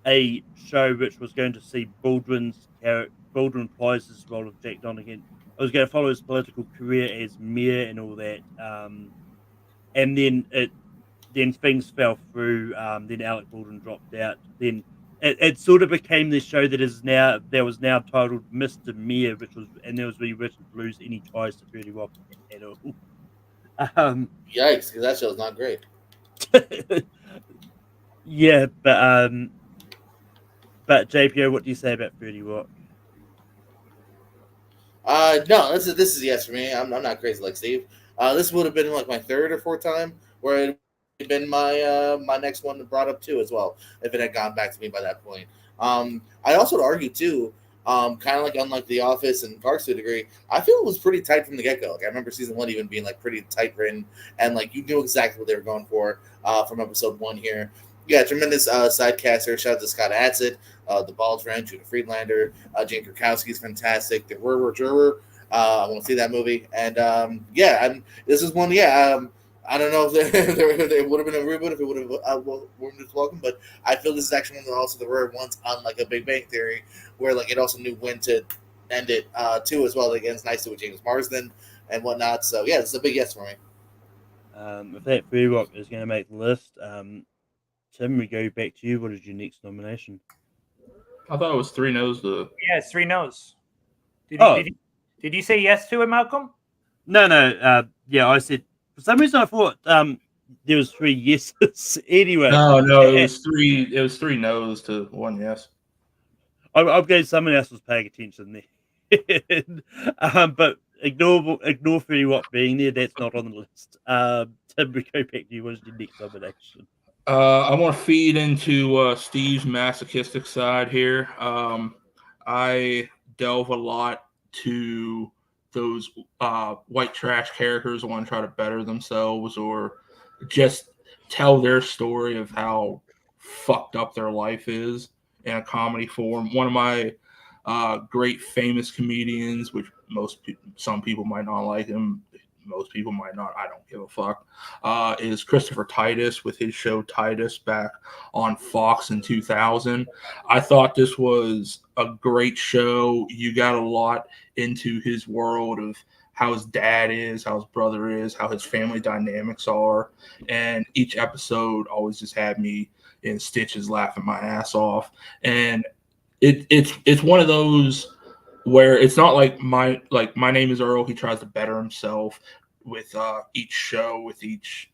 E: a show which was going to see Baldwin Price's role of Jack Donaghy. I was going to follow his political career as mayor and all that. And then things fell through. Then Alec Baldwin dropped out. Then it sort of became this show that was now titled Mr. Mayor, and there was rewritten to lose any ties to 30 Rock at all.
A: Yikes, because that show's not great.
E: Yeah, but JPO, what do you say about 30 Rock?
A: No, this is yes for me. I'm not crazy like Steve. This would have been like my third or fourth time, where it had been my next one brought up too as well, if it had gone back to me by that point. I also would argue too, kind of like unlike The Office and Parks to a degree, I feel it was pretty tight from the get go. Like I remember season 1 even being like pretty tight written, and like you knew exactly what they were going for from episode 1 here. Yeah, tremendous side caster. Shout out to Scott Adsit, the Baldwin, Judah Friedlander, Jane Krakowski is fantastic. The Juror. I want to see that movie. And this is one. Yeah, I don't know if there would have been a reboot if it would have warmed its welcome, but I feel this is actually one of also the rare ones on like a Big Bang Theory where like it also knew when to end it too as well. Like, it's nice to with James Marsden and whatnot. So yeah, it's a big yes for me.
E: If that 30 Rock is going to make the list, Tim, we go back to you. What is your next nomination?
F: I thought it was 3 no's.
H: Yeah, it's 3 no's. Did you say yes to it, Malcolm?
E: No. Yeah, I said for some reason I thought there was 3 yeses. Anyway,
F: No, it was 3. It was 3 no's to 1 yes.
E: I'm going. Someone else was paying attention there. But ignore 30 Rock being there. That's not on the list. Tim, we go back to you. What is your next nomination?
F: I want to feed into Steve's masochistic side here. I delve a lot to those white trash characters who want to try to better themselves or just tell their story of how fucked up their life is in a comedy form. One of my great famous comedians, which some people might not like him, most people might not, I don't give a fuck, is Christopher Titus with his show Titus back on Fox in 2000. I thought this was a great show. You got a lot into his world of how his dad is, how his brother is, how his family dynamics are. And each episode always just had me in stitches laughing my ass off. And it's one of those where it's not like my name is Earl. He tries to better himself with each show, with each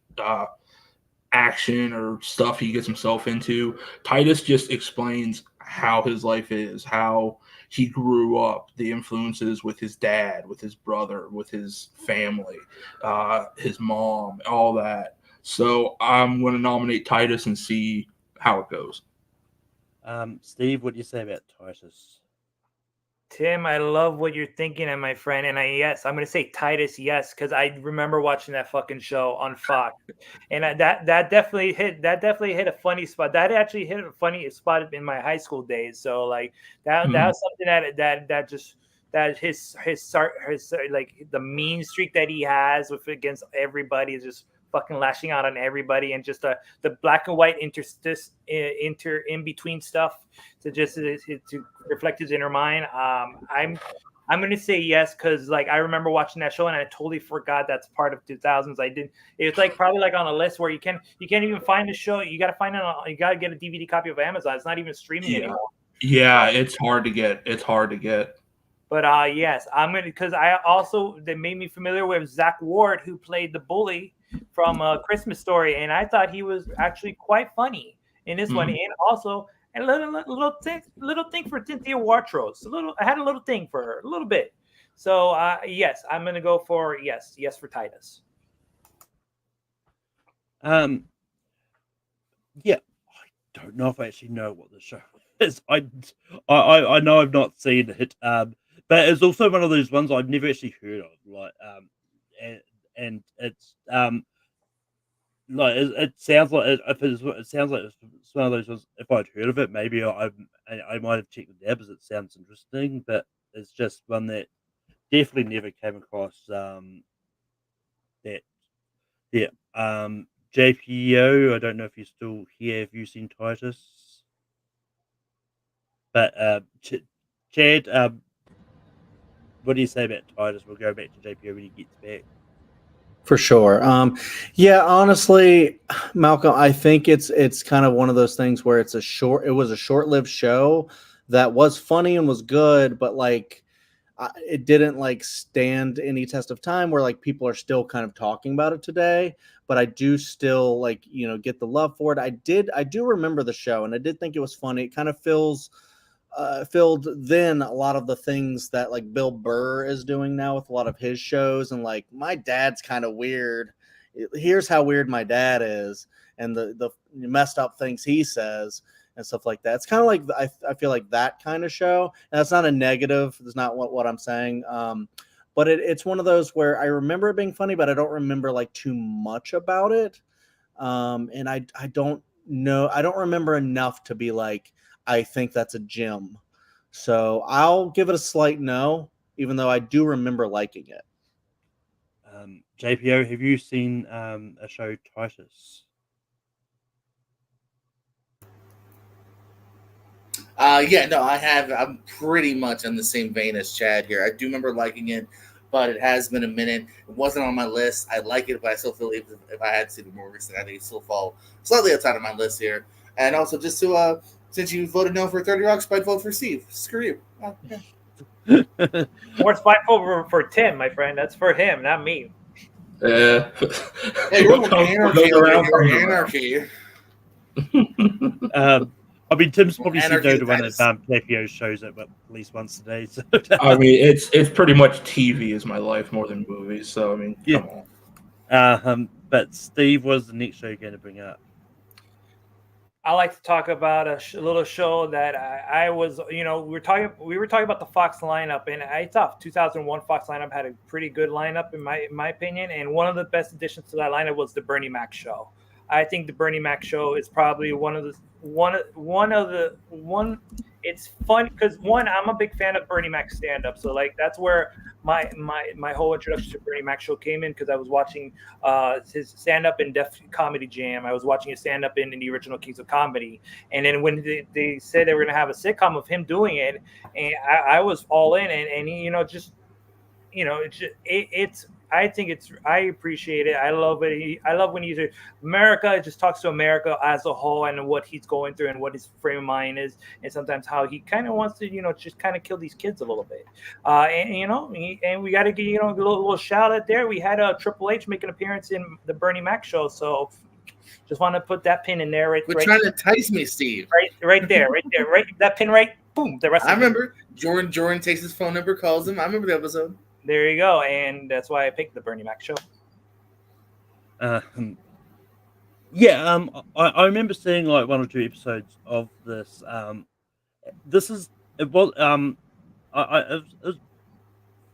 F: action or stuff he gets himself into. Titus just explains how his life is, how he grew up, the influences with his dad, with his brother, with his family, his mom, all that. So I'm going to nominate Titus and see how it goes.
E: Steve, what do you say about Titus?
H: Tim, I love what you're thinking, and my friend, and I'm going to say Titus, yes, because I remember watching that fucking show on Fox, and that definitely hit a funny spot. That actually hit a funny spot in my high school days. So like that was something that his like the mean streak that he has against everybody is just fucking lashing out on everybody, and just the black and white in between stuff to reflect his inner mind. I'm gonna say yes because like I remember watching that show and I totally forgot that's part of 2000s. It's like probably like on a list where you can't even find the show. You gotta find it. You gotta get a DVD copy of Amazon. It's not even streaming anymore.
F: Yeah, it's hard to get.
H: But yes, I'm gonna, because they made me familiar with Zach Ward, who played the bully from Christmas Story, and I thought he was actually quite funny in this one, and also a little thing for Cynthia Watros. I had a little thing for her, a little bit. So yes, I'm gonna go for yes for Titus.
E: Yeah, I don't know if I actually know what the show is. I know I've not seen it. But it's also one of those ones I've never actually heard of. And, and it sounds like it sounds like it's one of those ones. If I'd heard of it, maybe I might have checked it out because it sounds interesting. But it's just one that definitely never came across. That yeah. JPO. I don't know if you're still here. Have you seen Titus? But Chad, what do you say about Titus? We'll go back to JPO when he gets back.
G: For sure. Yeah, honestly, Malcolm, I think it's kind of one of those things where it was a short-lived show that was funny and was good, but like it didn't like stand any test of time where like people are still kind of talking about it today. But I do still like, get the love for it. I do remember the show, and I did think it was funny. It kind of filled then a lot of the things that like Bill Burr is doing now with a lot of his shows, and like my dad's kind of weird. Here's how weird my dad is, and the messed up things he says and stuff like that. It's kind of like I feel like that kind of show. And that's not a negative. That's not what I'm saying. But it's one of those where I remember it being funny, but I don't remember like too much about it. And I don't know. I don't remember enough to be like, I think that's a gem. So I'll give it a slight no, even though I do remember liking it.
E: JPO, have you seen a show Titus?
A: Yeah, no, I have. I'm pretty much in the same vein as Chad here. I do remember liking it, but it has been a minute. It wasn't on my list. I like it, but I still feel if I had to see the more recent, I think it still fall slightly outside of my list here. And also, just to since you voted no for 30 Rocks, I'd vote for Steve. Screw you. Yeah.
H: More spiteful for Tim, my friend. That's for him, not me.
F: Yeah.
A: Hey, you're
F: What comes
A: anarchy
F: around
A: over here.
F: comes
A: Anarchy.
E: I mean, Tim's probably said
A: Anarchy
E: no
A: to
E: to one of
A: Titus.
E: JPO's shows at least once a day. So
F: I mean, it's pretty much TV is my life more than movies. So I mean,
E: yeah.
F: come on.
E: But Steve, was the next show you're going to bring up?
H: I like to talk about a little show that I was, we were talking about the Fox lineup, and I thought 2001 Fox lineup had a pretty good lineup in my opinion, and one of the best additions to that lineup was the Bernie Mac show. I think the Bernie Mac show is probably it's fun because I'm a big fan of Bernie Mac stand up, so like that's where my whole introduction to Bernie Mac show came in, because I was watching his stand up in Def Comedy Jam. I was watching his stand up in the original Kings of Comedy, and then when they said they were going to have a sitcom of him doing it, and I was all in, and he, it's I appreciate it. I love it. I love when he's America. It just talks to America as a whole and what he's going through and what his frame of mind is, and sometimes how he kind of wants to, just kind of kill these kids a little bit. And we got to get, a little shout out there. We had Triple H make an appearance in the Bernie Mac show, so just want to put that pin in there.
A: Quit trying to entice me, Steve.
H: Right there, right that pin, right? Boom. The rest.
A: I remember Jordan takes his phone number, calls him. I remember the episode.
H: There you go, and that's why I picked the Bernie Mac show.
E: Yeah, I remember seeing like one or two episodes of this. It was it was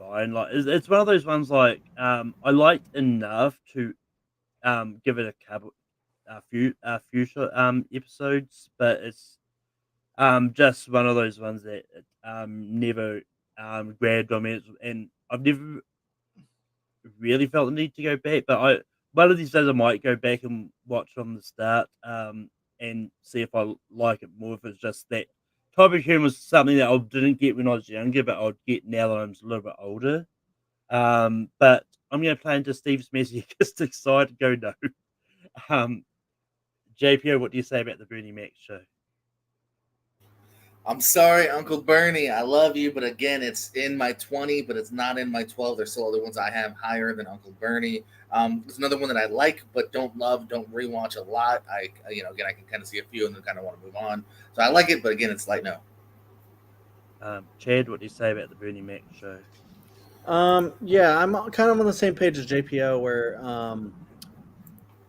E: fine. Like it's one of those ones like I liked enough to give it a few episodes, but it's just one of those ones that never grabbed on me, and I've never really felt the need to go back. But one of these days I might go back and watch from the start and see if I like it more. If it's just that type of humor was something that I didn't get when I was younger, but I'll get now that I'm a little bit older. But I'm going to play into Steve's message. Just excited to go no. JPO, what do you say about the Bernie Mac show?
A: I'm sorry, Uncle Bernie. I love you, but again, it's in my 20, but it's not in my 12. There's still other ones I have higher than Uncle Bernie. There's another one that I like, but don't love, don't rewatch a lot. Again, I can kind of see a few and then kind of want to move on. So I like it, but again, it's like no.
E: Chad, what do you say about the Bernie Mac show?
G: Yeah, I'm kind of on the same page as JPO, where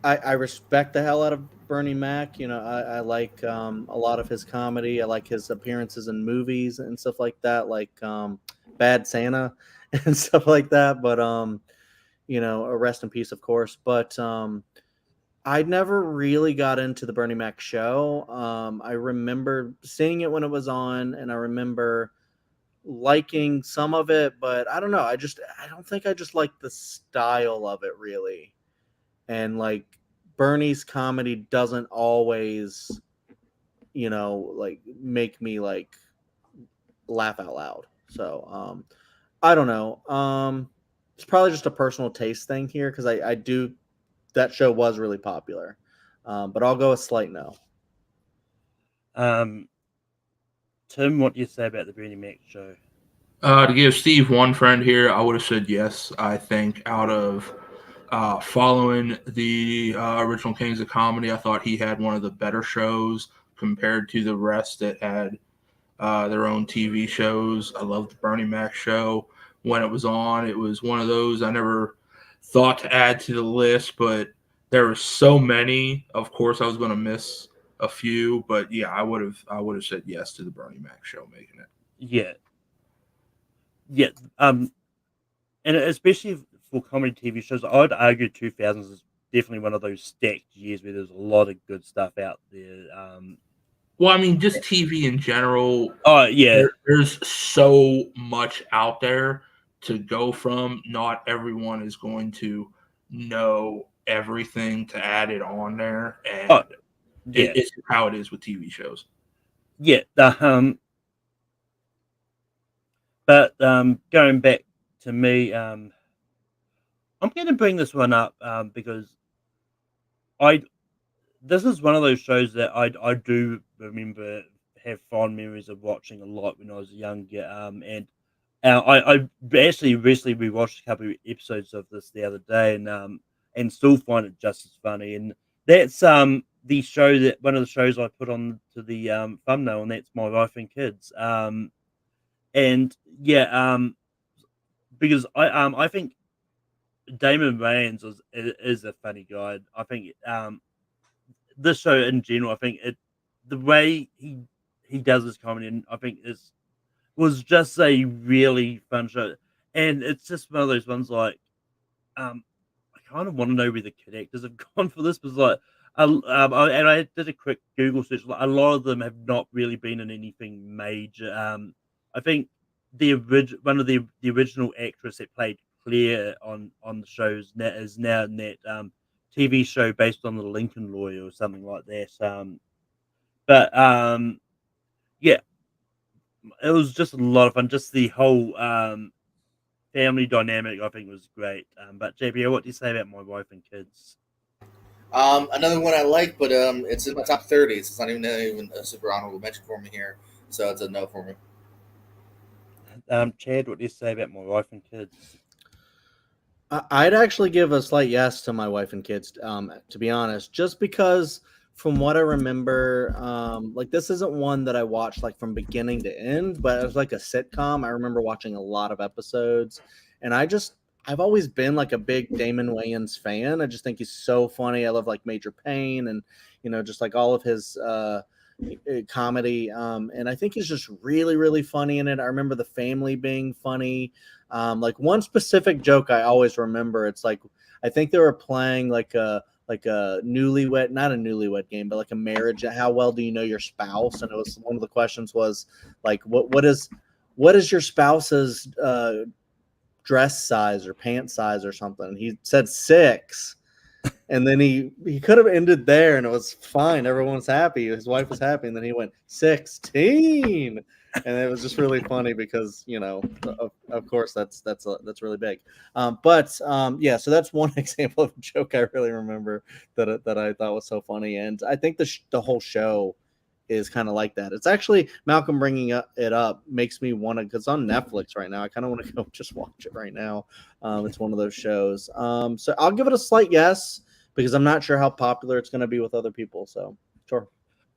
G: I respect the hell out of Bernie Mac. You know, I like a lot of his comedy. I like his appearances in movies and stuff like that, like Bad Santa and stuff like that. But you know, rest in peace, of course. But I never really got into the Bernie Mac show. I remember seeing it when it was on, and I remember liking some of it, but I don't know. I don't think I just like the style of it really. And like Bernie's comedy doesn't always, you know, like make me like laugh out loud. So I don't know. It's probably just a personal taste thing here because I do that show was really popular. But I'll go a slight no.
E: Um, Tim, what do you say about the Bernie Mac show?
F: To give Steve one friend here, I would have said yes. I think out of following the original Kings of Comedy, I thought he had one of the better shows compared to the rest that had their own TV shows. I loved the Bernie Mac show when it was on. It was one of those I never thought to add to the list, but there were so many. Of course, I was going to miss a few, but yeah, I would have said yes to the Bernie Mac show making it.
E: Yeah, yeah. And especially for comedy TV shows, I'd argue 2000s is definitely one of those stacked years where there's a lot of good stuff out there.
F: Well, I mean, just TV in general.
E: Oh yeah,
F: There's so much out there to go from. Not everyone is going to know everything to add it on there, and
E: oh yeah,
F: it's how it is with TV shows.
E: yeah. But going back to me, I'm going to bring this one up because I this is one of those shows that I do remember have fond memories of watching a lot when I was younger. I actually recently rewatched a couple of episodes of this the other day, and still find it just as funny. And that's the show that one of the shows I put on to the thumbnail, and that's My Wife and Kids. And yeah, because I think Damon Wayans is a funny guy. I think this show in general, I think the way he does his comedy, and I think was just a really fun show. And it's just one of those ones like I kind of want to know where the characters have gone for this, because like and I did a quick Google search. Like, a lot of them have not really been in anything major. I think one of the original actress that played Claire on the shows is now in that TV show based on the Lincoln Lawyer or something like that. But yeah, it was just a lot of fun. Just the whole family dynamic, I think, was great. But JPO, what do you say about My Wife and Kids?
A: Another one I like, but it's in my top 30s. It's not even a super honorable mention for me here, so it's a no for me.
E: Chad, what do you say about My Wife and Kids?
G: I'd actually give a slight yes to My Wife and Kids, to be honest, just because from what I remember, like this isn't one that I watched like from beginning to end, but it was like a sitcom. I remember watching a lot of episodes, and I've always been like a big Damon Wayans fan. I just think he's so funny. I love like Major Payne and, you know, just like all of his comedy. And I think he's just really, really funny in it. I remember the family being funny. Like one specific joke I always remember. It's like I think they were playing like a newlywed, not a newlywed game, but like a marriage. How well do you know your spouse? And it was one of the questions was like, what is your spouse's dress size or pant size or something? And he said 6. And then he could have ended there and it was fine. Everyone's happy. His wife was happy. And then he went 16. And it was just really funny because, you know, of course that's really big. Yeah, so that's one example of a joke I really remember that I thought was so funny. And I think the whole show is kind of like that. It's actually Malcolm bringing it up makes me want to, because it's on Netflix right now. I kind of want to go just watch it right now. It's one of those shows. So I'll give it a slight yes because I'm not sure how popular it's going to be with other people. So sure.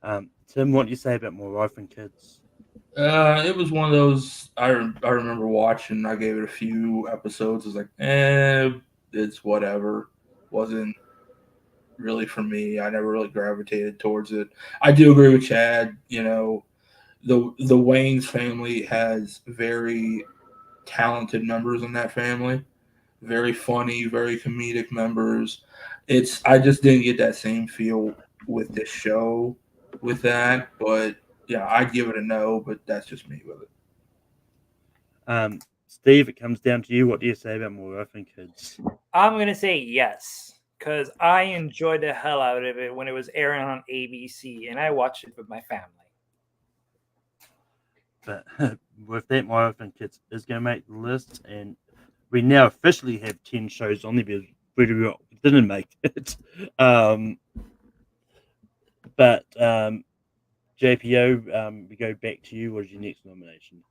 E: Tim, what do you say about My Wife and Kids?
F: It was one of those I remember watching. I gave it a few episodes. I was like, it's whatever. Wasn't really for me. I never really gravitated towards it. I do agree with Chad. You know, the Wayne's family has very talented members in that family. Very funny, very comedic members. I just didn't get that same feel with this show with that, but yeah, I'd give it a no, but that's just me with it.
E: Steve, it comes down to you. What do you say about More Orphan Kids?
H: I'm gonna say yes because I enjoyed the hell out of it when it was airing on ABC, and I watched it with my family.
E: But with that, More Orphan Kids is going to make the list, and we now officially have 10 shows on there because we didn't make it. But JPO, we go back to you. What is your next nomination?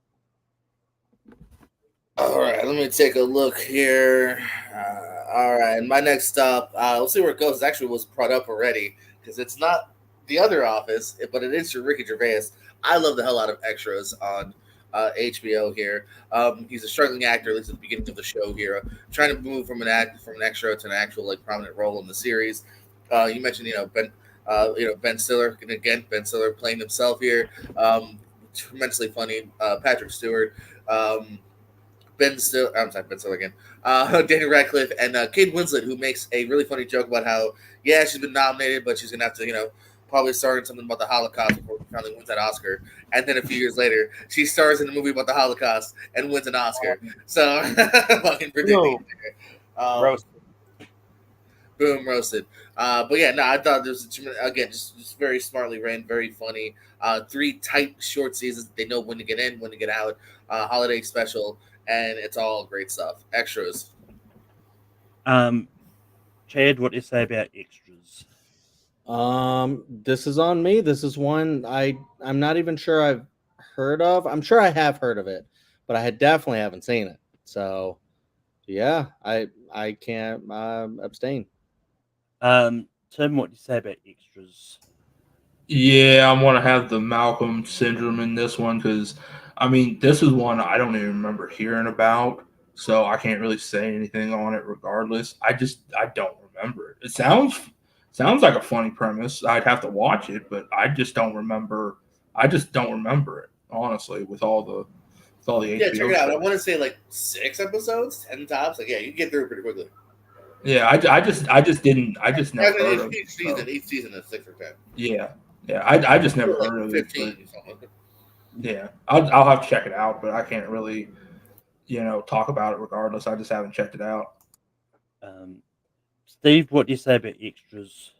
A: All right, let me take a look here. All right, my next stop. We'll see where it goes. It actually was brought up already because it's not the other Office, but it is Ricky Gervais. I love the hell out of Extras on HBO here. He's a struggling actor, at least at the beginning of the show here, trying to move from an extra to an actual like prominent role in the series. You mentioned Ben Stiller, and again Ben Stiller playing himself here. Tremendously funny. Patrick Stewart. Ben Stiller, I'm sorry, Ben Stiller again. Daniel Radcliffe and Kate Winslet, who makes a really funny joke about how, yeah, she's been nominated, but she's gonna have to, probably star in something about the Holocaust before she finally wins that Oscar. And then a few years later, she stars in a movie about the Holocaust and wins an Oscar. So fucking ridiculous.
H: Roast.
A: Boom, roasted. But yeah, no, I thought this was again just very smartly ran, very funny. 3 tight, short seasons. They know when to get in, when to get out. Holiday special, and it's all great stuff. Extras.
E: Chad, what do you say about Extras?
G: This is on me. This is one I'm not even sure I've heard of. I'm sure I have heard of it, but I definitely haven't seen it. So yeah, I can't abstain.
E: Tim, what do you say about Extras?
F: Yeah, I want to have the Malcolm syndrome in this one because, I mean, this is one I don't even remember hearing about, so I can't really say anything on it. Regardless, I don't remember it. It sounds like a funny premise. I'd have to watch it, but I just don't remember. I just don't remember it honestly with all the HBO.
A: Yeah, check it out. I
F: stuff.
A: want to say like 6 episodes, 10 tops. Like, yeah, you can get through it pretty quickly.
F: Yeah, I just didn't. I just never heard of it. So.
A: Each season is 6 or 10.
F: Yeah, I just never
A: Like
F: heard of
A: 15
F: it.
A: or something.
F: Yeah, I'll have to check it out, but I can't really, talk about it regardless. I just haven't checked it out.
E: Steve, what do you say about Extras?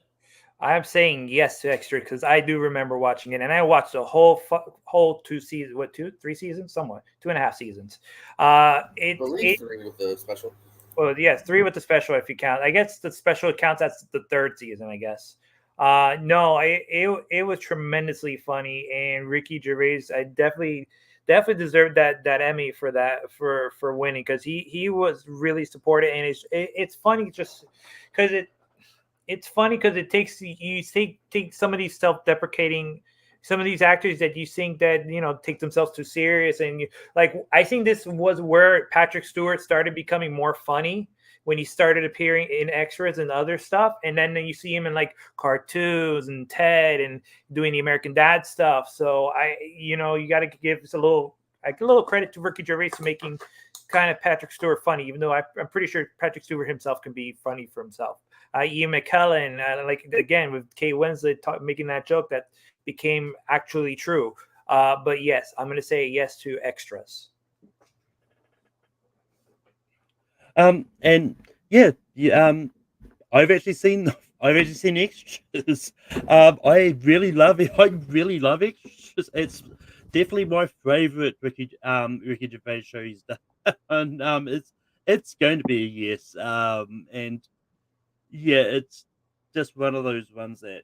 H: I'm saying yes to Extra because I do remember watching it, and I watched the whole 2 seasons. What 3 seasons? Somewhat 2.5 seasons.
A: I believe 3 with the special.
H: Well, yes, 3 with the special if you count. I guess the special counts as the 3rd season. I guess. No, it was tremendously funny, and Ricky Gervais, I definitely deserved that Emmy for that for winning because he was really supported, and it's funny just because it's funny because it takes you take some of these self-deprecating, some of these actors that you think that take themselves too serious, and I think this was where Patrick Stewart started becoming more funny when he started appearing in Extras and other stuff, and then you see him in like cartoons and Ted and doing the American Dad stuff. So you got to give us a little credit to Ricky Gervais for making kind of Patrick Stewart funny, even though I'm pretty sure Patrick Stewart himself can be funny for himself. Ian McKellen, again with Kate Winslet making that joke that became actually true. But yes, I'm going to say yes to Extras.
E: And yeah, I've actually seen Extras. I really love it. I really love Extras. It's definitely my favorite Ricky Gervais show he's done. And it's going to be a yes. And yeah, it's just one of those ones that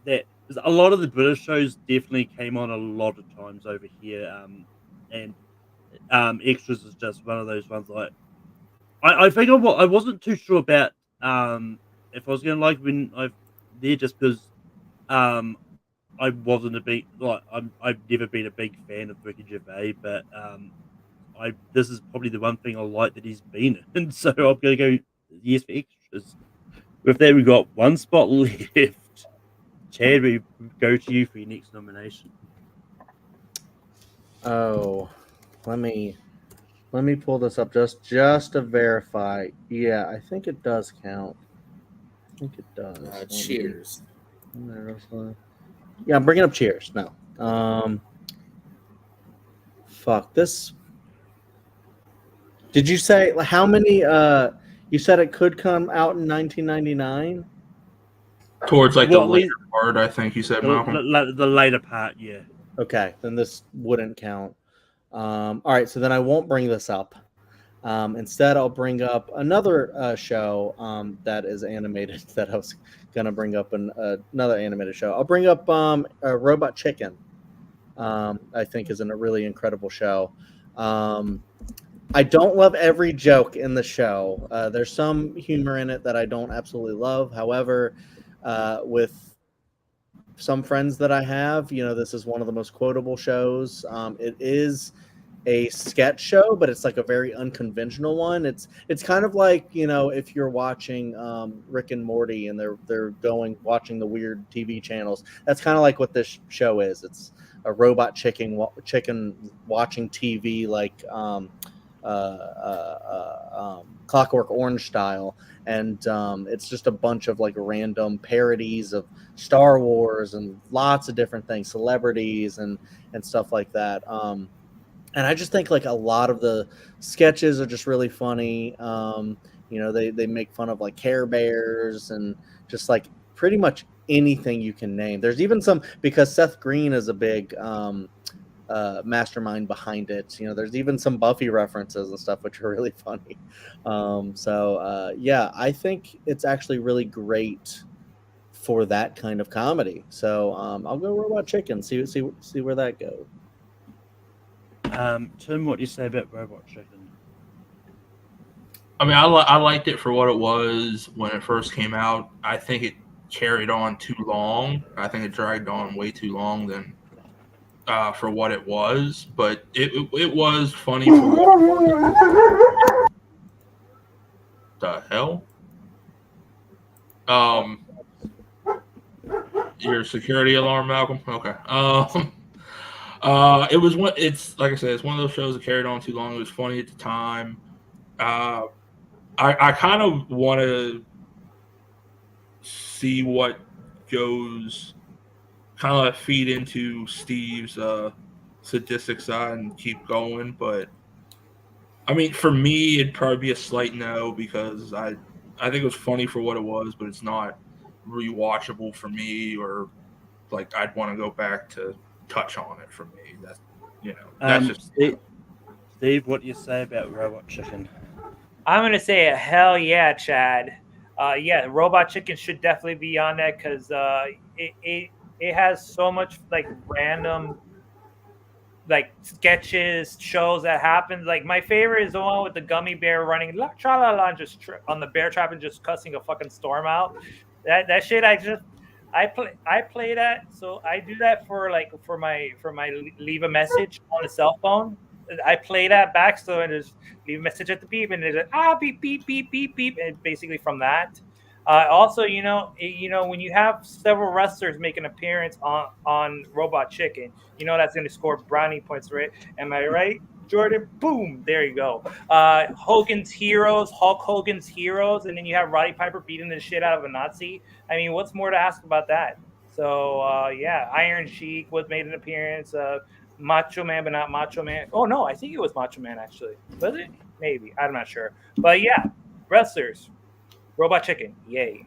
E: that a lot of the British shows definitely came on a lot of times over here. And Extras is just one of those ones. I think I wasn't too sure about if I was going to like when I've there just because I wasn't a big I've never been a big fan of Ricky Gervais, but this is probably the one thing I like that he's been in, so I'm going to go yes for Extras. With that, we got one spot left. Chad, we go to you for your next nomination.
G: Oh, let me pull this up just to verify. Yeah, I think it does count. I think it does.
A: Cheers.
G: Yeah, I'm bringing up Cheers. No. Fuck this. Did you say how many? You said it could come out in 1999.
F: Towards like
E: Well,
F: the
E: at
F: later
E: least-
F: part, I think you said, Malcolm.
E: The later part, yeah.
G: Okay, then this wouldn't count. All right, so then I won't bring this up. Instead, I'll bring up another show that is animated that I was going to bring up another animated show. I'll bring up Robot Chicken. I think is a really incredible show. I don't love every joke in the show. There's some humor in it that I don't absolutely love. However, with some friends that I have, this is one of the most quotable shows. It is a sketch show, but it's like a very unconventional one. It's kind of like, if you're watching Rick and Morty and they're watching the weird TV channels. That's kind of like what this show is. It's a robot chicken watching TV like Clockwork Orange style, and it's just a bunch of like random parodies of Star Wars and lots of different things, celebrities and stuff like that. And I just think like a lot of the sketches are just really funny. They make fun of like Care Bears and just like pretty much anything you can name. There's even some, because Seth Green is a big mastermind behind it. There's even some Buffy references and stuff, which are really funny. Yeah, I think it's actually really great for that kind of comedy. So I'll go Robot Chicken. See where that goes.
E: Tim, what do you say about Robot Chicken?
F: I mean, I liked it for what it was when it first came out. I think it carried on too long. I think it dragged on way too long than for what it was. But it was funny for what it was. The hell? Your security alarm, Malcolm? Okay. It was one. It's like I said, it's one of those shows that carried on too long. It was funny at the time. I kind of want to see what goes, kind of feed into Steve's sadistic side and keep going. But I mean, for me, it'd probably be a slight no, because I think it was funny for what it was, but it's not rewatchable for me, or like I'd want to go back to touch on it. For me, that's just
E: Steve, what do you say about Robot Chicken?
H: I'm gonna say a hell yeah, Chad. Yeah, Robot Chicken should definitely be on that, because it has so much like random like sketches, shows that happen. Like my favorite is the one with the gummy bear running la tra la la, just on the bear trap and just cussing a fucking storm out. That shit, I play that. So I do that for my leave a message on the cell phone. I play that back, so and just leave a message at the beep, and it's like beep beep beep beep beep, and basically from that. Also, when you have several wrestlers make an appearance on Robot Chicken, that's going to score brownie points, right? Am I right, Jordan? Boom, there you go. Hogan's Heroes, Hulk Hogan's Heroes, and then you have Roddy Piper beating the shit out of a Nazi. I mean, what's more to ask about that? So yeah, Iron Sheik made an appearance. Macho Man, but not Macho Man. Oh no, I think it was Macho Man actually. Was it? Maybe. I'm not sure. But yeah, wrestlers. Robot Chicken, yay.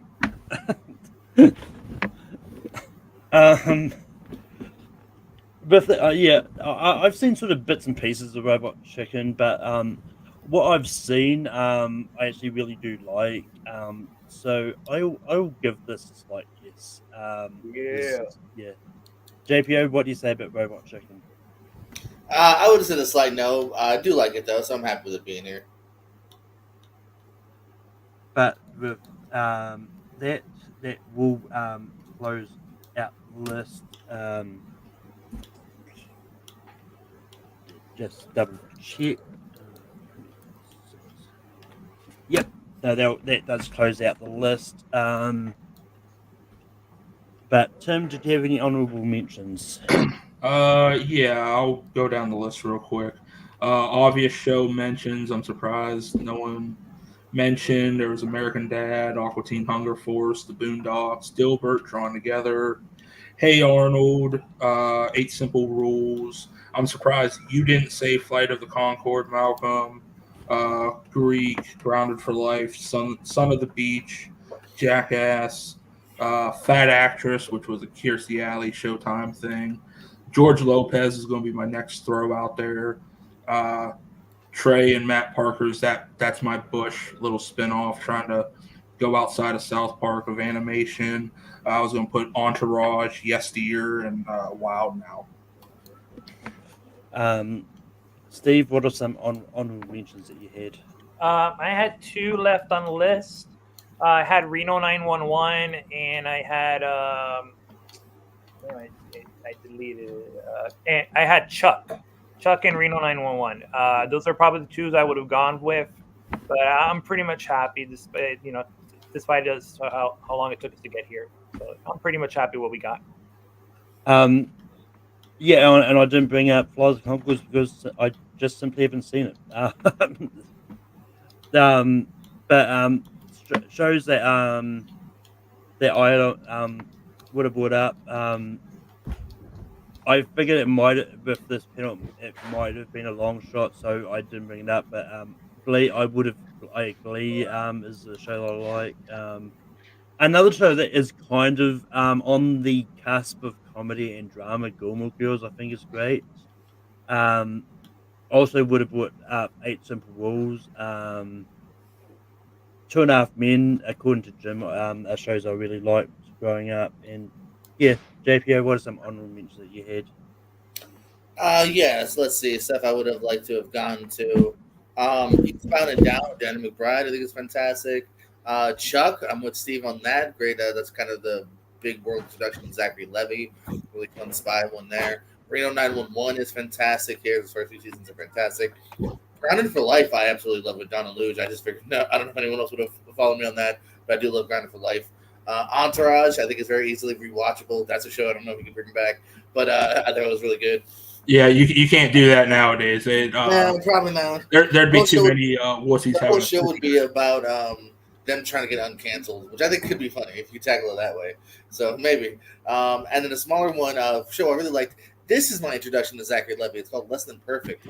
E: I've seen sort of bits and pieces of Robot Chicken, but what I've seen, I actually really do like. So I'll give this a slight yes. Yeah. JPO, what do you say about Robot Chicken?
A: I would have said a slight no. I do like it though, so I'm happy with it being here.
E: But with that will close out the list. Just double check. Yep. that does close out the list. But Tim, did you have any honorable mentions?
F: Yeah, I'll go down the list real quick. Obvious show mentions. I'm surprised no one mentioned. There was American Dad, Aqua Teen Hunger Force, The Boondocks, Dilbert, Drawn Together, Hey Arnold, Eight Simple Rules. I'm surprised you didn't say Flight of the Concord, Malcolm. Greek, Grounded for Life, Son of the Beach, Jackass, Fat Actress, which was a Kirstie Alley Showtime thing. George Lopez is going to be my next throw out there. Trey and Matt Parker's that's my Bush little spinoff, trying to go outside of South Park of animation. I was going to put Entourage, Yesteryear, and Wild Now.
E: Steve, what are some honorable mentions that you had?
H: I had 2 left on the list. I had Reno 911, and I had I deleted it. And I had Chuck and Reno 911. Those are probably the 2s I would have gone with, but I'm pretty much happy despite how long it took us to get here. So I'm pretty much happy what we got.
E: Yeah, and I didn't bring up Flies of Concourse because I just simply haven't seen it. But shows that that I would have brought up. I figured it might with this panel it might have been a long shot, so I didn't bring it up. But Glee, Glee is a show that I like. Another show that is kind of on the cusp of comedy and drama, Gilmore Girls, I think is great. Also would have brought up Eight Simple Rules. Two and a Half Men, according to Jim, are shows I really liked growing up. And yeah, JPO, what are some honorable mentions that you had?
A: Yes, let's see. Stuff I would have liked to have gone to. Eastbound and Down with Danny McBride, I think is fantastic. Chuck, I'm with Steve on that. Great. That's kind of the big world introduction of Zachary Levy. Really fun spy one there. Reno 911 is fantastic here. The first 2 seasons are fantastic. Grounded for Life, I absolutely love with Donna Luge. I just figured, no, I don't know if anyone else would have followed me on that, but I do love Grounded for Life. Entourage, I think is very easily rewatchable. That's a show I don't know if we can bring back, but I thought it was really good.
F: Yeah, you can't do that nowadays.
A: No, probably not.
F: There'd be too many wussies
A: The
F: having
A: whole show would be about them trying to get uncanceled, which I think could be funny if you tackle it that way. So maybe. And then a smaller one, show I really liked. This is my introduction to Zachary Levy. It's called Less Than Perfect.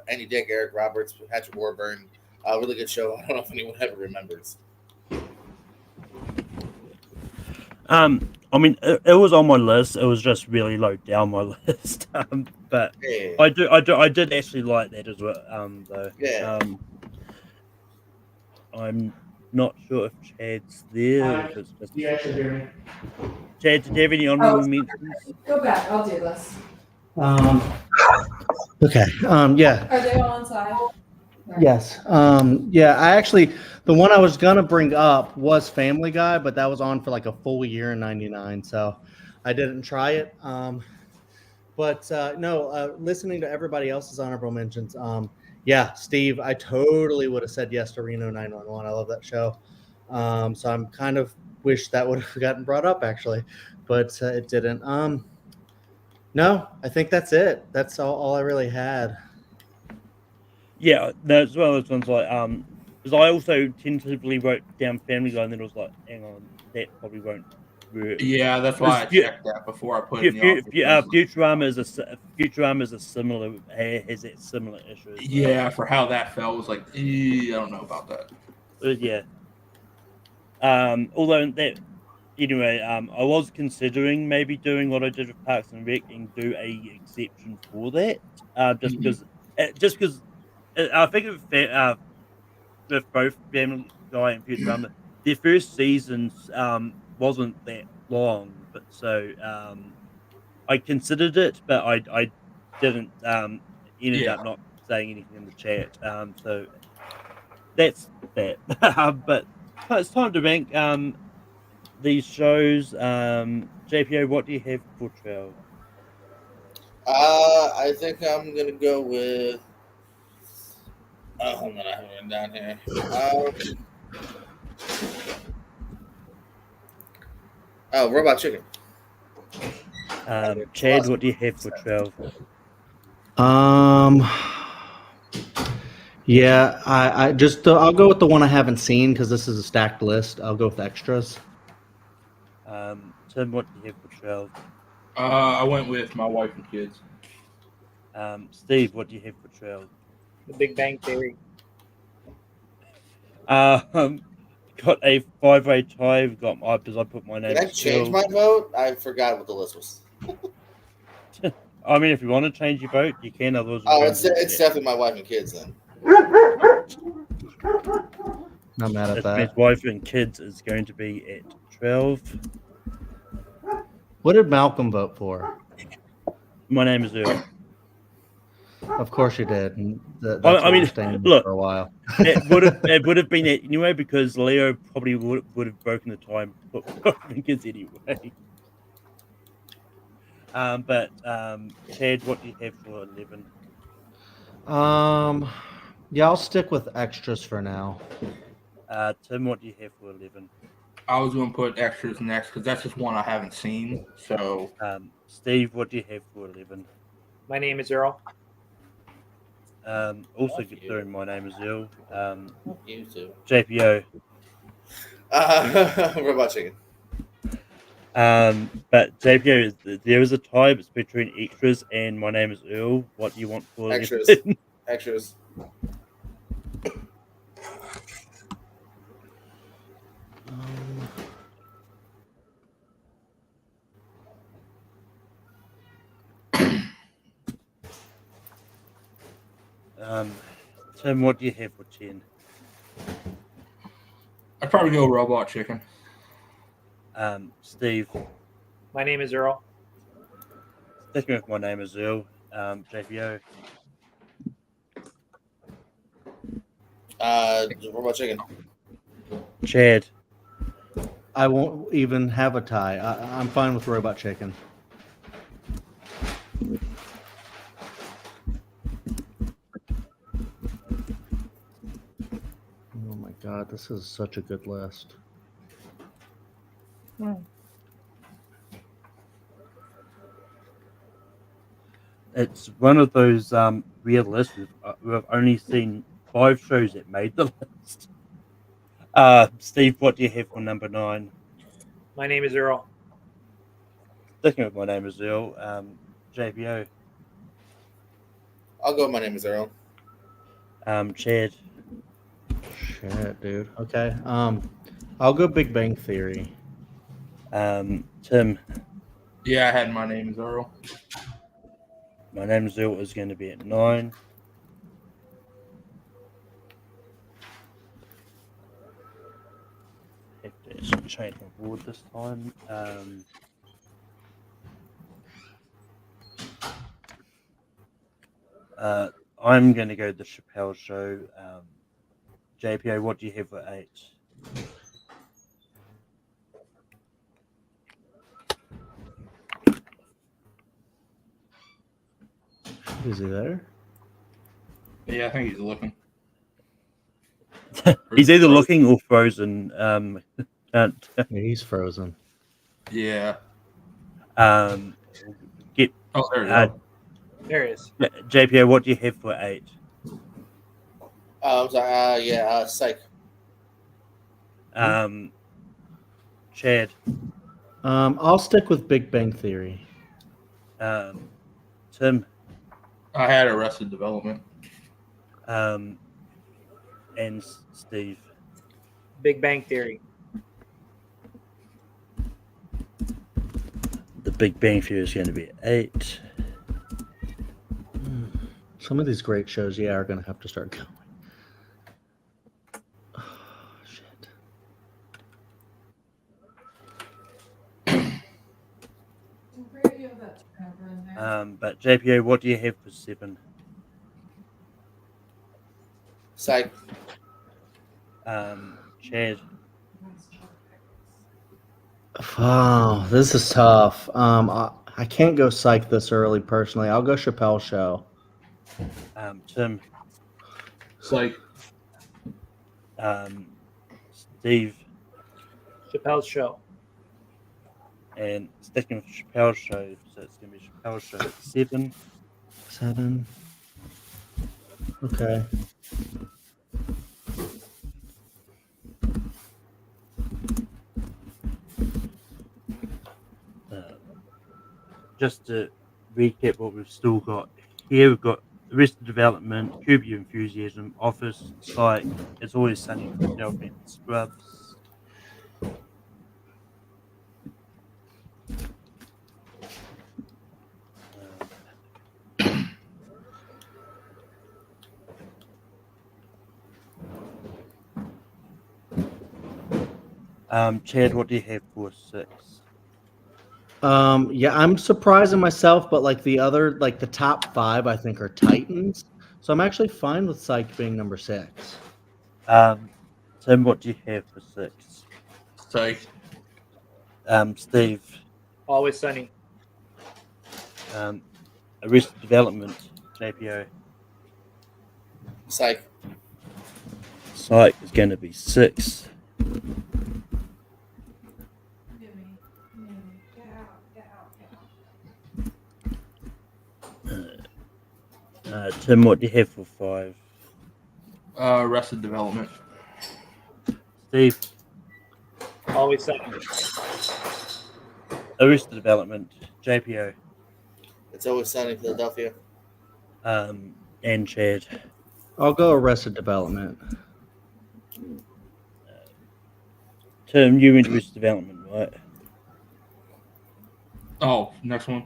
A: Andy Dick, Eric Roberts, Patrick Warburton. Really good show. I don't know if anyone ever remembers.
E: I mean, it was on my list. It was just really low down my list. But
A: Yeah.
E: I did actually like that as well. Though.
A: Yeah.
E: I'm not sure if Chad's there. If it's just...
D: You actually hear me?
E: Chad, did you have any honorable mentions?
D: Go back. I'll do this.
G: Okay. Yeah.
D: Are they all inside?
G: Yes. Yeah. I actually, the one I was gonna bring up was Family Guy, but that was on for like a full year in '99, so I didn't try it. But no. Listening to everybody else's honorable mentions. Yeah, Steve, I totally would have said yes to Reno 911. I love that show. So I'm kind of wish that would have gotten brought up actually, but it didn't. No, I think that's it. That's all I really had.
E: Yeah, as well as ones like because I also tentatively wrote down Family Guy, and then it was like, hang on, that probably won't work.
F: Yeah, that's why I checked that before I put it in the office.
E: Futurama is a similar has that similar issue.
F: Yeah, for how that felt, was like, I don't know about that.
E: Yeah. Although that anyway, I was considering maybe doing what I did with Parks and Rec and do a exception for that, just because I think with both Family Guy and Futurama, their first seasons wasn't that long, but so I considered it, but I didn't ended up not saying anything in the chat. So that's that. But it's time to rank these shows. JPO, what do you have for 12?
A: I think I'm gonna go with. Hold on, I have it written down here. Oh, Robot Chicken.
E: Chad, what do you have for 12?
G: Yeah, I just I'll go with the one I haven't seen because this is a stacked list. I'll go with extras.
E: Tim, what do you have for 12?
F: I went with my wife and kids.
E: Steve, what do you have for 12?
H: The Big Bang Theory.
E: Got a 5-way tie. Got because I put my name
A: Can I
E: as
A: change
E: Earl.
A: my vote? I forgot what the list was.
E: I mean, if you want to change your vote, you can. Otherwise,
A: Oh,
E: we'll
A: it's definitely my wife and kids then.
G: Not mad at
E: That
G: that.
E: means wife and kids is going to be at 12.
G: What did Malcolm vote for?
E: My name is Earl.
G: Of course you did. And that's
E: I
G: what
E: mean,
G: you're staying with
E: look,
G: for a while.
E: it would have been it anyway because Leo probably would have broken the time for wife and kids anyway. But Chad, what do you have for 11?
G: Yeah, I'll stick with extras for now.
E: Tim, what do you have for 11?
F: I was going to put extras next because that's just one I haven't seen. So
E: Steve, what do you have for 11?
H: My name is Earl.
E: Also
A: Fuck
E: get
A: you.
E: through my name is Earl.
A: You too.
E: JPO.
A: Robot Chicken.
E: But JPO, there is a tie between extras and my name is Earl. What do you want for
A: Extras.
E: 11?
A: Extras.
E: Tim, what do you have for 10?
F: I'd probably go Robot Chicken.
E: Steve.
H: My name is Earl.
E: Sticking with my name is Earl. JPO.
A: Robot Chicken.
E: Chad.
G: I won't even have a tie. I'm fine with Robot Chicken. Oh my god, this is such a good list.
E: It's one of those weird lists. We've only seen 5 shows that made the list. Steve, what do you have for number 9?
H: My name is Earl.
E: Sticking with my name is Earl. JPO.
A: I'll go. My name is Earl.
E: Chad.
G: Shit, dude. Okay. I'll go Big Bang Theory.
E: Tim.
F: Yeah, I had my name is Earl.
E: My name is Earl is going to be at 9. Have to actually change my board this time. I'm going to go the Chappelle Show. JPO, what do you have for 8?
G: Is he there?
F: Yeah, I think he's looking.
E: He's either looking or frozen.
G: Yeah, he's frozen.
F: Yeah.
E: Get
F: Oh, there you go.
H: There he is.
E: JPO, what do you have for 8?
A: I'm sorry. Psych.
E: Chad.
G: I'll stick with Big Bang Theory.
E: Tim.
F: I had Arrested Development.
E: And Steve.
H: Big Bang Theory.
E: The Big Bang Theory is going to be at 8.
G: Some of these great shows, are going to have to start going. Oh, shit.
E: But JPO, what do you have for 7?
A: Psych.
E: Chad.
G: Oh, this is tough. I can't go Psych this early personally. I'll go Chappelle Show.
E: Tim.
F: Psych.
E: Steve.
H: Chappelle's Show.
E: And sticking with Chappelle's show, so it's going to be Chappelle's show at 7.
G: 7. Okay.
E: Just to recap what we've still got here, we've got Arrested Development, Curb Your Enthusiasm, Office, Psych, It's Always Sunny in Philadelphia, and Scrubs. Chad, what do you have for 6?
G: Yeah, I'm surprising myself, but like the top 5, I think are Titans. So I'm actually fine with Psych being number 6.
E: Tim, what do you have for 6?
F: Psych.
E: Steve,
H: Always Sunny.
E: Arrested Development, JPO.
A: Psych.
E: Psych is going to be 6. Tim, what do you have for 5?
F: Arrested Development.
E: Steve,
H: Always Sunny.
E: Arrested Development, JPO.
A: It's Always Sunny in Philadelphia.
E: And Chad.
G: I'll go Arrested Development.
E: Tim, you went Arrested Development, right?
F: Oh, next one.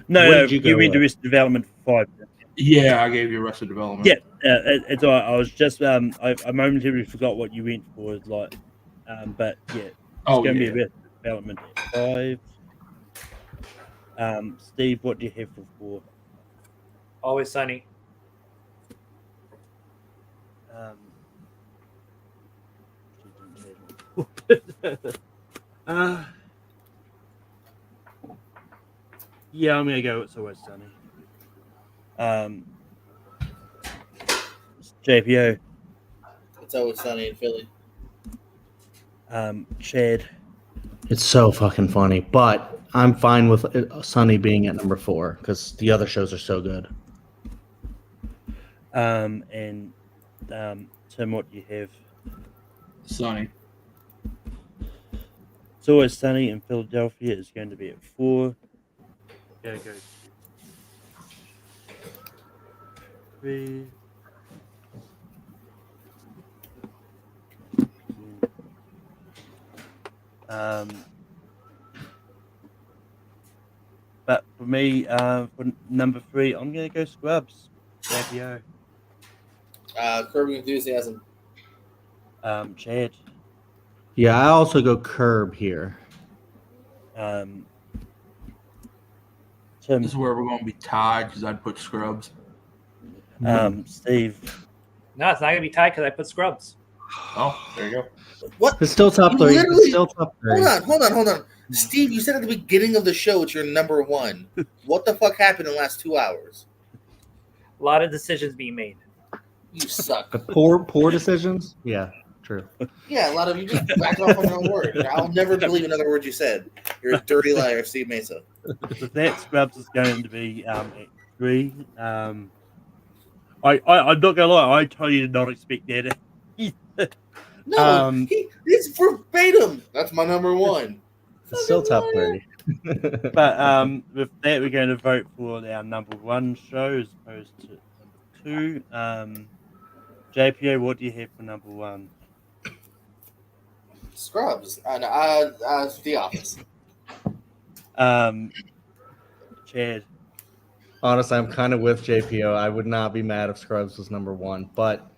E: No,
G: What did you go
E: went
G: with?
E: Arrested Development for 5.
F: Yeah, I gave you Arrested Development.
E: Yeah, it's all right. I was just I momentarily forgot what you went for. Like, but yeah, it's
F: Oh,
E: going to
F: yeah.
E: be Arrested Development at 5. Steve, what do you have for 4?
H: Always Sunny.
E: Yeah, I'm gonna go. It's Always Sunny. JPO.
A: It's Always Sunny in Philly.
E: Chad.
G: It's so fucking funny, but I'm fine with Sunny being at number 4 because the other shows are so good.
E: And Tim, what do you have?
F: Sunny.
E: It's Always Sunny in Philadelphia is going to be at 4. Go. 3. But for me, for number 3, I'm going to go Scrubs. JPO.
A: Curb Your Enthusiasm.
E: Chad.
G: Yeah, I also go Curb here.
E: Tim.
F: This is where we're going to be tied because I'd put Scrubs.
E: Steve.
H: No, it's not gonna be tied because I put Scrubs.
F: Oh, there you go.
A: What?
G: It's still top
A: You
G: 3.
A: literally-
G: It's still top 3.
A: Hold on. Steve, you said at the beginning of the show it's your number 1. What the fuck happened in the last 2 hours?
H: A lot of decisions being made.
A: You suck.
G: Poor decisions? Yeah, true.
A: Yeah, a lot of you just backed off on your own word. I'll never believe another word you said. You're a dirty liar, Steve Mesa.
E: So that Scrubs is going to be at 3. I'm not gonna lie, I totally did not expect that.
A: No, it's verbatim. That's my number 1.
G: It's still top 3.
E: But with that, we're going to vote for our number 1 show as opposed to number 2. JPO, what do you have for number 1?
A: Scrubs. The Office.
E: Chad.
G: Honestly, I'm kind of with JPO. I would not be mad if Scrubs was number 1. But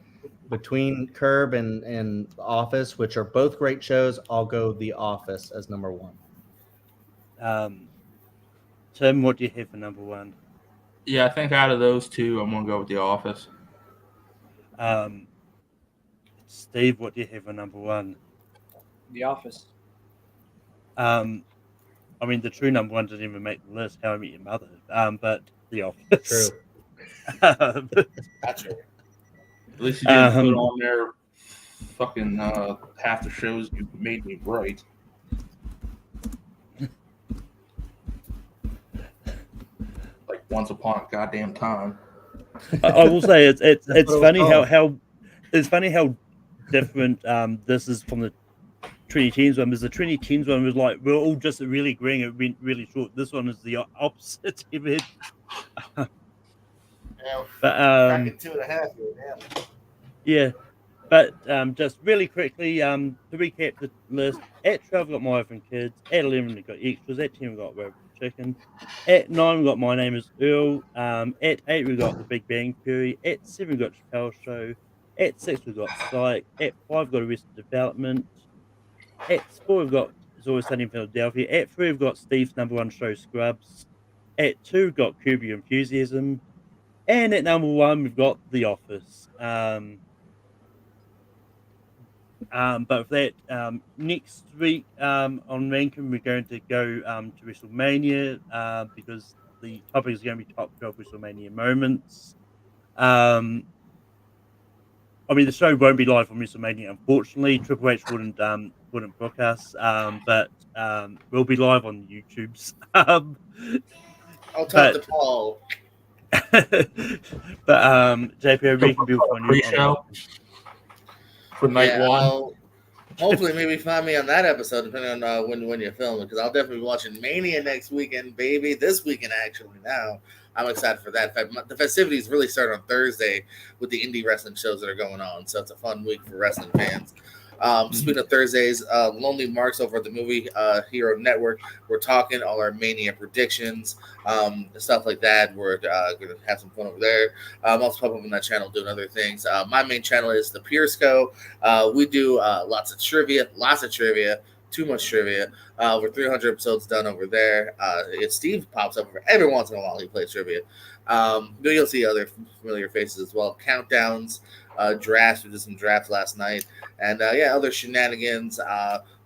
G: between Curb and Office, which are both great shows, I'll go The Office as number 1.
E: Tim, what do you have for number 1?
F: Yeah, I think out of those two, I'm going to go with The Office.
E: Steve, what do you have for number 1?
H: The Office.
E: I mean, the true number 1 didn't even make the list. How I Met Your Mother. But The Office.
G: True.
A: That's true.
F: At least you didn't put on there fucking half the shows you made me right. Once Upon a Goddamn Time.
E: I will say it's
G: what it was
E: funny
G: called.
E: how it's funny how different this is from the 2010s one. Because the 2010s one was like we're all just really agreeing it went really short. This one is the opposite of it.
A: Yeah,
E: But
A: cracking 2.5 here. Damn.
E: yeah. But just really quickly, to recap the list, at 12 we got My Wife and Kids, at 11 we got Extras, at 10 we got Robot Chicken, at 9 we got My Name is Earl, at 8 we got The Big Bang Theory, at 7 we got Chappelle Show, at 6 we got Psych, at 5 we got Arrested Development, at 4 we've got It's Always Sunny in Philadelphia, at 3 we've got Steve's number one show Scrubs, at 2 we've got Curb Your Enthusiasm, and at number 1 we've got The Office. But for that, next week on Rankin, we're going to go to WrestleMania because the topic is going to be top 12 WrestleMania moments. I mean, the show won't be live on WrestleMania, unfortunately. Triple H wouldn't book us, but we'll be live on YouTube's.
A: I'll talk to Paul.
E: But JP, we can build on you.
F: Pre-show for night one.
A: Hopefully, maybe find me on that episode, depending on when you film it, because I'll definitely be watching Mania next weekend, baby. This weekend, actually. Now, I'm excited for that. The festivities really start on Thursday with the indie wrestling shows that are going on, so it's a fun week for wrestling fans. Speaking of Thursdays, Lonely Marks over at the Movie Hero Network. We're talking all our Mania predictions, stuff like that. We're going to have some fun over there. Also pop up on that channel doing other things. My main channel is the Piersco. We do lots of trivia, too much trivia. Over 300 episodes done over there. Steve pops up every once in a while. He plays trivia. You'll see other familiar faces as well. Countdowns, drafts. We did some drafts last night. And other shenanigans.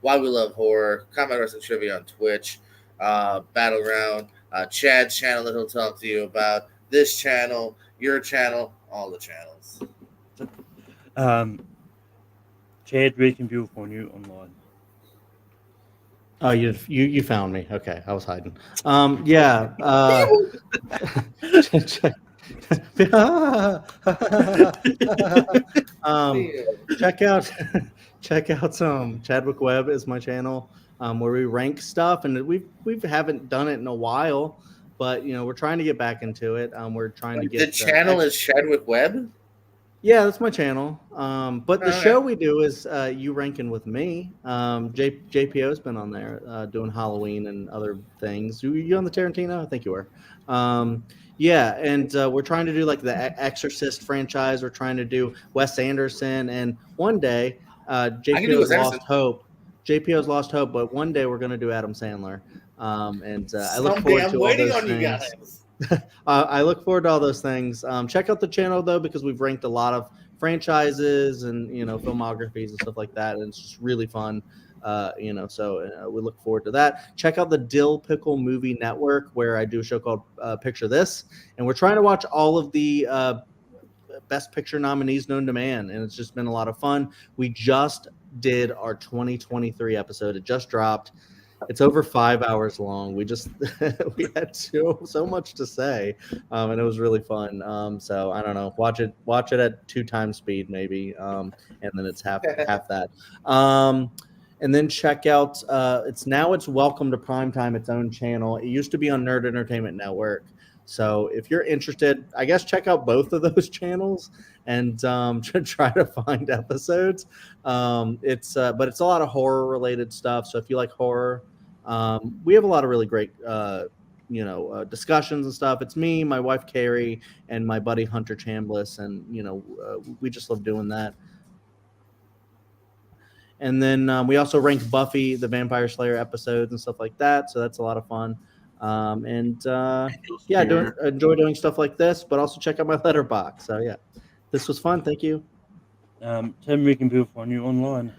A: Why We Love Horror. Combat Wrestling Trivia on Twitch. Battleground. Chad's channel that he'll talk to you about. This channel, your channel, all the channels.
E: Chad, where can people find you online?
G: Oh, you found me. Okay, I was hiding. Yeah. Check out some Chadwick Webb is my channel where we rank stuff, and we haven't done it in a while, but we're trying to get back into it. We're trying to get
A: the channel is Chadwick Webb.
G: Yeah, that's my channel. But the show we do is You Ranking with Me. JPO's been on there doing Halloween and other things. You on the Tarantino? I think you were. Yeah, and we're trying to do like the Exorcist franchise. We're trying to do Wes Anderson. And one day, JPO's lost hope. JPO's lost hope, but one day we're going to do Adam Sandler. I look forward to all those things. You guys. I look forward to all those things. Check out the channel though, because we've ranked a lot of franchises and filmographies and stuff like that, and it's just really fun. So we look forward to that. Check out the Dill Pickle Movie Network, where I do a show called Picture This, and we're trying to watch all of the Best Picture nominees known to man, and it's just been a lot of fun. We just did our 2023 episode. It just dropped. It's over 5 hours long. We had so much to say, and it was really fun. So I don't know. Watch it at 2 times speed, maybe, and then it's half that. And then check out. It's Welcome to Primetime, its own channel. It used to be on Nerd Entertainment Network. So if you're interested, I guess check out both of those channels and try to find episodes. But it's a lot of horror related stuff. So if you like horror, we have a lot of really great discussions and stuff. It's me, my wife Carrie, and my buddy Hunter Chambliss, and we just love doing that. And then we also rank Buffy the Vampire Slayer episodes and stuff like that. So that's a lot of fun. Enjoy doing stuff like this, but also check out my letterbox. So yeah, this was fun. Thank you.
E: Tim, we can build on you online.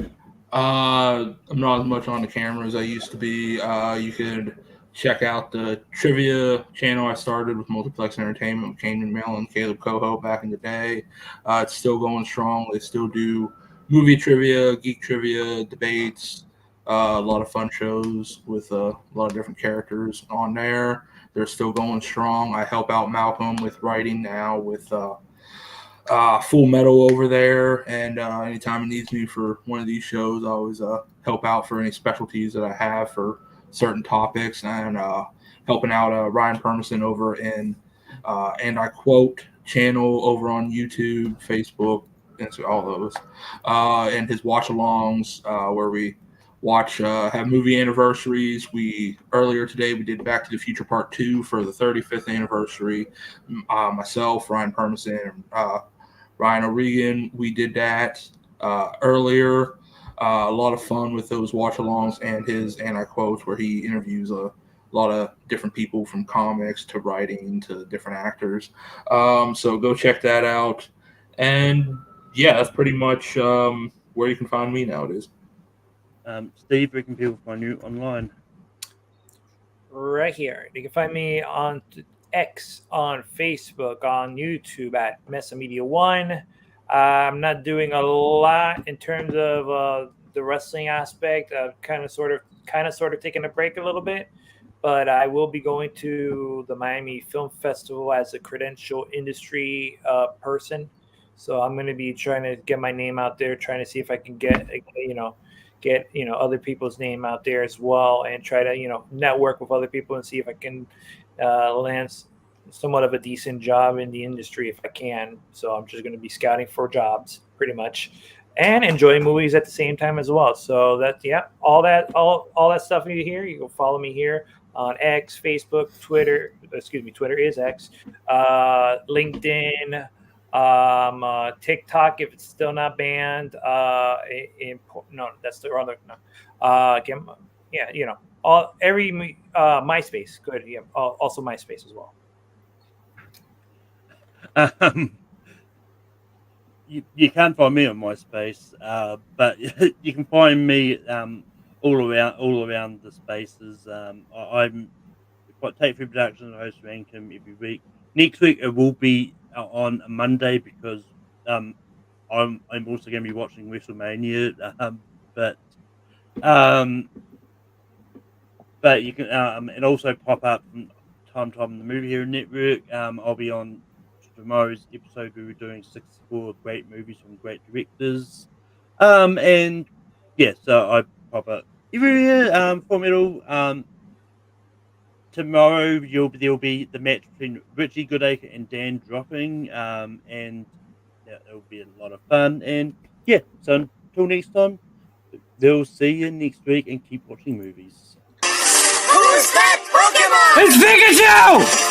F: I'm not as much on the camera as I used to be. You could check out the trivia channel I started with Multiplex Entertainment with Kane Mill and Caleb Coho back in the day. It's still going strong. They still do movie trivia, geek trivia, debates, a lot of fun shows with a lot of different characters on there. They're still going strong. I help out Malcolm with writing now with Full Metal over there, and anytime he needs me for one of these shows, I always help out for any specialties that I have for certain topics, and helping out Ryan Permison over in and I quote channel over on YouTube, Facebook, and all those, and his watch-alongs where we watch have movie anniversaries. Earlier today we did Back to the Future Part 2 for the 35th anniversary. Myself, Ryan Permison, and Ryan O'Regan, we did that earlier. A lot of fun with those watch-alongs and his anti-quotes where he interviews a lot of different people from comics to writing to different actors. So go check that out. And yeah, that's pretty much where you can find me nowadays.
E: Steve, where can people find you online?
H: Right here. You can find me on X, on Facebook, on YouTube at Mesa Media One. I'm not doing a lot in terms of the wrestling aspect. I've kind of sort of taking a break a little bit, but I will be going to the Miami Film Festival as a credential industry person. So I'm going to be trying to get my name out there, trying to see if I can get other people's name out there as well, and try to network with other people and see if I can land somewhat of a decent job in the industry if I can. So I'm just going to be scouting for jobs pretty much, and enjoying movies at the same time as well. So all that stuff you hear, you can follow me here on X, Facebook, Twitter. Excuse me, Twitter is X, LinkedIn, TikTok if it's still not banned. No, that's the other. No, MySpace. Good, yeah. Also MySpace as well.
E: You can't find me on MySpace, but you can find me all around the spaces. I'm Take Three Productions, host of Income every week. Next week it will be on a Monday because I'm also going to be watching WrestleMania. But you can it also pop up from time to time on the Movie Hero Network. I'll be on tomorrow's episode. We were doing 64 great movies from great directors. And yeah, so I pop up every year. For Metal. Tomorrow there'll be the match between Richie Goodacre and Dan dropping. And it'll be a lot of fun. And yeah, so until next time, we'll see you next week and keep watching movies.
B: Who's that Pokemon?
H: It's Pikachu!